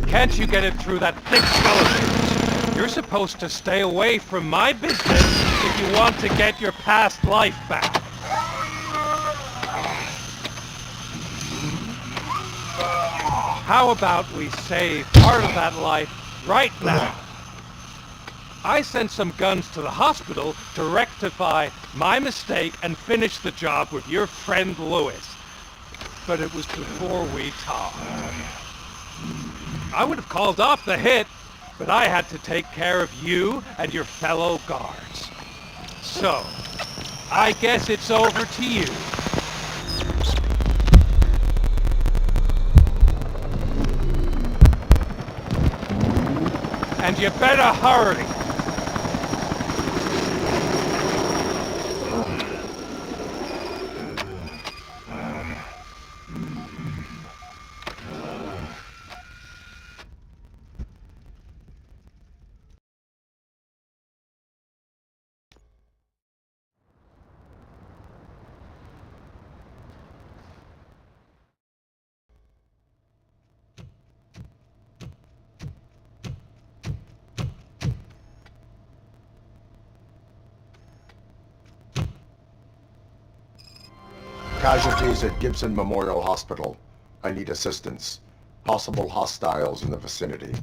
Can't you get it through that thick skeleton? You're supposed to stay away from my business if you want to get your past life back. How about we save part of that life right now? I sent some guns to the hospital to rectify my mistake and finish the job with your friend Lewis. But it was before we talked. I would have called off the hit, but I had to take care of you and your fellow guards. So, I guess it's over to you. And you better hurry. Casualties at Gibson Memorial Hospital. I need assistance. Possible hostiles in the vicinity.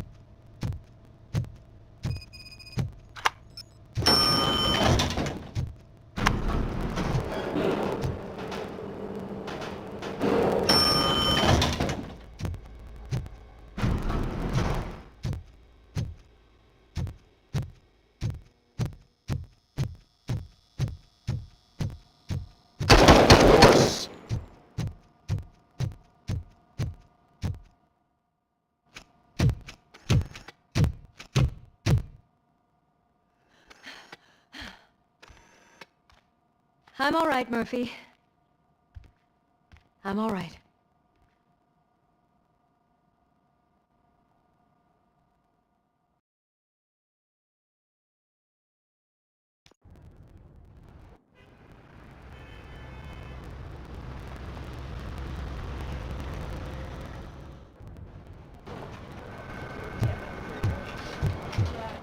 I'm all right, Murphy. I'm all right.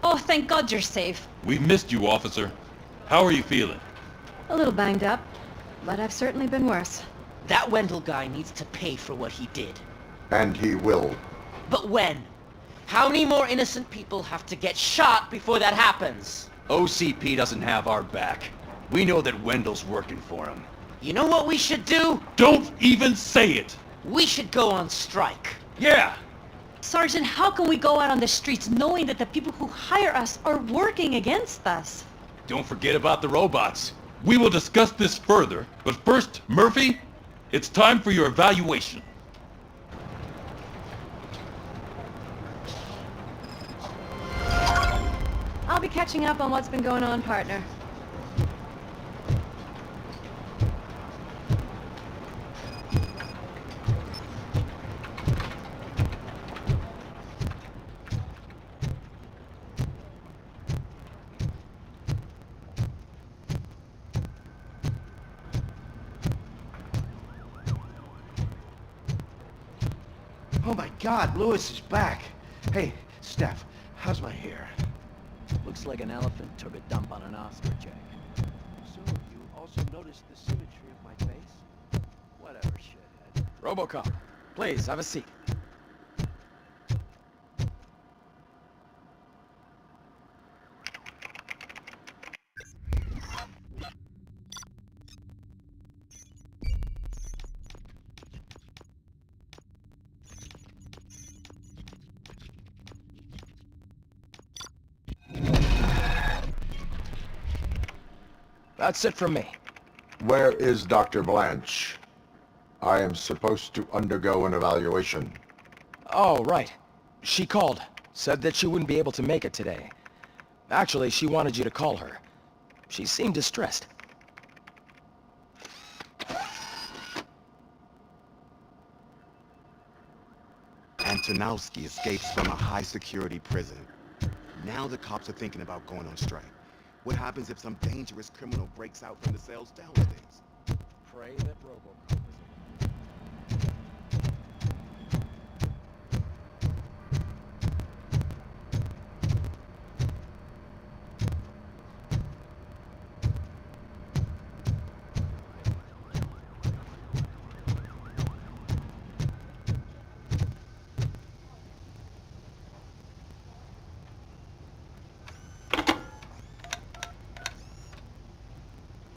Oh, thank God you're safe. We've missed you, officer. How are you feeling? A little banged up, but I've certainly been worse. That Wendell guy needs to pay for what he did. And he will. But when? How many more innocent people have to get shot before that happens? OCP doesn't have our back. We know that Wendell's working for him. You know what we should do? Don't even say it! We should go on strike. Yeah! Sergeant, how can we go out on the streets knowing that the people who hire us are working against us? Don't forget about the robots. We will discuss this further, but first, Murphy, it's time for your evaluation. I'll be catching up on what's been going on, partner. Oh my God, Lewis is back. Hey, Steph, how's my hair? Looks like an elephant took a dump on an ostrich egg. So, you also noticed the symmetry of my face? Whatever, shithead. Robocop, please, have a seat. That's it from me. Where is Dr. Blanche? I am supposed to undergo an evaluation. Oh, right. She called. Said that she wouldn't be able to make it today. Actually, she wanted you to call her. She seemed distressed. Antonowski escapes from a high-security prison. Now the cops are thinking about going on strike. What happens if some dangerous criminal breaks out from the cells down with things? Pray that Robocop is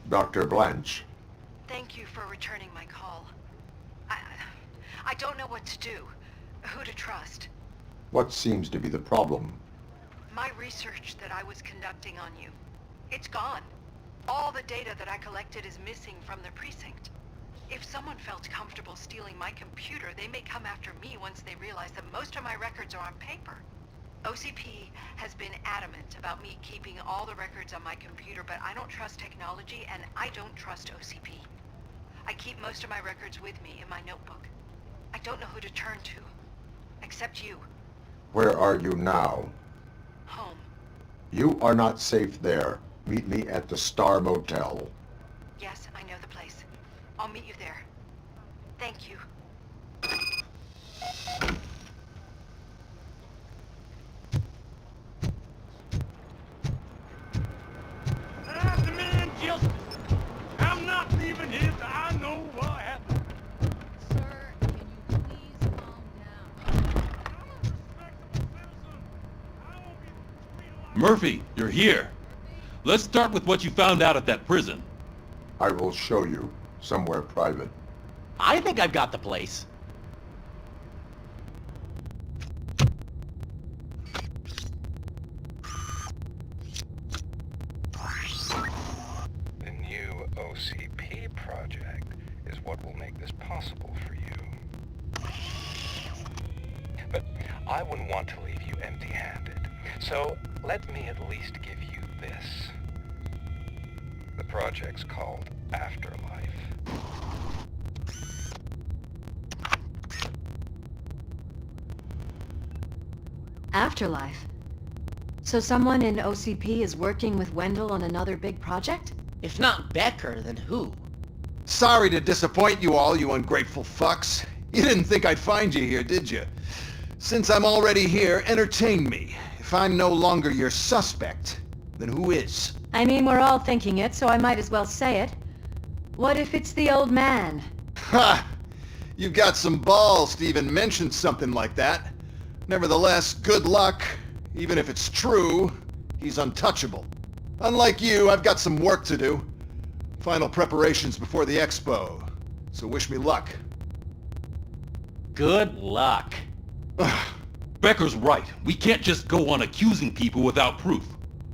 Dr. Blanche. Thank you for returning my call. I don't know what to do, who to trust. What seems to be the problem? My research that I was conducting on you, it's gone. All the data that I collected is missing from the precinct. If someone felt comfortable stealing my computer, they may come after me once they realize that most of my records are on paper. OCP has been adamant about me keeping all the records on my computer, but I don't trust technology and I don't trust OCP. I keep most of my records with me in my notebook. I don't know who to turn to, except you. Where are you now? Home. You are not safe there. Meet me at the Star Motel. Yes, I know the place. I'll meet you there. Thank you. I demand justice. I'm not leaving here till I know what Murphy, you're here. Let's start with what you found out at that prison. I will show you, somewhere private. I think I've got the place. The new OCP project is what will make this possible for you. But I wouldn't want to leave you empty-handed. So let me at least give you this. The project's called Afterlife. Afterlife? So someone in OCP is working with Wendell on another big project? If not Becker, then who? Sorry to disappoint you all, you ungrateful fucks. You didn't think I'd find you here, did you? Since I'm already here, entertain me. If I'm no longer your suspect, then who is? I mean, we're all thinking it, so I might as well say it. What if it's the old man? Ha! You've got some balls to even mention something like that. Nevertheless, good luck. Even if it's true, he's untouchable. Unlike you, I've got some work to do. Final preparations before the expo. So wish me luck. Good luck. Becker's right. We can't just go on accusing people without proof.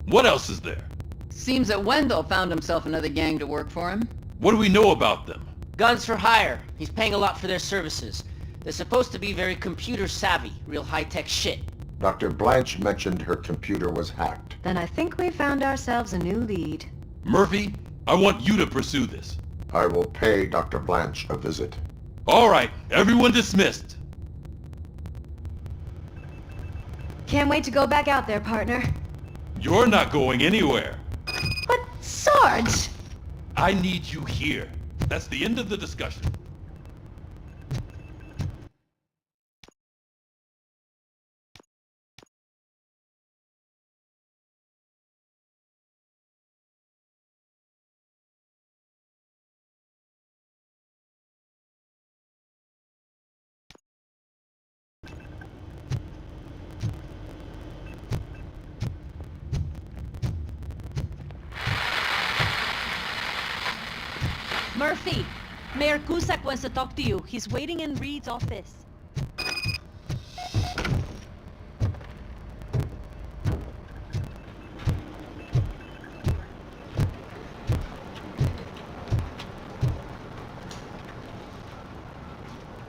What else is there? Seems that Wendell found himself another gang to work for him. What do we know about them? Guns for hire. He's paying a lot for their services. They're supposed to be very computer savvy, real high-tech shit. Dr. Blanche mentioned her computer was hacked. Then I think we found ourselves a new lead. Murphy, I want you to pursue this. I will pay Dr. Blanche a visit. All right, everyone dismissed. Can't wait to go back out there, partner. You're not going anywhere. But, Sarge! I need you here. That's the end of the discussion. Murphy, Mayor Cusack wants to talk to you. He's waiting in Reed's office.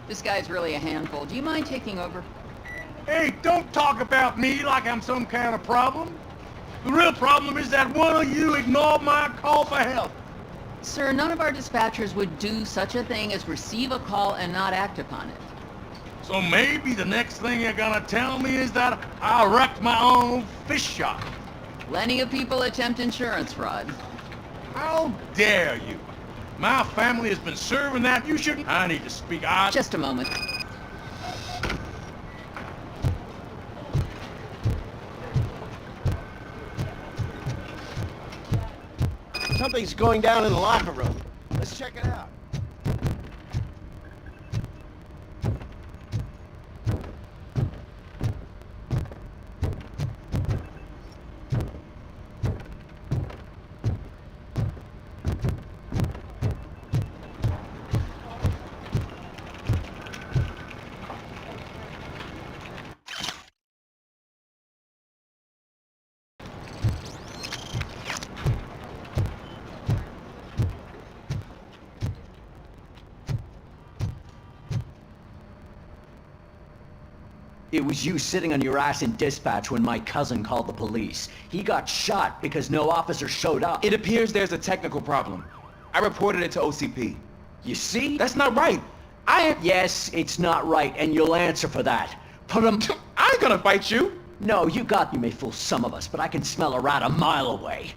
This guy's really a handful. Do you mind taking over? Hey, don't talk about me like I'm some kind of problem. The real problem is that one of you ignored my call for help. Sir, none of our dispatchers would do such a thing as receive a call and not act upon it. So maybe the next thing you're gonna tell me is that I wrecked my own fish shop. Plenty of people attempt insurance fraud. How dare you? My family has been serving that. You shouldn't... I need to speak. Just a moment. Something's going down in the locker room. Let's check it out. It was you sitting on your ass in dispatch when my cousin called the police. He got shot because no officer showed up. It appears there's a technical problem. I reported it to OCP. You see? That's not right. Yes, it's not right, and you'll answer for that. Put him... I ain't gonna fight you. No, you got me may fool some of us, but I can smell a rat a mile away.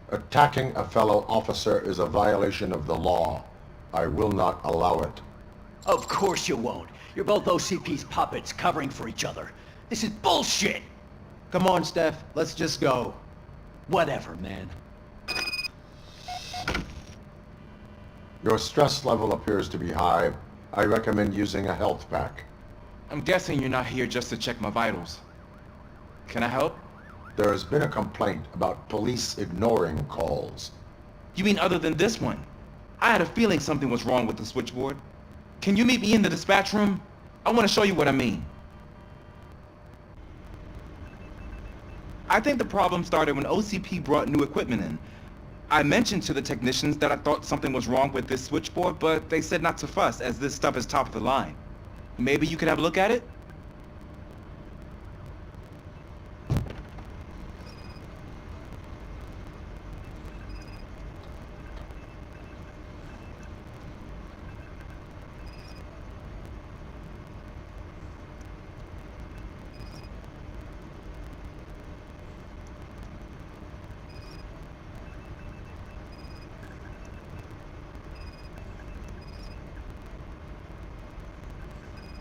Attacking a fellow officer is a violation of the law. I will not allow it. Of course you won't. You're both OCP's puppets covering for each other. This is bullshit! Come on, Steph. Let's just go. Whatever, man. Your stress level appears to be high. I recommend using a health pack. I'm guessing you're not here just to check my vitals. Can I help? There has been a complaint about police ignoring calls. You mean other than this one? I had a feeling something was wrong with the switchboard. Can you meet me in the dispatch room? I want to show you what I mean. I think the problem started when OCP brought new equipment in. I mentioned to the technicians that I thought something was wrong with this switchboard, but they said not to fuss, as this stuff is top of the line. Maybe you could have a look at it?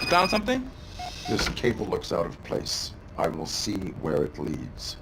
You found something? This cable looks out of place. I will see where it leads.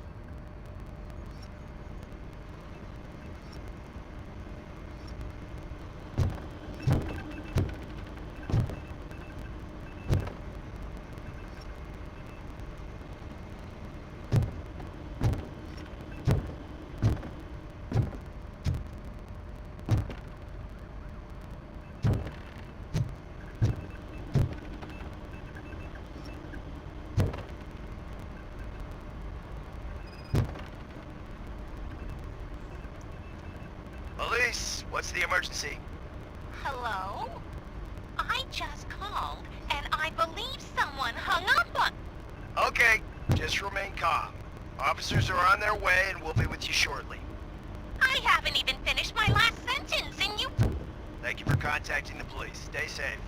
Police, what's the emergency? Hello? I just called, and I believe someone hung up on... Okay, just remain calm. Officers are on their way and we'll be with you shortly. I haven't even finished my last sentence, and you... Thank you for contacting the police. Stay safe.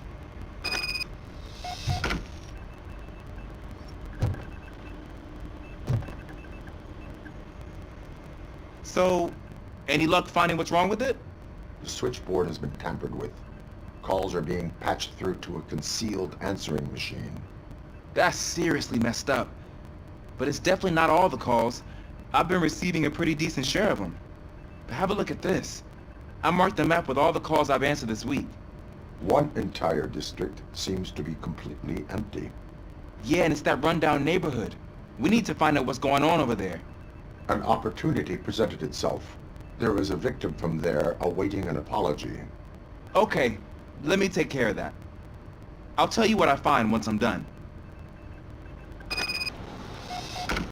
So, any luck finding what's wrong with it? The switchboard has been tampered with. Calls are being patched through to a concealed answering machine. That's seriously messed up. But it's definitely not all the calls. I've been receiving a pretty decent share of them. But have a look at this. I marked the map with all the calls I've answered this week. One entire district seems to be completely empty. Yeah, and it's that rundown neighborhood. We need to find out what's going on over there. An opportunity presented itself. There is a victim from there awaiting an apology. Okay, let me take care of that. I'll tell you what I find once I'm done.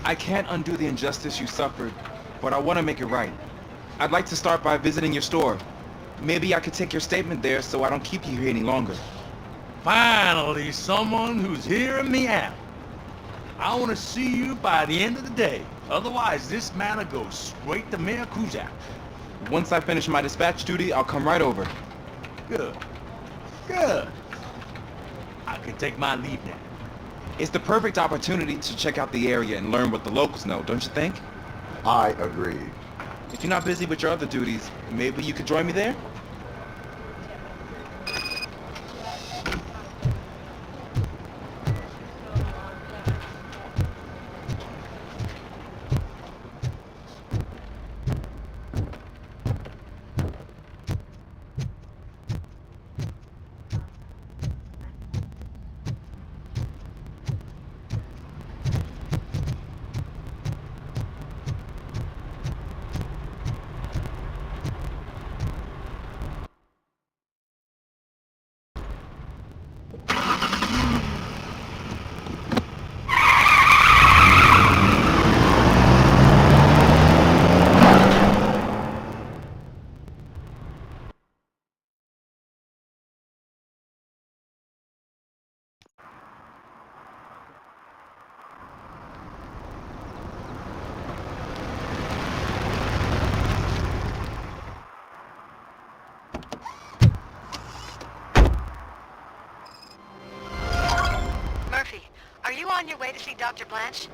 I can't undo the injustice you suffered, but I want to make it right. I'd like to start by visiting your store. Maybe I could take your statement there so I don't keep you here any longer. Finally, someone who's hearing me out. I want to see you by the end of the day. Otherwise, this matter goes straight to Mayor Kuzak. Once I finish my dispatch duty, I'll come right over. Good. Good. I can take my leave now. It's the perfect opportunity to check out the area and learn what the locals know, don't you think? I agree. If you're not busy with your other duties, maybe you could join me there? Are you on your way to see Dr. Blanche?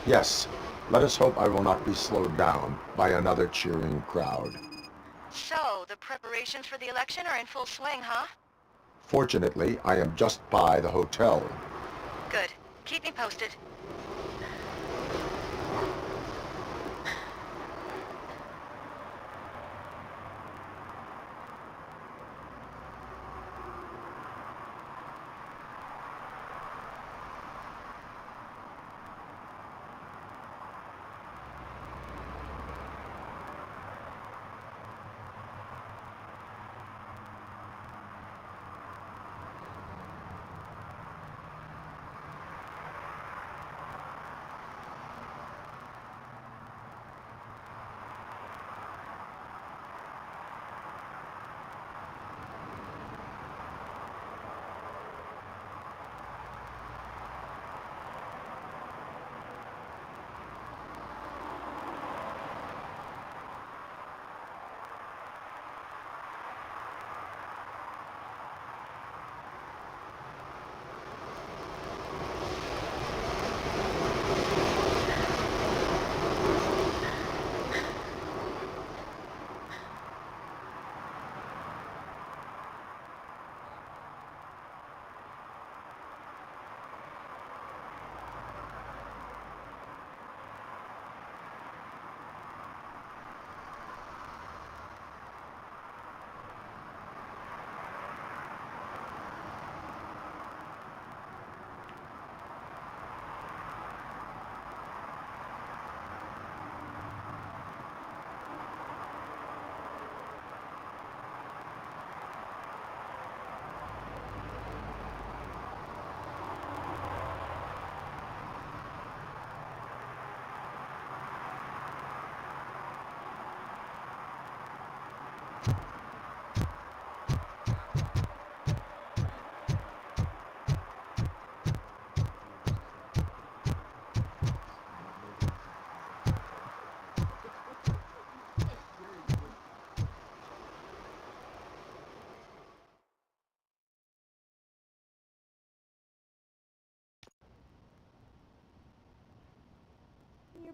Yes. Let us hope I will not be slowed down by another cheering crowd. So, the preparations for the election are in full swing, huh? Fortunately, I am just by the hotel. Good. Keep me posted.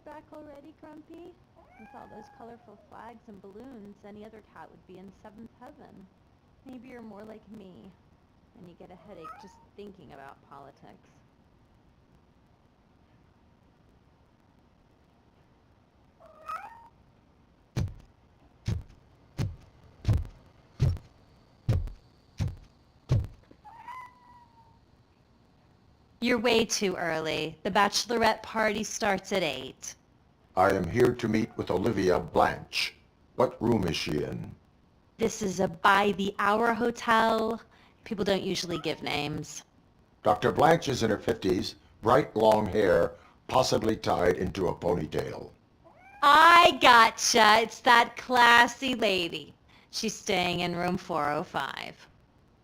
back already, Grumpy? With all those colorful flags and balloons, any other cat would be in seventh heaven. Maybe you're more like me, and you get a headache just thinking about politics. You're way too early. The bachelorette party starts at 8. I am here to meet with Olivia Blanche. What room is she in? This is a by-the-hour hotel. People don't usually give names. Dr. Blanche is in her 50s, bright long hair, possibly tied into a ponytail. I gotcha. It's that classy lady. She's staying in room 405.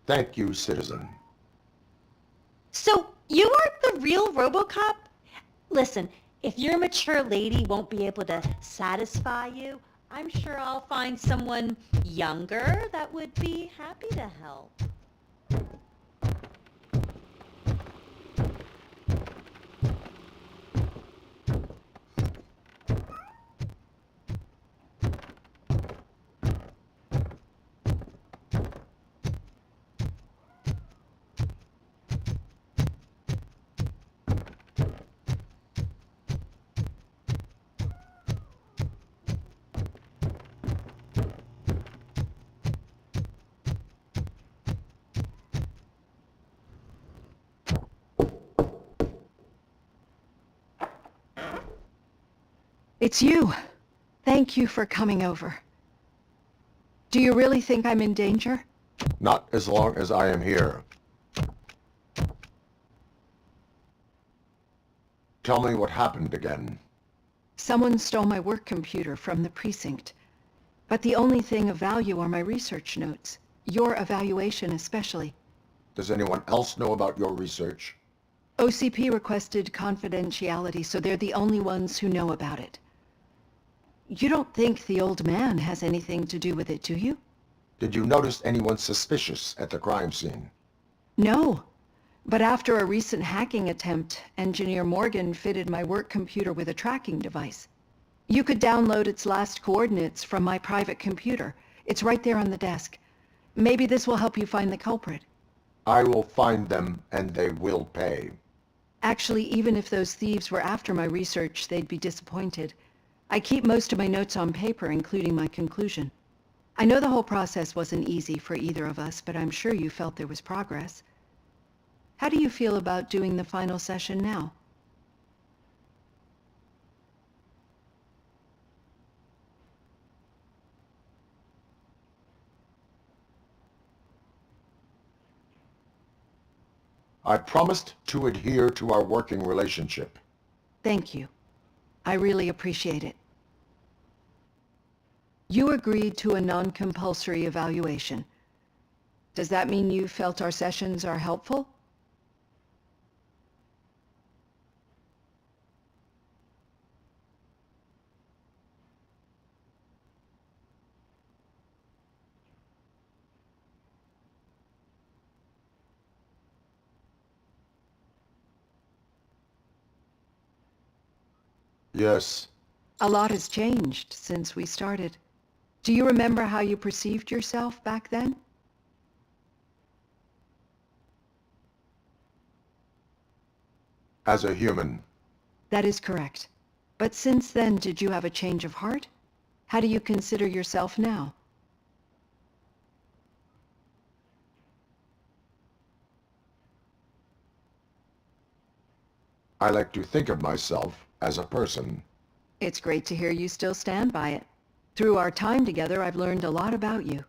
Thank you, citizen. So, you aren't the real Robocop? Listen, if your mature lady won't be able to satisfy you, I'm sure I'll find someone younger that would be happy to help. It's you. Thank you for coming over. Do you really think I'm in danger? Not as long as I am here. Tell me what happened again. Someone stole my work computer from the precinct. But the only thing of value are my research notes. Your evaluation especially. Does anyone else know about your research? OCP requested confidentiality, so they're the only ones who know about it. You don't think the old man has anything to do with it, do you? Did you notice anyone suspicious at the crime scene? No. But after a recent hacking attempt, Engineer Morgan fitted my work computer with a tracking device. You could download its last coordinates from my private computer. It's right there on the desk. Maybe this will help you find the culprit. I will find them, and they will pay. Actually, even if those thieves were after my research, they'd be disappointed. I keep most of my notes on paper, including my conclusion. I know the whole process wasn't easy for either of us, but I'm sure you felt there was progress. How do you feel about doing the final session now? I promised to adhere to our working relationship. Thank you. I really appreciate it. You agreed to a non-compulsory evaluation. Does that mean you felt our sessions are helpful? Yes. A lot has changed since we started. Do you remember how you perceived yourself back then? As a human. That is correct. But since then, did you have a change of heart? How do you consider yourself now? I like to think of myself as a person. It's great to hear you still stand by it. Through our time together, I've learned a lot about you.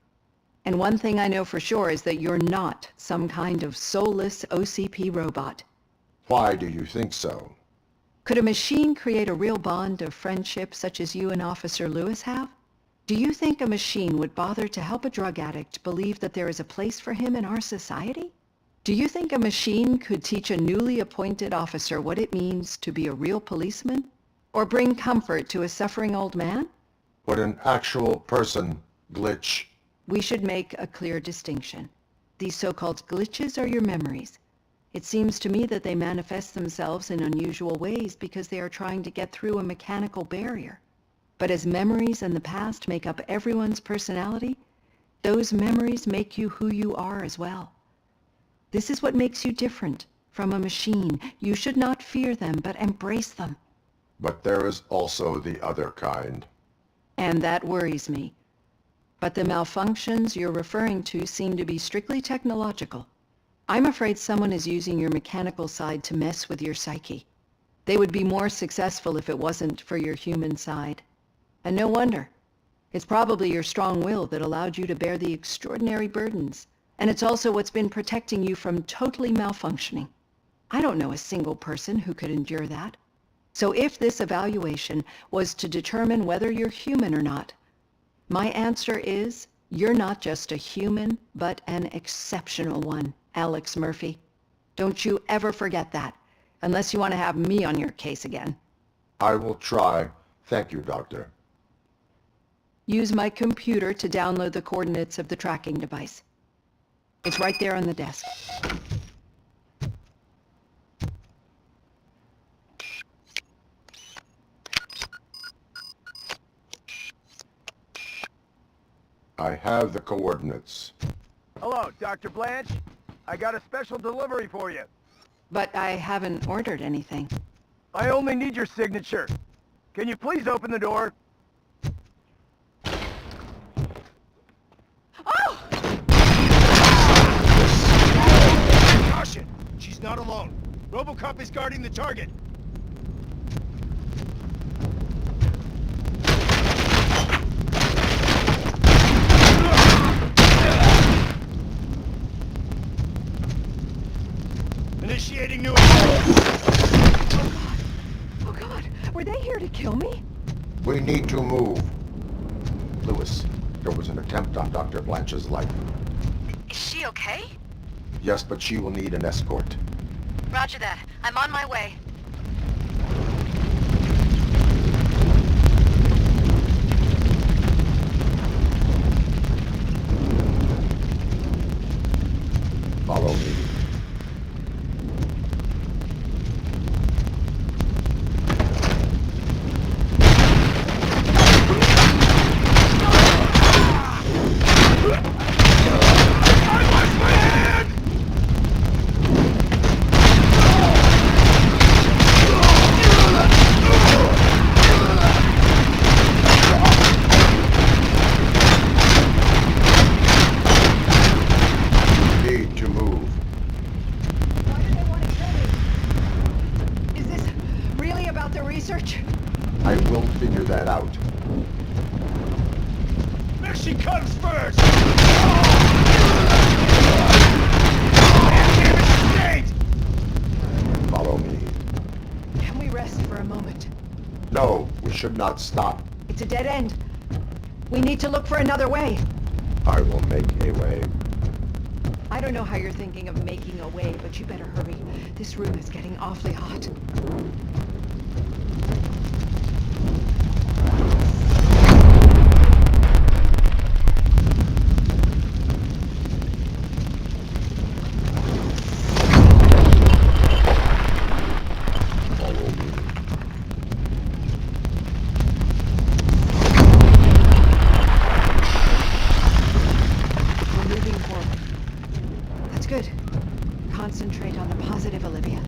And one thing I know for sure is that you're not some kind of soulless OCP robot. Why do you think so? Could a machine create a real bond of friendship such as you and Officer Lewis have? Do you think a machine would bother to help a drug addict believe that there is a place for him in our society? Do you think a machine could teach a newly appointed officer what it means to be a real policeman? Or bring comfort to a suffering old man? Would an actual person glitch? We should make a clear distinction. These so-called glitches are your memories. It seems to me that they manifest themselves in unusual ways because they are trying to get through a mechanical barrier. But as memories in the past make up everyone's personality, those memories make you who you are as well. This is what makes you different from a machine. You should not fear them, but embrace them. But there is also the other kind. And that worries me. But the malfunctions you're referring to seem to be strictly technological. I'm afraid someone is using your mechanical side to mess with your psyche. They would be more successful if it wasn't for your human side. And no wonder. It's probably your strong will that allowed you to bear the extraordinary burdens. And it's also what's been protecting you from totally malfunctioning. I don't know a single person who could endure that. So if this evaluation was to determine whether you're human or not, my answer is you're not just a human, but an exceptional one, Alex Murphy. Don't you ever forget that, unless you want to have me on your case again. I will try. Thank you, Doctor. Use my computer to download the coordinates of the tracking device. It's right there on the desk. I have the coordinates. Hello, Dr. Blanche. I got a special delivery for you. But I haven't ordered anything. I only need your signature. Can you please open the door? Oh! Caution! She's not alone. Robocop is guarding the target. Initiating new attack. Oh God! Were they here to kill me? We need to move. Lewis, there was an attempt on Dr. Blanche's life. Is she okay? Yes, but she will need an escort. Roger that. I'm on my way. Follow me. I will figure that out. There she comes first! Follow me. Can we rest for a moment? No, we should not stop. It's a dead end. We need to look for another way. I will make a way. I don't know how you're thinking of making a way, but you better hurry. This room is getting awfully hot. Concentrate on the positive, Olivia.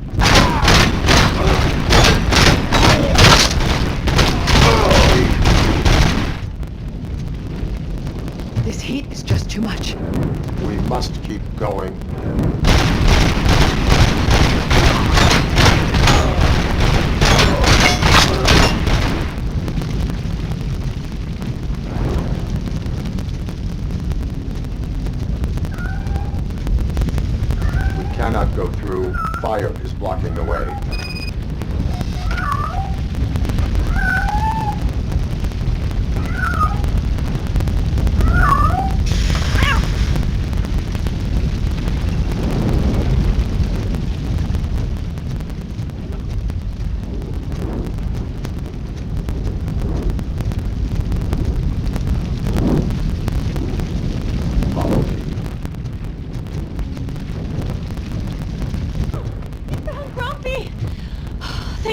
This heat is just too much. We must keep going. Cannot go through. Fire is blocking the way.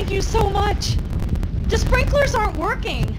Thank you so much! The sprinklers aren't working!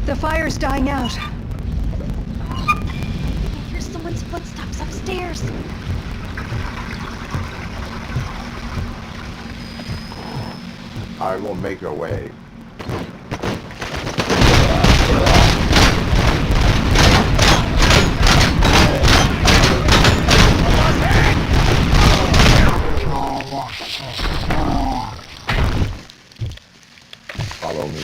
The fire's dying out. I hear someone's footsteps upstairs. I will make a way. Follow me.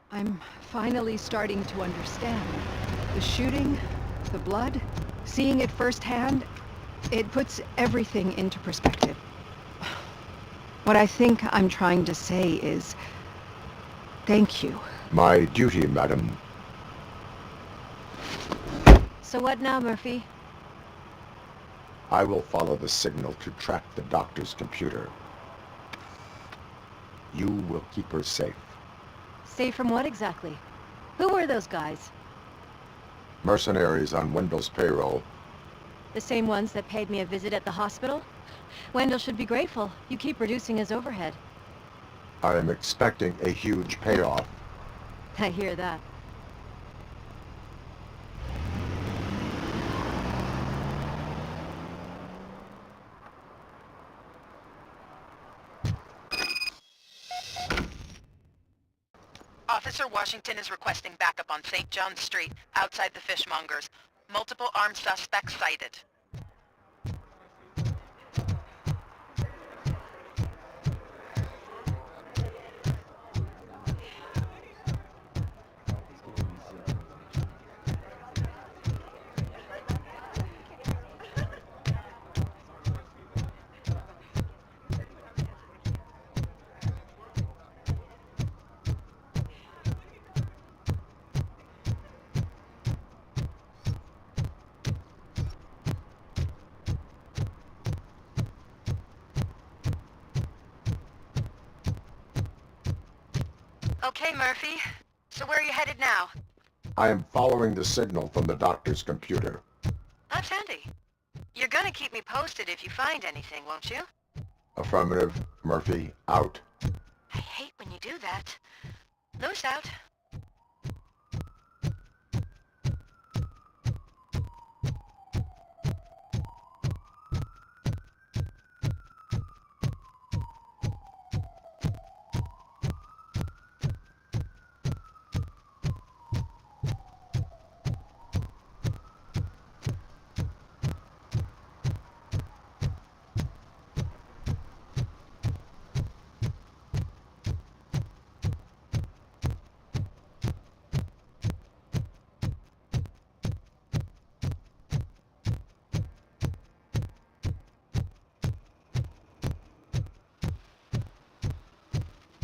I'm finally starting to understand. The shooting, the blood, seeing it firsthand, it puts everything into perspective. What I think I'm trying to say is, thank you. My duty, madam. So what now, Murphy? I will follow the signal to track the doctor's computer. You will keep her safe. Safe from what exactly? Who were those guys? Mercenaries on Wendell's payroll. The same ones that paid me a visit at the hospital? Wendell should be grateful. You keep reducing his overhead. I am expecting a huge payoff. I hear that. Officer Washington is requesting backup on St. John's Street, outside the fishmongers. Multiple armed suspects sighted. Okay, Murphy. So where are you headed now? I am following the signal from the doctor's computer. That's handy. You're gonna keep me posted if you find anything, won't you? Affirmative. Murphy, out. I hate when you do that. Loose out.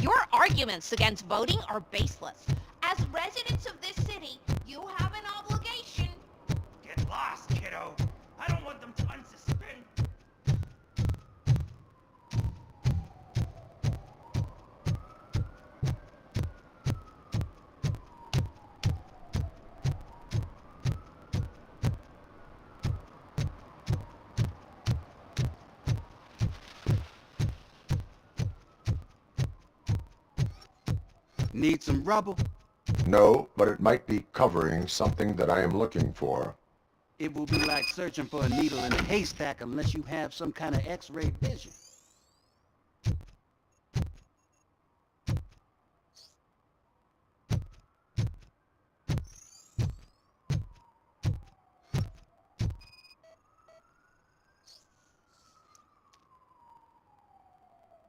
Your arguments against voting are baseless. As residents of this city, you have an obligation Need some rubble? No, but it might be covering something that I am looking for. It will be like searching for a needle in a haystack unless you have some kind of X-ray vision.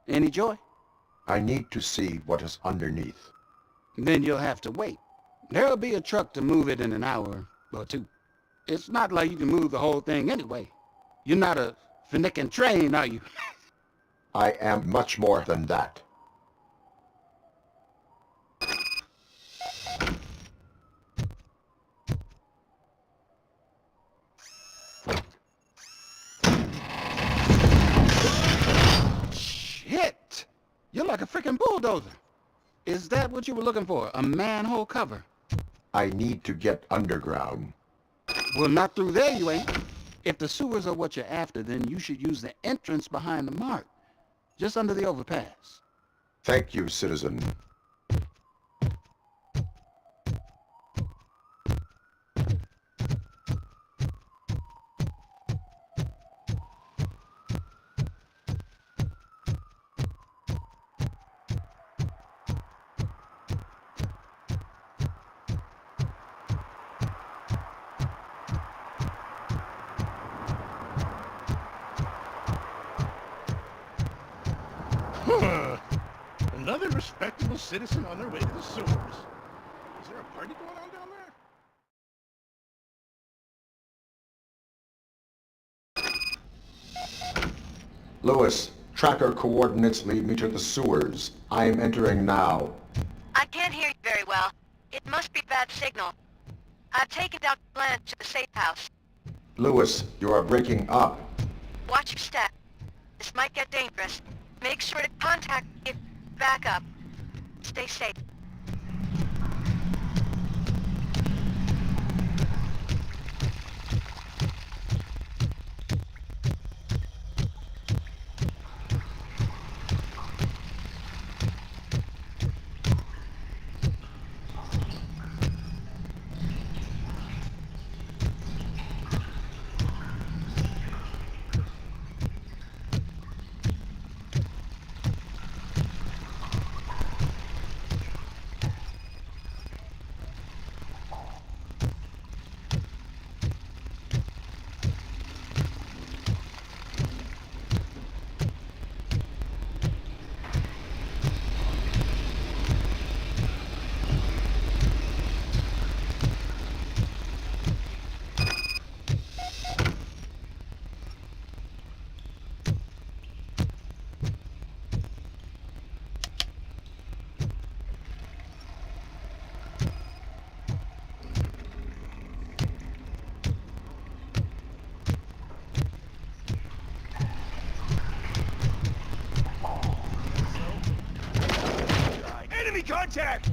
Any joy? I need to see what is underneath. Then you'll have to wait. There'll be a truck to move it in an hour or two. It's not like you can move the whole thing anyway. You're not a finicking train, are you? I am much more than that. Shit! You're like a freaking bulldozer. Is that what you were looking for? A manhole cover? I need to get underground. Well, not through there, you ain't. If the sewers are what you're after, then you should use the entrance behind the mark, just under the overpass. Thank you, citizen. Another respectable citizen on their way to the sewers. Is there a party going on down there? Lewis, tracker coordinates lead me to the sewers. I am entering now. I can't hear you very well. It must be bad signal. I've taken down Blanche to the safe house. Lewis, you are breaking up. Watch your step. This might get dangerous. Make sure to contact me if back up. Stay safe. Enemy contact!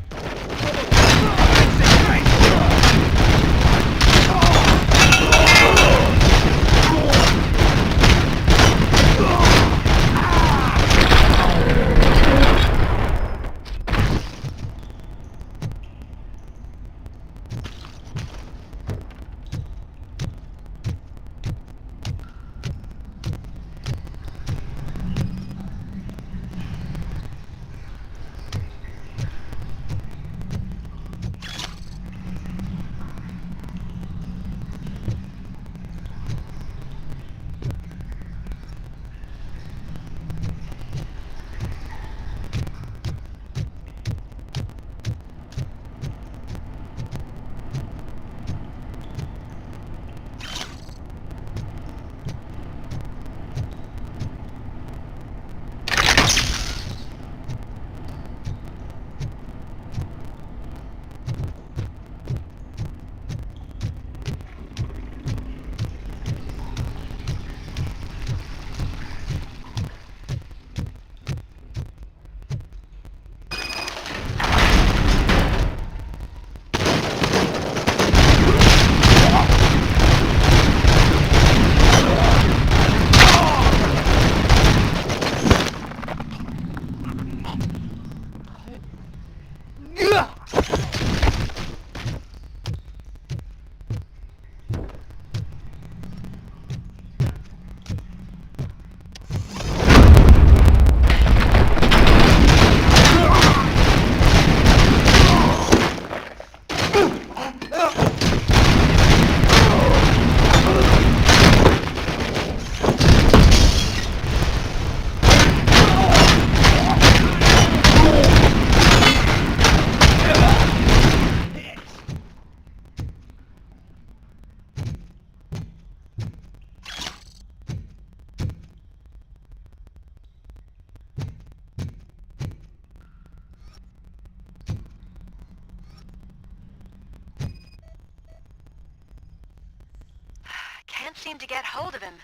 seem to get hold of him.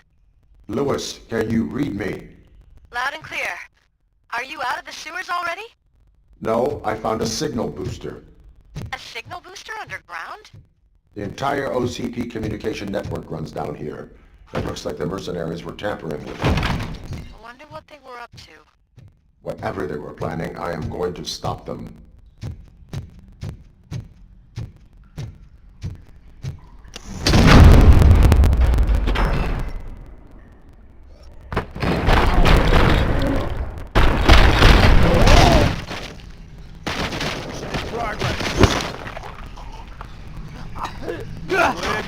Lewis, can you read me? Loud and clear. Are you out of the sewers already? No, I found a signal booster. A signal booster underground? The entire OCP communication network runs down here. It looks like the mercenaries were tampering with it. I wonder what they were up to. Whatever they were planning, I am going to stop them.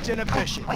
Swift and efficient.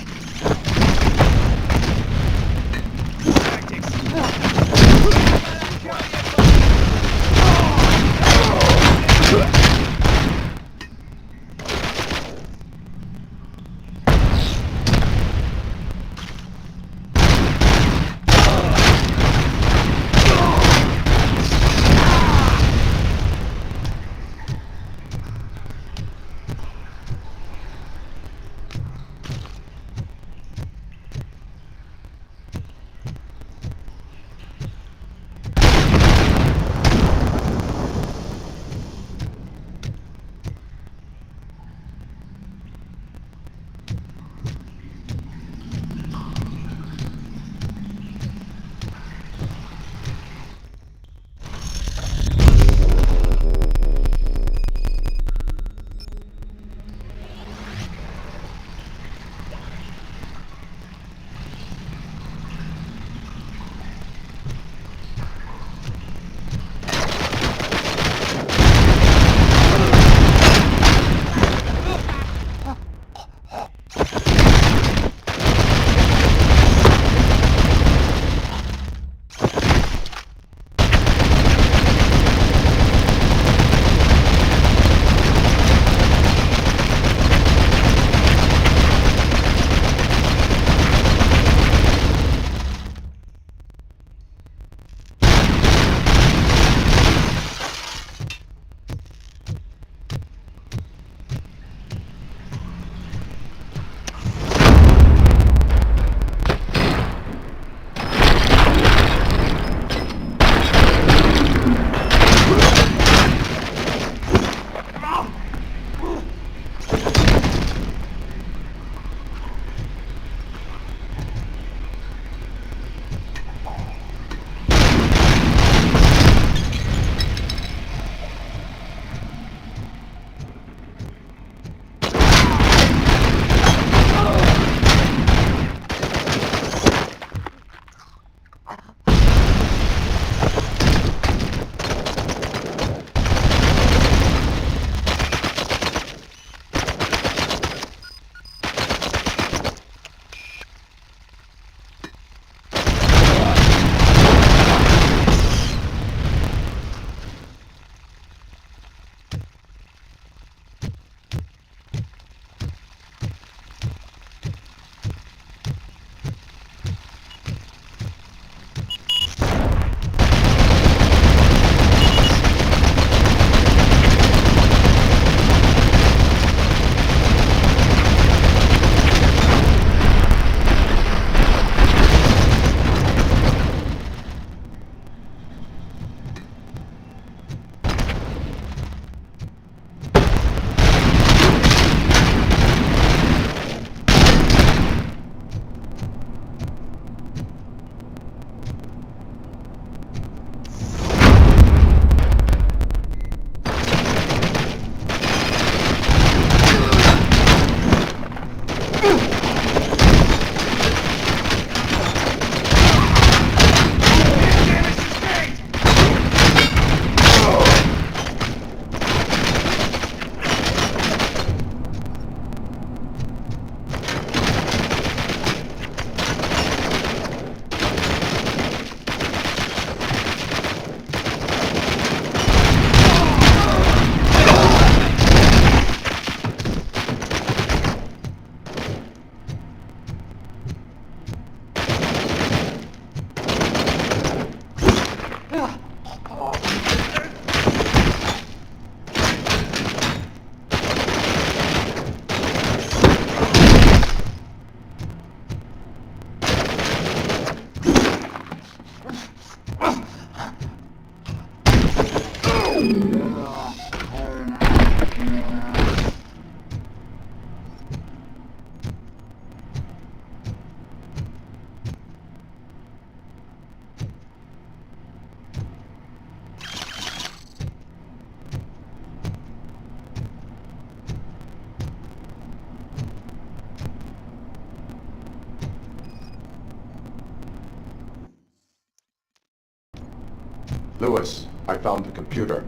Lewis, I found the computer.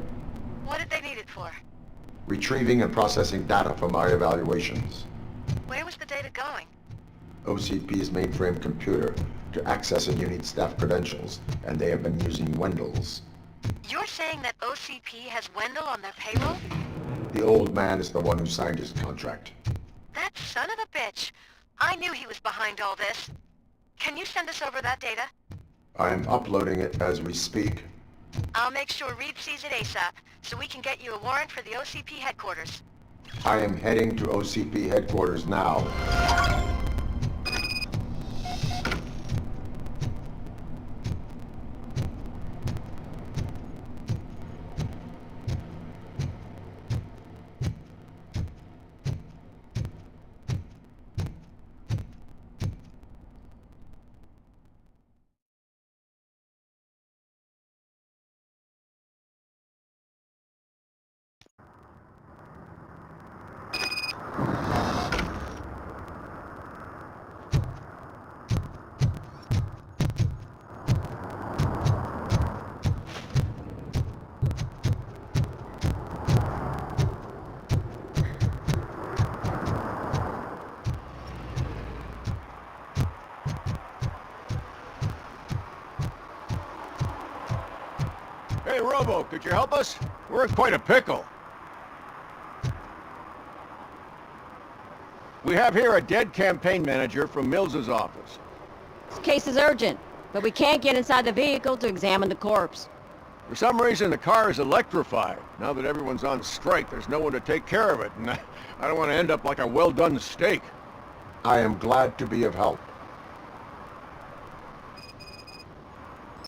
What did they need it for? Retrieving and processing data from my evaluations. Where was the data going? OCP's mainframe computer to access a unit's staff credentials, and they have been using Wendell's. You're saying that OCP has Wendell on their payroll? The old man is the one who signed his contract. That son of a bitch! I knew he was behind all this. Can you send us over that data? I am uploading it as we speak. I'll make sure Reed sees it ASAP, so we can get you a warrant for the OCP headquarters. I am heading to OCP headquarters now. Hey, Robo, could you help us? We're in quite a pickle. We have here a dead campaign manager from Mills's office. This case is urgent, but we can't get inside the vehicle to examine the corpse. For some reason, the car is electrified. Now that everyone's on strike, there's no one to take care of it, and I don't want to end up like a well-done steak. I am glad to be of help.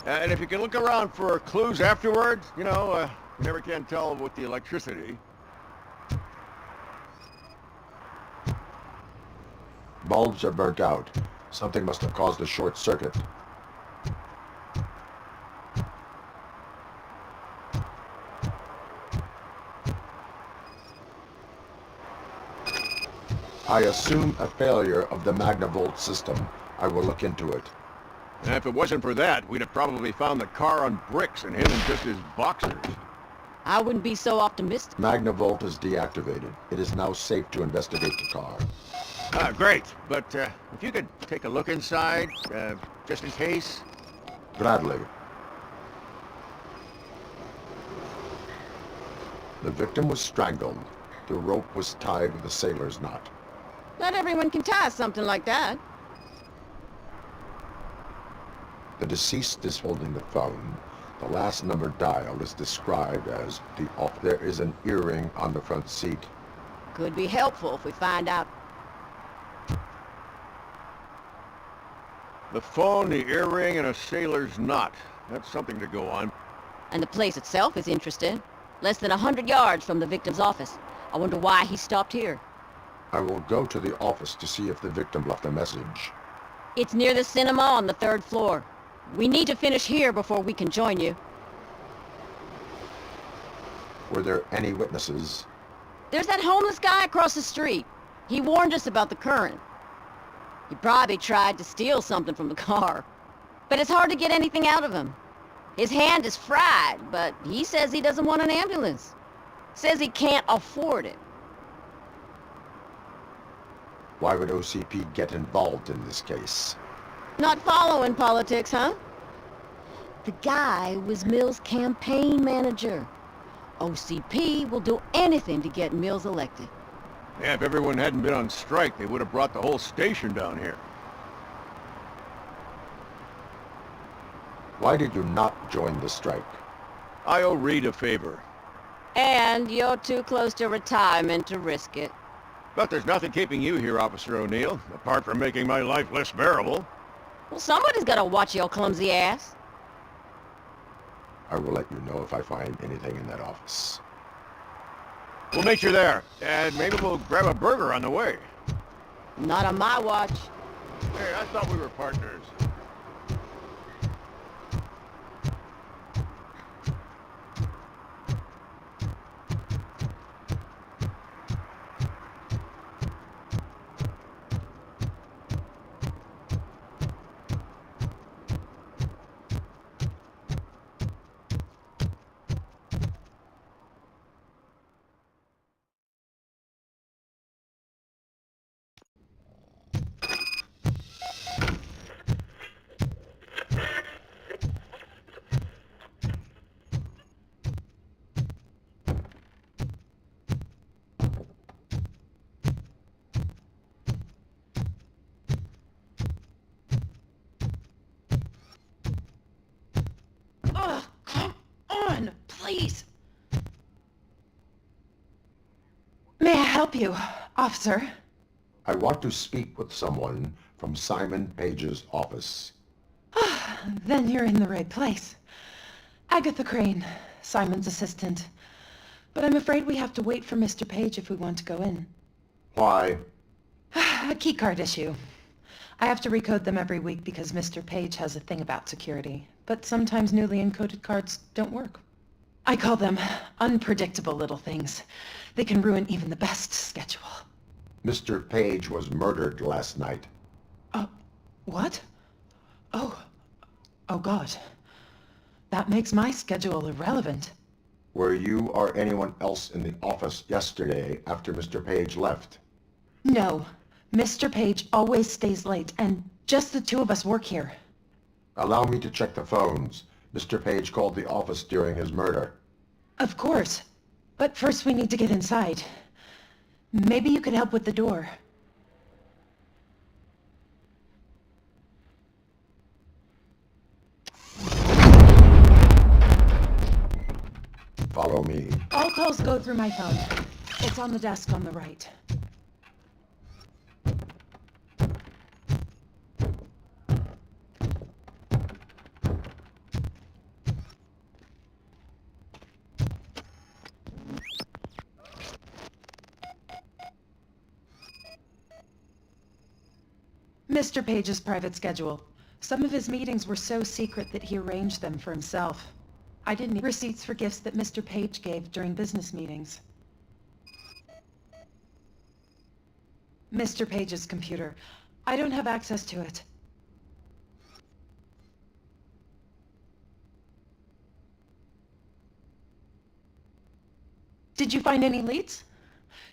And if you can look around for clues afterwards, you know, you never can tell with the electricity. Bulbs are burnt out. Something must have caused a short circuit. I assume a failure of the Magnavolt system. I will look into it. And if it wasn't for that, we'd have probably found the car on bricks and him in just his boxers. I wouldn't be so optimistic. Magnavolt is deactivated. It is now safe to investigate the car. Great. But if you could take a look inside, just in case. Gladly. The victim was strangled. The rope was tied with a sailor's knot. Not everyone can tie something like that. The deceased is holding the phone. The last number dialed is described as the off. There is an earring on the front seat. Could be helpful if we find out. The phone, the earring, and a sailor's knot. That's something to go on. And the place itself is interesting. Less than 100 yards from the victim's office. I wonder why he stopped here. I will go to the office to see if the victim left a message. It's near the cinema on the 3rd floor. We need to finish here before we can join you. Were there any witnesses? There's that homeless guy across the street. He warned us about the current. He probably tried to steal something from the car. But it's hard to get anything out of him. His hand is fried, but he says he doesn't want an ambulance. Says he can't afford it. Why would OCP get involved in this case? Not following politics, huh? The guy was Mills' campaign manager. OCP will do anything to get Mills elected. Yeah, if everyone hadn't been on strike, they would have brought the whole station down here. Why did you not join the strike? I owe Reed a favor. And you're too close to retirement to risk it. But there's nothing keeping you here, Officer O'Neill, apart from making my life less bearable. Well, somebody's gotta watch your clumsy ass. I will let you know if I find anything in that office. We'll meet you there, and maybe we'll grab a burger on the way. Not on my watch. Hey, I thought we were partners. please. May I help you, officer? I want to speak with someone from Simon Page's office. Then you're in the right place. Agatha Crane, Simon's assistant. But I'm afraid we have to wait for Mr. Page if we want to go in. Why? A keycard issue. I have to recode them every week because Mr. Page has a thing about security. But sometimes newly encoded cards don't work. I call them unpredictable little things. They can ruin even the best schedule. Mr. Page was murdered last night. What? Oh God. That makes my schedule irrelevant. Were you or anyone else in the office yesterday after Mr. Page left? No. Mr. Page always stays late, and just the two of us work here. Allow me to check the phones. Mr. Page called the office during his murder. Of course. But first we need to get inside. Maybe you could help with the door. Follow me. All calls go through my phone. It's on the desk on the right. Mr. Page's private schedule. Some of his meetings were so secret that he arranged them for himself. I didn't need receipts for gifts that Mr. Page gave during business meetings. Mr. Page's computer. I don't have access to it. Did you find any leads?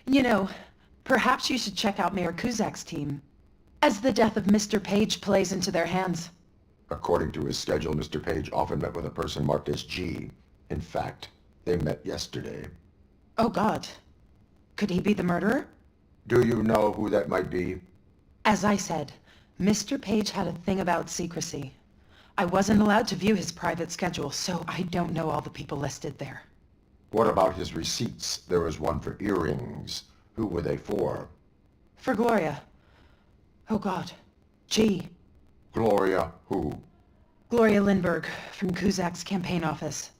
You know, perhaps you should check out Mayor Kuzak's team, as the death of Mr. Page plays into their hands. According to his schedule, Mr. Page often met with a person marked as G. In fact, they met yesterday. Oh God. Could he be the murderer? Do you know who that might be? As I said, Mr. Page had a thing about secrecy. I wasn't allowed to view his private schedule, so I don't know all the people listed there. What about his receipts? There was one for earrings. Who were they for? For Gloria. Oh God. G. Gloria who? Gloria Lindbergh, from Kuzak's campaign office.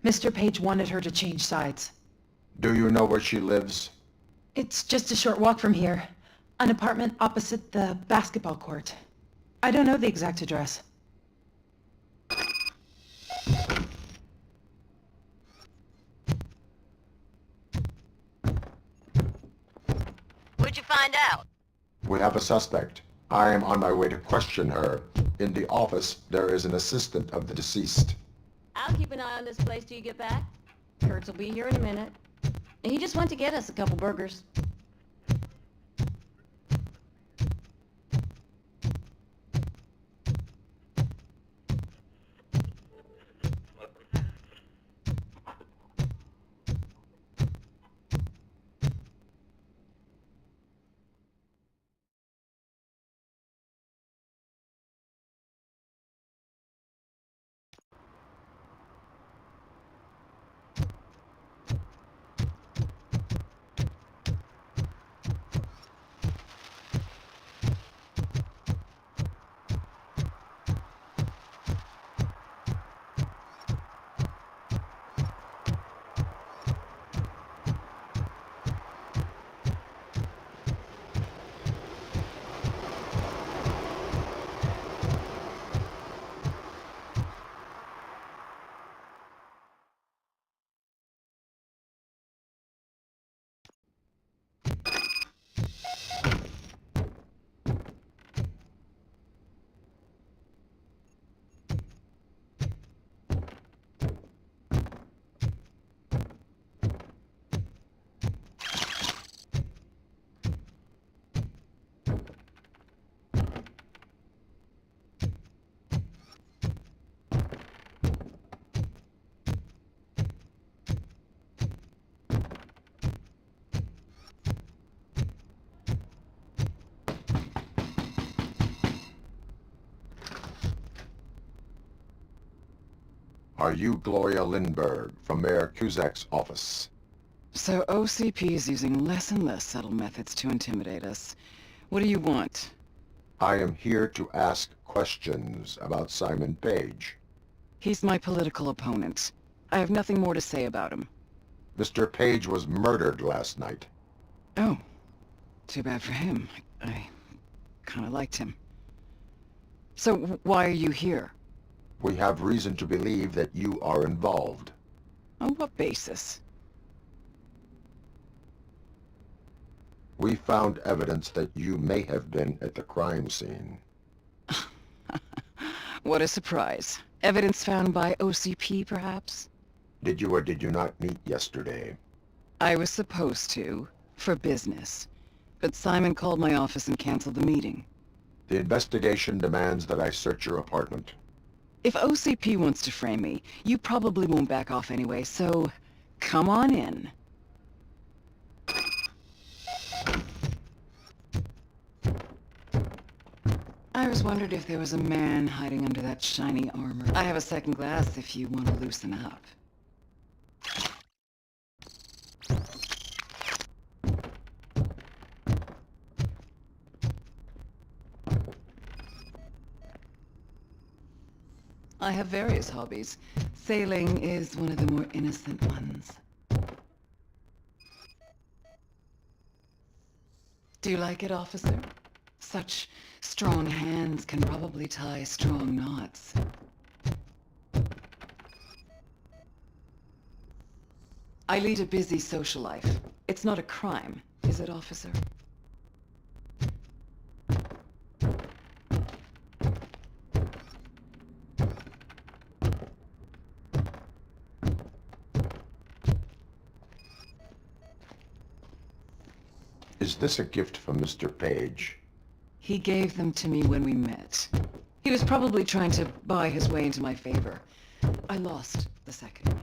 Mr. Page wanted her to change sides. Do you know where she lives? It's just a short walk from here. An apartment opposite the basketball court. I don't know the exact address. What'd you find out? We have a suspect. I am on my way to question her. In the office, there is an assistant of the deceased. I'll keep an eye on this place till you get back. Kurtz will be here in a minute. He just went to get us a couple burgers. Are you Gloria Lindbergh from Mayor Cusack's office? So OCP is using less and less subtle methods to intimidate us. What do you want? I am here to ask questions about Simon Page. He's my political opponent. I have nothing more to say about him. Mr. Page was murdered last night. Oh. Too bad for him. I kinda liked him. So why are you here? We have reason to believe that you are involved. On what basis? We found evidence that you may have been at the crime scene. What a surprise. Evidence found by OCP, perhaps? Did you or did you not meet yesterday? I was supposed to, for business. But Simon called my office and canceled the meeting. The investigation demands that I search your apartment. If OCP wants to frame me, you probably won't back off anyway, so come on in. I was wondered if there was a man hiding under that shiny armor. I have a second glass if you want to loosen up. I have various hobbies. Sailing is one of the more innocent ones. Do you like it, officer? Such strong hands can probably tie strong knots. I lead a busy social life. It's not a crime, is it, officer? Is this a gift from Mr. Page? He gave them to me when we met. He was probably trying to buy his way into my favor. I lost the second one.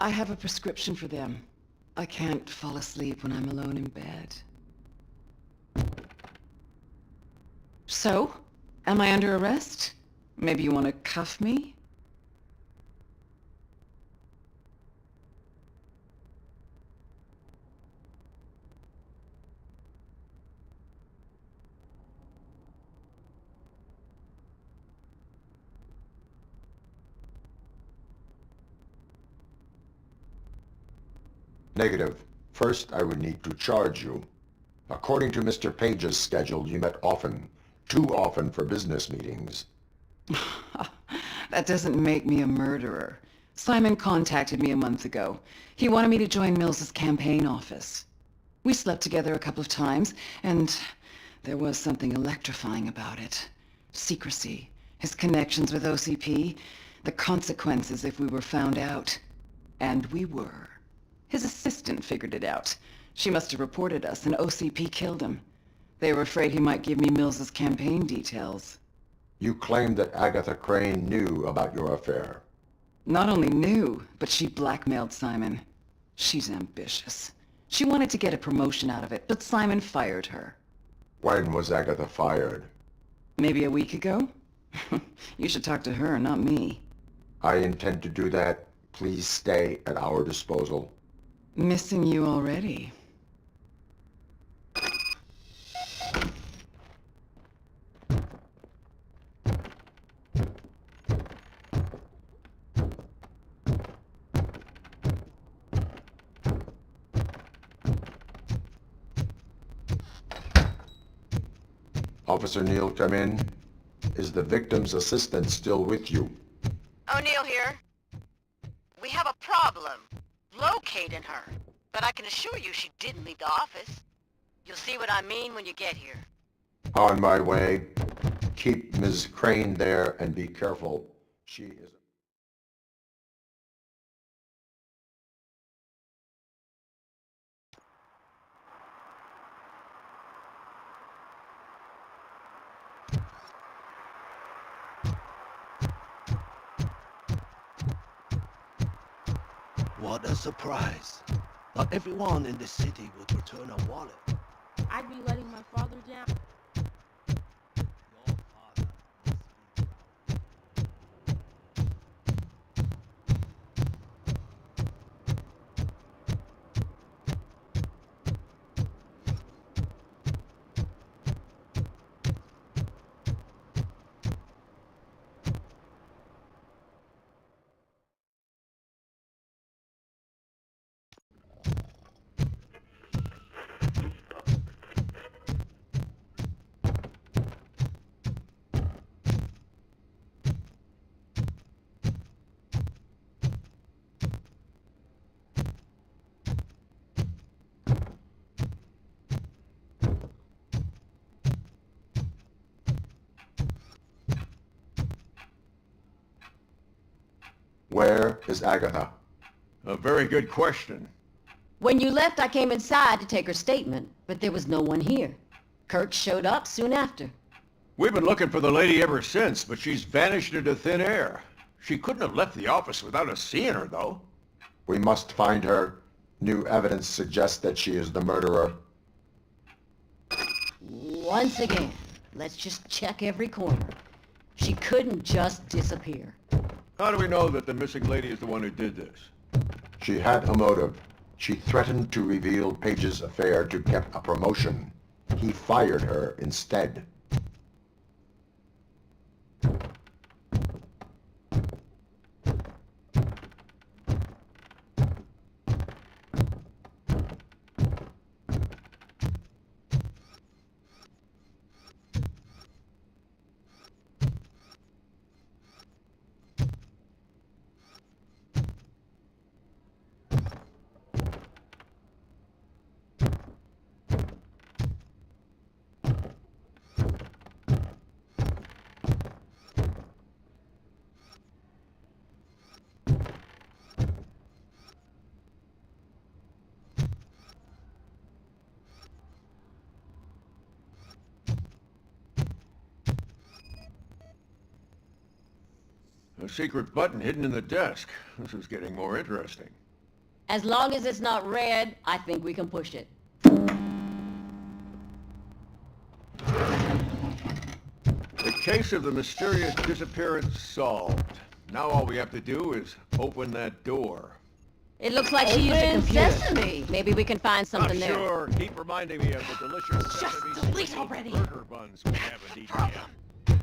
I have a prescription for them. I can't fall asleep when I'm alone in bed. So? Am I under arrest? Maybe you want to cuff me? Negative. First, I would need to charge you. According to Mr. Page's schedule, you met often. Too often for business meetings. That doesn't make me a murderer. Simon contacted me a month ago. He wanted me to join Mills's campaign office. We slept together a couple of times, and there was something electrifying about it. Secrecy, his connections with OCP, the consequences if we were found out. And we were. His assistant figured it out. She must have reported us, and OCP killed him. They were afraid he might give me Mills's campaign details. You claimed that Agatha Crane knew about your affair. Not only knew, but she blackmailed Simon. She's ambitious. She wanted to get a promotion out of it, but Simon fired her. When was Agatha fired? Maybe a week ago? You should talk to her, not me. I intend to do that. Please stay at our disposal. Missing you already. Officer Neal, come in. Is the victim's assistant still with you? O'Neill here. We have a problem locating her, but I can assure you she didn't leave the office. You'll see what I mean when you get here. On my way. Keep Ms. Crane there and be careful. She is... What a surprise. Not everyone in the city would return a wallet. I'd be letting my father down. Where is Agatha? A very good question. When you left, I came inside to take her statement, but there was no one here. Kirk showed up soon after. We've been looking for the lady ever since, but she's vanished into thin air. She couldn't have left the office without us seeing her, though. We must find her. New evidence suggests that she is the murderer. Once again, let's just check every corner. She couldn't just disappear. How do we know that the missing lady is the one who did this? She had a motive. She threatened to reveal Page's affair to get a promotion. He fired her instead. A secret button hidden in the desk. This is getting more interesting. As long as it's not red, I think we can push it. The case of the mysterious disappearance solved. Now all we have to do is open that door. It looks like she used a Open computer. sesame. Maybe we can find something there. Sure, keep reminding me of the delicious sesame delete seed already. burger buns we haven't eaten yet.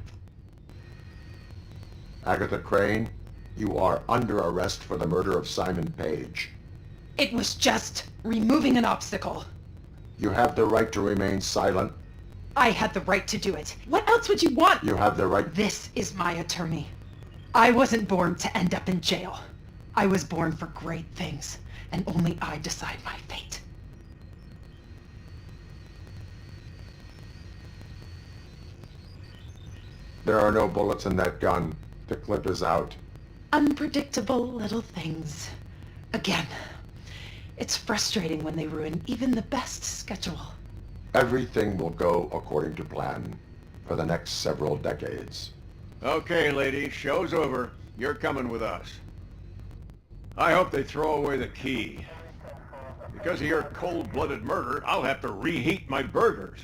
Agatha Crane, you are under arrest for the murder of Simon Page. It was just removing an obstacle. You have the right to remain silent. I had the right to do it. What else would you want? You have the right... This is my attorney. I wasn't born to end up in jail. I was born for great things, and only I decide my fate. There are no bullets in that gun. The clip is out. Unpredictable little things. Again, it's frustrating when they ruin even the best schedule. Everything will go according to plan for the next several decades. Okay, lady, show's over. You're coming with us. I hope they throw away the key. Because of your cold-blooded murder, I'll have to reheat my burgers.